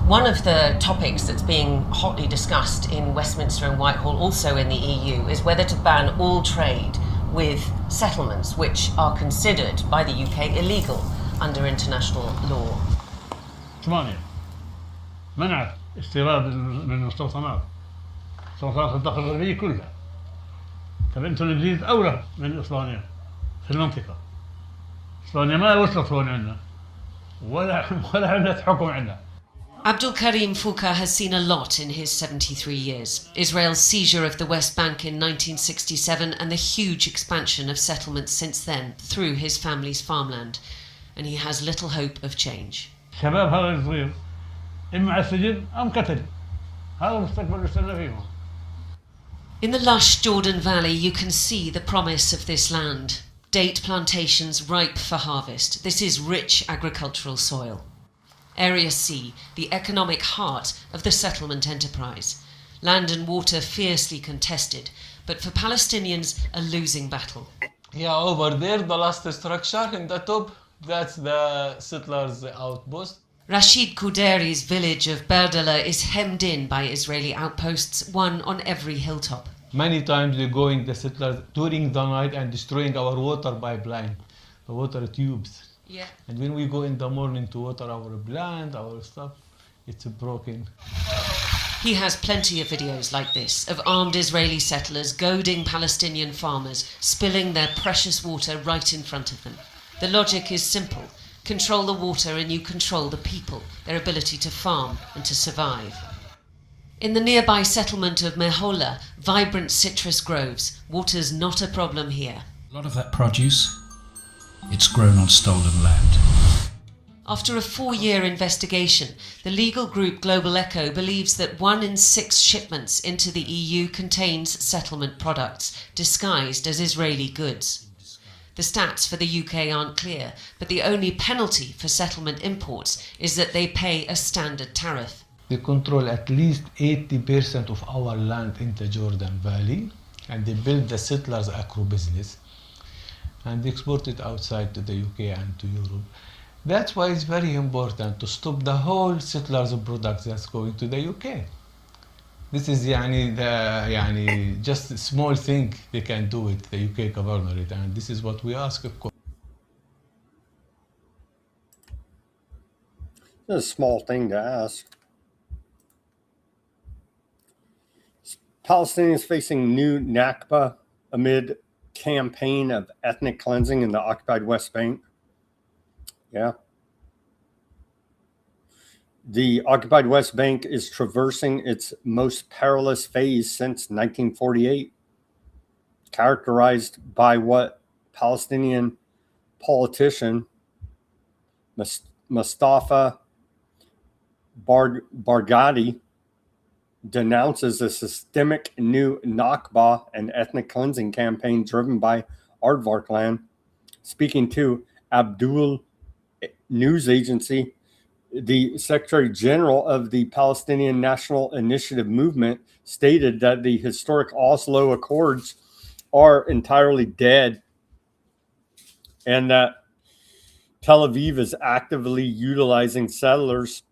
One of the topics that's being hotly discussed in Westminster and Whitehall, also in the EU, is whether to ban all trade with settlements which are considered by the UK illegal under international law. ثمانية منعت استيراد من المستوطنات الداخل الغربية كلها طب انتوا الانجليز اولى من اسبانيا في المنطقه. اسبانيا ما وصلت هون عندنا ولا عملت حكم عندنا. Abdul Karim Fouka has seen a lot in his 73 years. Israel's seizure of the West Bank in 1967 and the huge expansion of settlements since then through his family's farmland. And he has little hope of change. شباب هذا الصغير إما على السجن أم قتل. هذا المستقبل اللي فيهم. In the lush Jordan Valley, you can see the promise of this land. Date plantations ripe for harvest. This is rich agricultural soil. Area C, the economic heart of the settlement enterprise. Land and water fiercely contested, but for Palestinians, a losing battle. Yeah, over there, the last structure in the top, that's the settlers' outpost. Rashid Kouderi's village of Berdala is hemmed in by Israeli outposts, one on every hilltop. Many times they go in the settlers during the night and destroying our water pipeline, the water tubes. Yeah. And when we go in the morning to water our plant, our stuff, it's broken. He has plenty of videos like this of armed Israeli settlers goading Palestinian farmers, spilling their precious water right in front of them. The logic is simple. Control the water and you control the people, their ability to farm and to survive. In the nearby settlement of Mehola, vibrant citrus groves. Water's not a problem here. A lot of that produce, it's grown on stolen land. After a 4-year investigation, the legal group Global Echo believes that 1 in 6 shipments into the EU contains settlement products, disguised as Israeli goods. The stats for the UK aren't clear, but the only penalty for settlement imports is that they pay a standard tariff. They control at least 80% of our land in the Jordan Valley, and they build the settlers' agro-business and export it outside to the UK and to Europe. That's why it's very important to stop the whole settlers' products that's going to the UK. This is just a small thing they can do with the UK governorate, and this is what we ask. It's a small thing to ask. Palestinians facing new Nakba amid campaign of ethnic cleansing in the occupied West Bank. Yeah. The occupied West Bank is traversing its most perilous phase since 1948, characterized by what Palestinian politician Mustafa Barghouti denounces a systemic new Nakba and ethnic cleansing campaign driven by Aardvark clan. Speaking to Abdul News Agency, the Secretary General of the Palestinian National Initiative Movement stated that the historic Oslo Accords are entirely dead and that Tel Aviv is actively utilizing settlers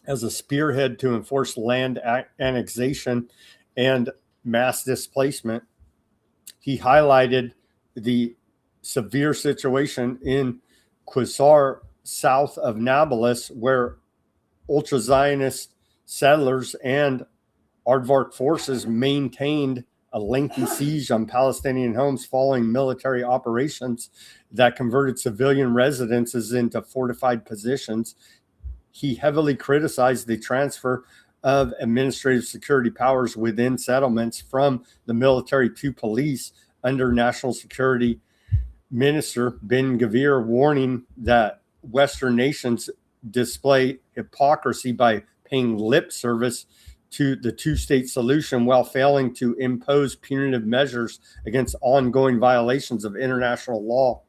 as a spearhead to enforce land annexation and mass displacement. He highlighted the severe situation in Qusar, south of Nablus, where ultra-Zionist settlers and Aardvark forces maintained a lengthy siege on Palestinian homes following military operations that converted civilian residences into fortified positions. He heavily criticized the transfer of administrative security powers within settlements from the military to police under National Security Minister Ben-Gvir, warning that Western nations display hypocrisy by paying lip service to the two-state solution while failing to impose punitive measures against ongoing violations of international law.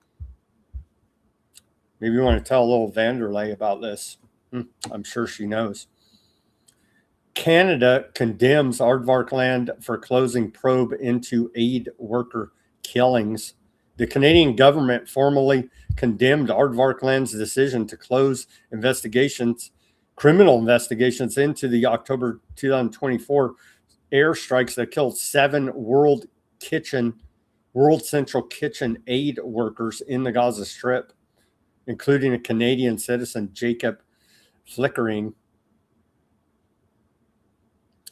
Maybe you want to tell a little Vanderlei about this. I'm sure she knows. Canada condemns Aardvark land for closing probe into aid worker killings. The Canadian government formally condemned Aardvark land's decision to close criminal investigations into the October 2024 airstrikes that killed 7 World Central Kitchen aid workers in the Gaza Strip, including a Canadian citizen, Jacob Flickering.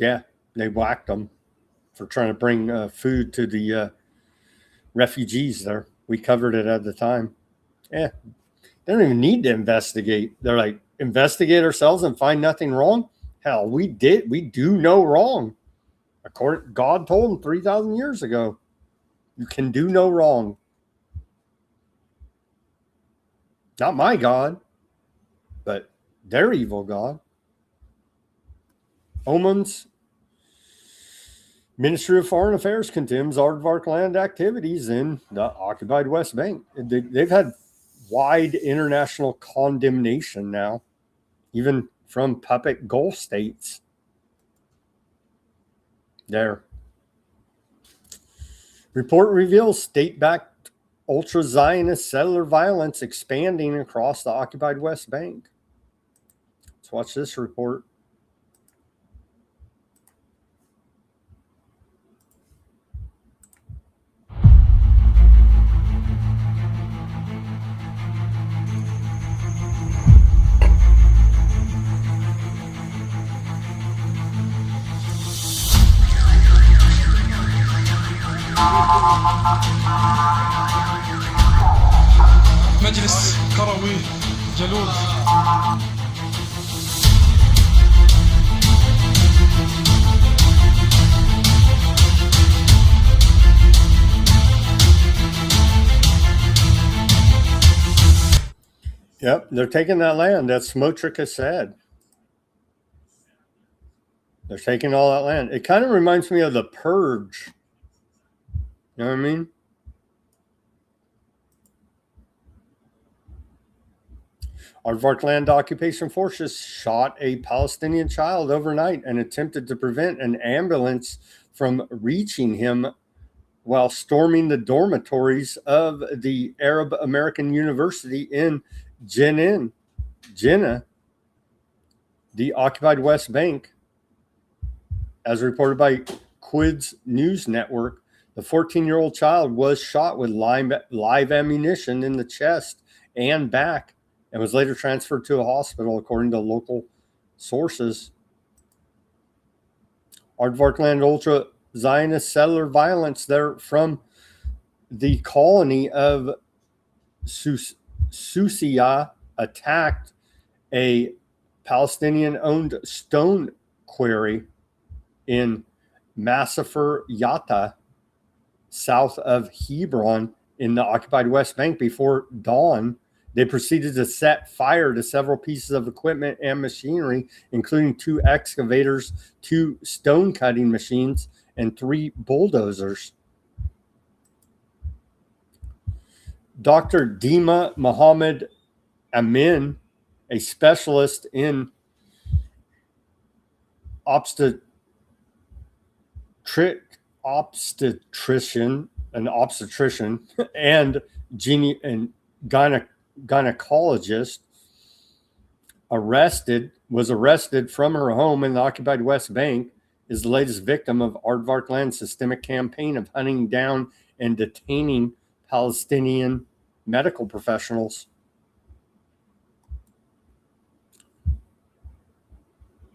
Yeah, they whacked them for trying to bring food to the refugees there. We covered it at the time. Yeah, they don't even need to investigate. They're like, investigate ourselves and find nothing wrong. Hell, we do no wrong. According, God told them 3,000 years ago, you can do no wrong. Not my God, but their evil God. Oman's Ministry of Foreign Affairs condemns aardvark land activities in the occupied West Bank. They've had wide international condemnation now, even from puppet Gulf states. There. Report reveals state-backed ultra-Zionist settler violence expanding across the occupied West Bank. Let's watch this report. مجلس كروي جلود. Yep, they're taking that land. That's Smotrich has said. They're taking all that land. It kind of reminds me of the Purge. You know what I mean? Aardvark land occupation forces shot a Palestinian child overnight and attempted to prevent an ambulance from reaching him while storming the dormitories of the Arab American University in Jenin, the occupied West Bank. As reported by Quds News Network, the 14-year-old child was shot with live ammunition in the chest and back and was later transferred to a hospital, according to local sources. Aardvark land ultra-Zionist settler violence there from the colony of Susia attacked a Palestinian-owned stone quarry in Massafir Yatta, south of Hebron in the occupied West Bank before dawn. They proceeded to set fire to several pieces of equipment and machinery, including 2 excavators, 2 stone cutting machines, and 3 bulldozers. Dr. Dima Mohammed Amin, a specialist in obstetrician and gynecologist, was arrested from her home in the occupied West Bank, is the latest victim of Aardvark land's systemic campaign of hunting down and detaining Palestinian medical professionals.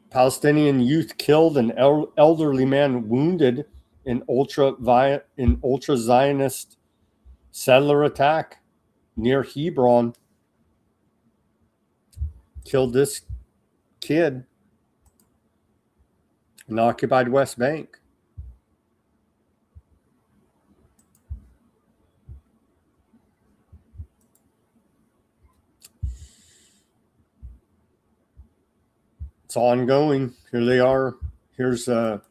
Palestinian youth killed, an elderly man wounded in ultra-Zionist settler attack near Hebron. Killed this kid in the occupied West Bank. It's ongoing. Here they are. Here's a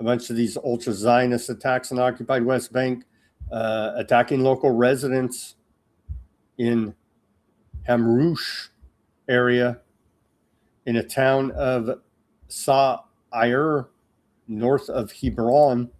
bunch of these ultra-Zionist attacks in the occupied West Bank, attacking local residents in Hamrush area in a town of Sa'ir, north of Hebron.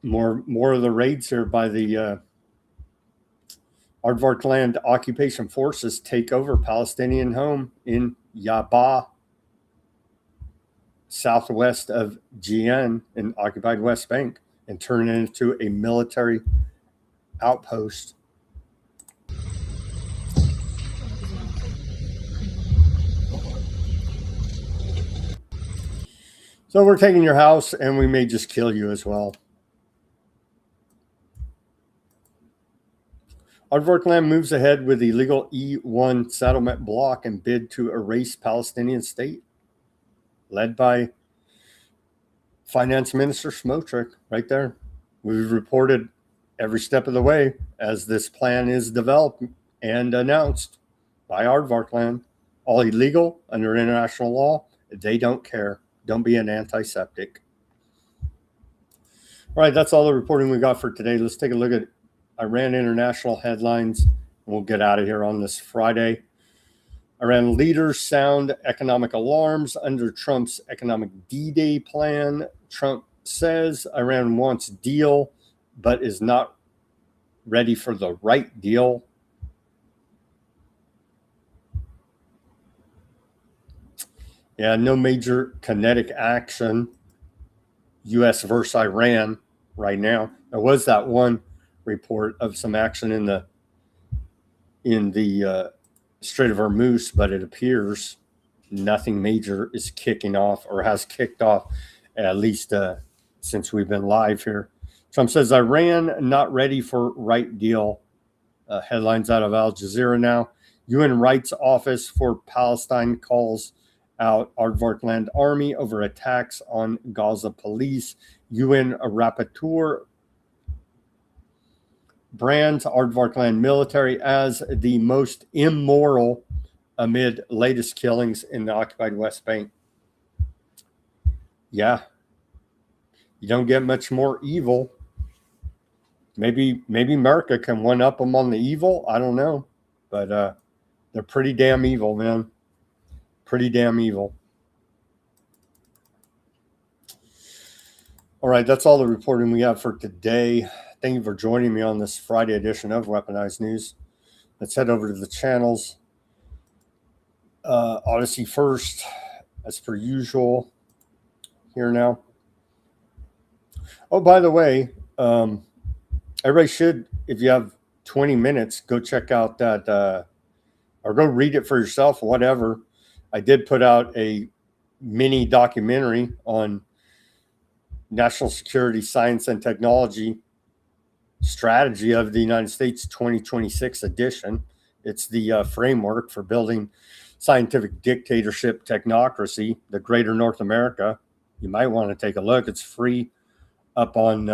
More of the raids here by the Aardvark land occupation forces take over Palestinian home in Yabba, southwest of Jenin in occupied West Bank, and turn it into a military outpost. So we're taking your house, and we may just kill you as well. Aardvark land moves ahead with illegal E1 settlement block and bid to erase Palestinian state, led by Finance Minister Smotrich right there. We've reported every step of the way as this plan is developed and announced by Aardvark land. All illegal under international law. They don't care. Don't be an antiseptic. All right, that's all the reporting we got for today. Let's take a look at Iran international headlines, and we'll get out of here on this Friday. Iran leaders sound economic alarms under Trump's economic D-Day plan. Trump says Iran wants deal, but is not ready for the right deal. Yeah, no major kinetic action, U.S. versus Iran right now. There was that one report of some action in the Strait of Hormuz, but it appears nothing major is kicking off or has kicked off, at least since we've been live here. Trump says Iran not ready for right deal. Headlines out of Al Jazeera now. UN Rights Office for Palestine calls out Aardvark land army over attacks on Gaza police. UN rapporteur brands Aardvark land military as the most immoral amid latest killings in the occupied West Bank. Yeah, you don't get much more evil. Maybe America can one up them on the evil. I don't know, but they're pretty damn evil, man. Pretty damn evil. All right, that's all the reporting we have for today. Thank you for joining me on this Friday edition of Weaponized News. Let's head over to the channels. Odysee first, as per usual. Here now. Oh, by the way, everybody should, if you have 20 minutes, go check out that, or go read it for yourself, whatever. I did put out a mini documentary on national security, science, and technology strategy of the United States 2026 edition. It's the framework for building scientific dictatorship technocracy, the greater North America. You might want to take a look. It's free up on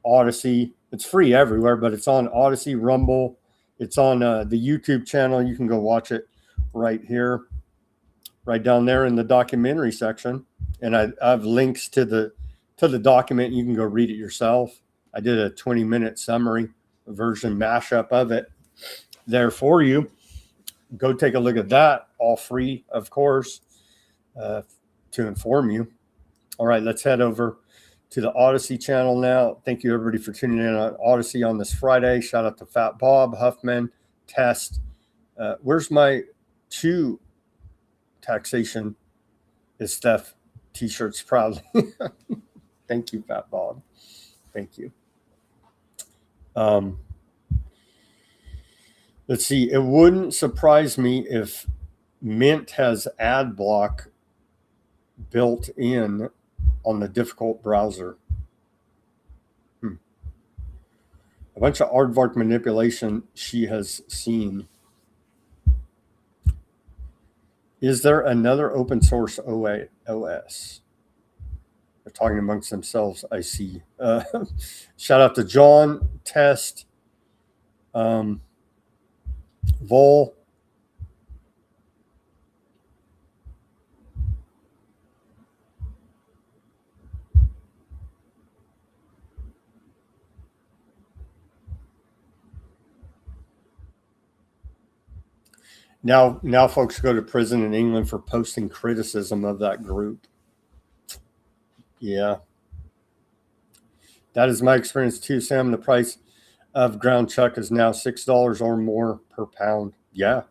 Odysee. It's free everywhere, but it's on Odysee, Rumble. It's on the YouTube channel. You can go watch it right here, right down there in the documentary section. And I have links to the document. You can go read it yourself. I did a 20-minute summary version mashup of it there for you. Go take a look at that, all free, of course, to inform you. All right, let's head over to the Odysee channel now. Thank you, everybody, for tuning in on Odysee on this Friday. Shout out to Fat Bob, Huffman, Test. Where's my 2 taxation is theft t-shirts proudly. Thank you, Fat Bob. Thank you. Let's see. It wouldn't surprise me if Mint has ad block built in on the difficult browser. A bunch of aardvark manipulation she has seen. Is there another open source OS? They're talking amongst themselves, I see. Shout out to John, Test, Vol. Now folks go to prison in England for posting criticism of that group. Yeah. That is my experience too, Sam. The price of ground chuck is now $6 or more per pound. Yeah.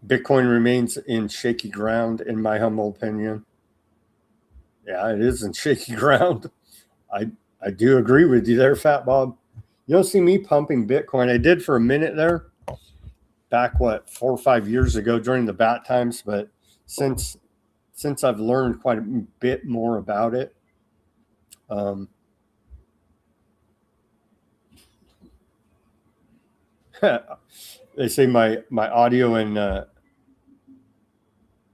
Bitcoin remains in shaky ground, in my humble opinion. Yeah, it is in shaky ground. I do agree with you there, Fat Bob. You don't see me pumping Bitcoin. I did for a minute there, back 4 or 5 years ago during the bat times, but since I've learned quite a bit more about it, they say my audio and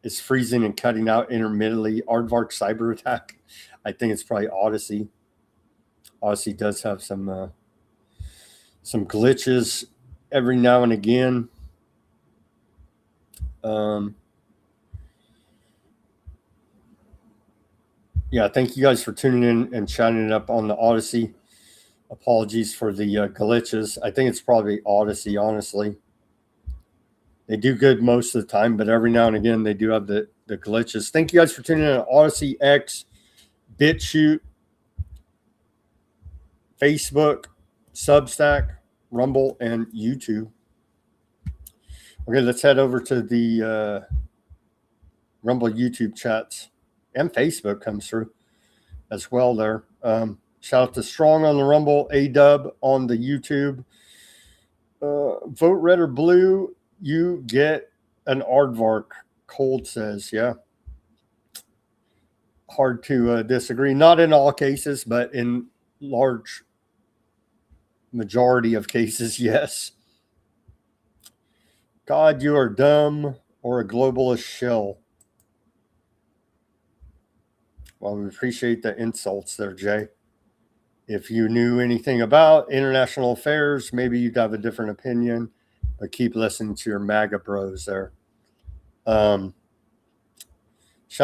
is freezing and cutting out intermittently. Aardvark cyber attack. I think it's probably Odysee. Odysee does have some glitches every now and again. Yeah, thank you guys for tuning in and chatting it up on the Odysee. Apologies for the glitches. I think it's probably Odysee, honestly. They do good most of the time, but every now and again they do have the glitches. Thank you guys for tuning in on Odysee, X, Bitchute, Facebook, Substack, Rumble, and YouTube. Okay, let's head over to the Rumble YouTube chats, and Facebook comes through as well there. Shout out to Strong on the Rumble, A-Dub on the YouTube. Vote red or blue, you get an aardvark. Cold says, yeah. Hard to disagree. Not in all cases, but in large majority of cases, yes. God, you are dumb or a globalist shill. Well, we appreciate the insults there, Jay. If you knew anything about international affairs, maybe you'd have a different opinion, but keep listening to your MAGA bros there. Shout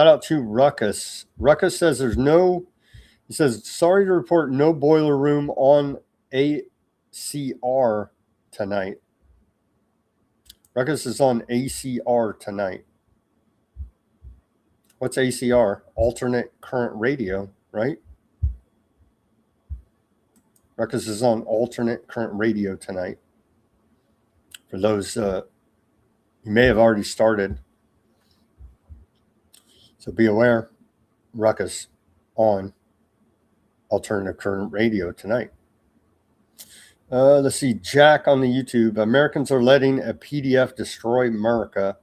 out to Ruckus. Ruckus says he says, sorry to report no boiler room on ACR tonight. Ruckus is on ACR tonight. What's ACR? Alternate current radio, right? Ruckus is on alternate current radio tonight. For those, you may have already started. So be aware, Ruckus on alternative current radio tonight. Let's see, Jack on the YouTube. Americans are letting a PDF destroy America.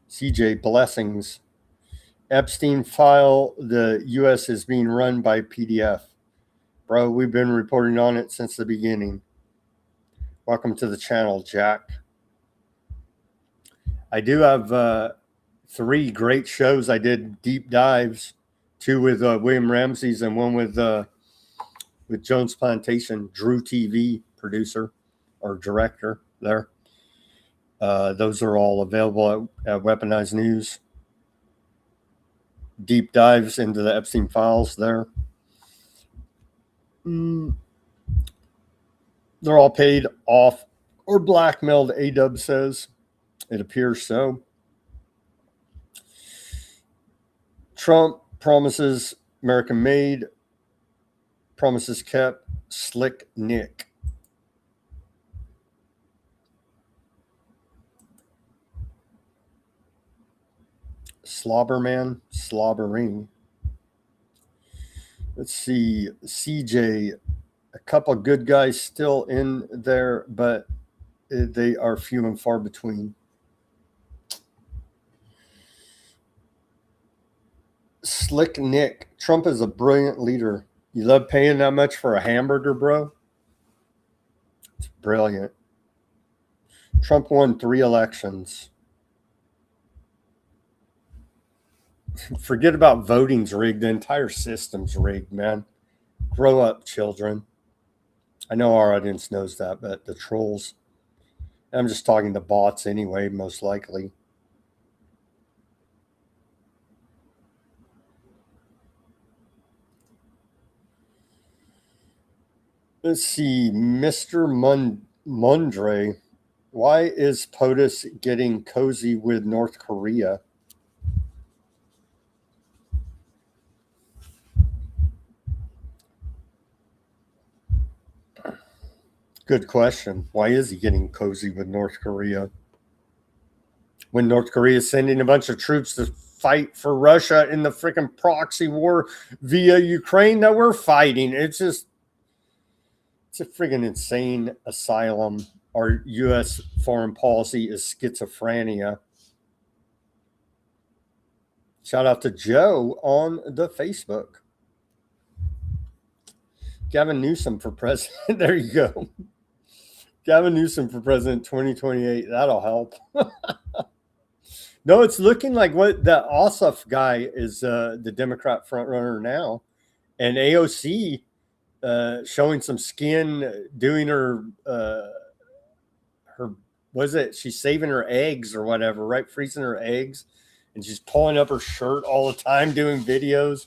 CJ, blessings. Epstein file, the U.S. is being run by PDF. Bro, we've been reporting on it since the beginning. Welcome to the channel, Jack. I do have 3 great shows. I did deep dives, 2 with William Ramsey's and 1 with Jones Plantation, Drew TV producer or director there. Those are all available at Weaponized News. Deep dives into the Epstein files there. They're all paid off or blackmailed, A-Dub says. It appears so. Trump promises American made, promises kept, Slick Nick. Slobberman, slobbering. Let's see, CJ, a couple good guys still in there, but they are few and far between. Slick Nick, Trump is a brilliant leader. You love paying that much for a hamburger, bro? It's brilliant. Trump won 3 elections. Forget about voting's rigged. The entire system's rigged, man. Grow up, children. I know our audience knows that, but the trolls. I'm just talking to bots anyway, most likely. Let's see, Mr. Mundre. Why is POTUS getting cozy with North Korea? Good question. Why is he getting cozy with North Korea? When North Korea is sending a bunch of troops to fight for Russia in the freaking proxy war via Ukraine that we're fighting. It's a freaking insane asylum. Our U.S. foreign policy is schizophrenia. Shout out to Joe on the Facebook. Gavin Newsom for president. There you go. Gavin Newsom for president 2028. That'll help. No, it's looking like what the Ossoff guy is the Democrat frontrunner now. And AOC showing some skin, doing her was it? She's saving her eggs or whatever, right? Freezing her eggs. And she's pulling up her shirt all the time, doing videos.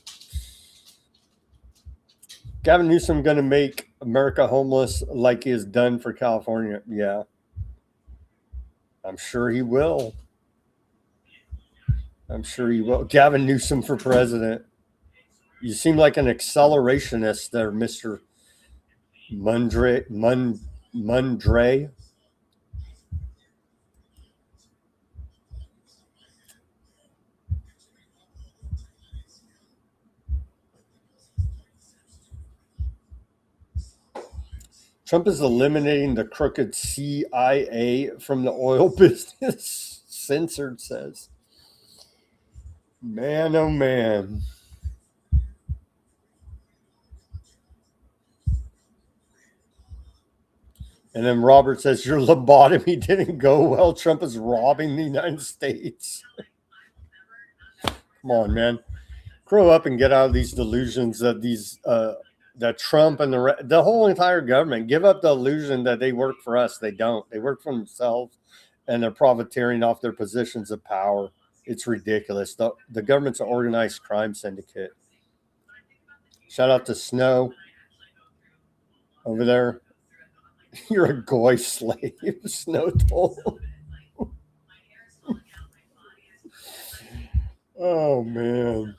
Gavin Newsom going to make America homeless like he has done for California. Yeah. I'm sure he will. I'm sure he will. Gavin Newsom for president. You seem like an accelerationist there, Mr. Mundre. Trump is eliminating the crooked CIA from the oil business, Censored says. Man, oh man. And then Robert says, your lobotomy didn't go well. Trump is robbing the United States. Come on, man. Grow up and get out of these delusions that that Trump and the whole entire government give up the illusion that they work for us. They don't. They work for themselves, and they're profiteering off their positions of power. It's ridiculous. The government's an organized crime syndicate. Shout out to Snow over there. You're a goy slave, Snow told. Oh, man.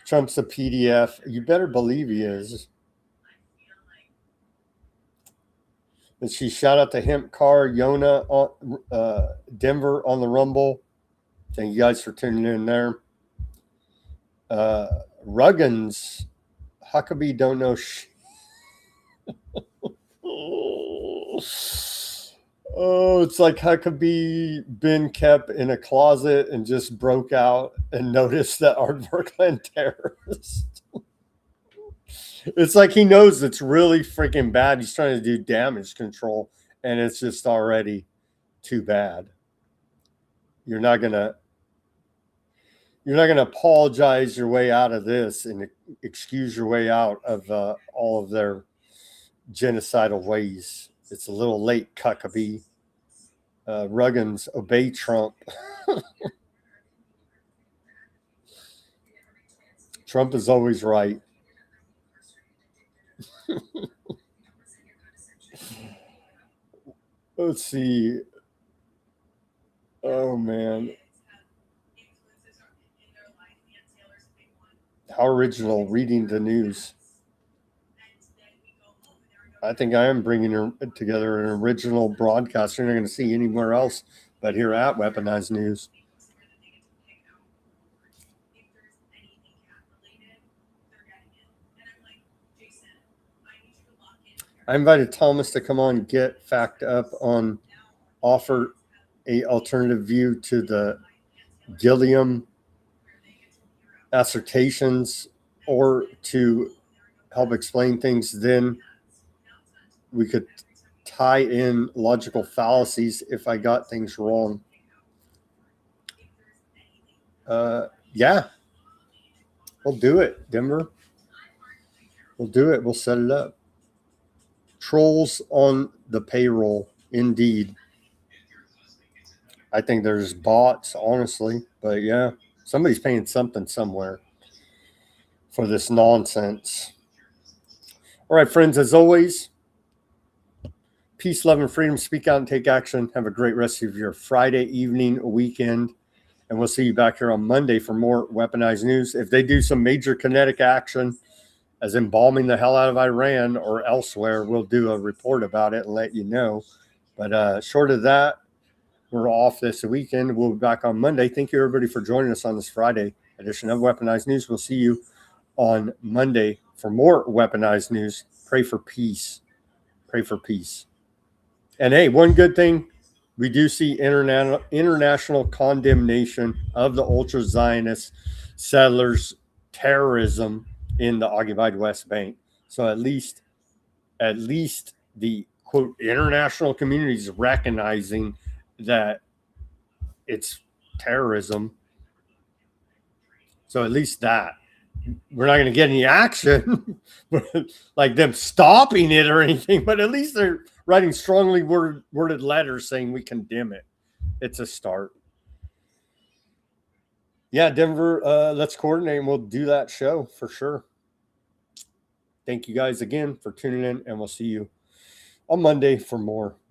Trump's a PDF. You better believe he is. And she shout out to Hemp Car, Yona, Denver on the Rumble. Thank you guys for tuning in there. Ruggins, Huckabee don't know shit. Oh, it's like Huckabee been kept in a closet and just broke out and noticed that Aardvarkland terrorist. It's like he knows it's really freaking bad. He's trying to do damage control, and it's just already too bad. You're not gonna apologize your way out of this and excuse your way out of all of their genocidal ways. It's a little late, Huckabee. Ruggins, obey Trump. Trump is always right. Let's see. Oh, man. How original, reading the news. I think I am bringing together an original broadcast. You're not going to see anywhere else but here at Weaponized News. I invited Thomas to come on, get fact up on, offer a alternative view to the Gilliam assertions, or to help explain things. Then we could tie in logical fallacies if I got things wrong. Yeah, we'll do it, Denver. We'll do it. We'll set it up. Trolls on the payroll, indeed. I think there's bots, honestly, but yeah, somebody's paying something somewhere for this nonsense. All right, friends, as always, peace, love, and freedom. Speak out and take action. Have a great rest of your Friday evening, weekend, and we'll see you back here on Monday for more Weaponized News. If they do some major kinetic action as in bombing the hell out of Iran or elsewhere, we'll do a report about it and let you know. But short of that, we're off this weekend. We'll be back on Monday. Thank you, everybody, for joining us on this Friday edition of Weaponized News. We'll see you on Monday for more Weaponized News. Pray for peace. Pray for peace. And hey, one good thing, we do see international condemnation of the ultra-Zionist settlers' terrorism in the occupied West Bank. So at least the, quote, international community is recognizing that it's terrorism. So at least that. We're not going to get any action, like them stopping it or anything, but at least they're writing strongly worded letters saying we condemn it. It's a start. Yeah, Denver, let's coordinate and we'll do that show for sure. Thank you guys again for tuning in, and we'll see you on Monday for more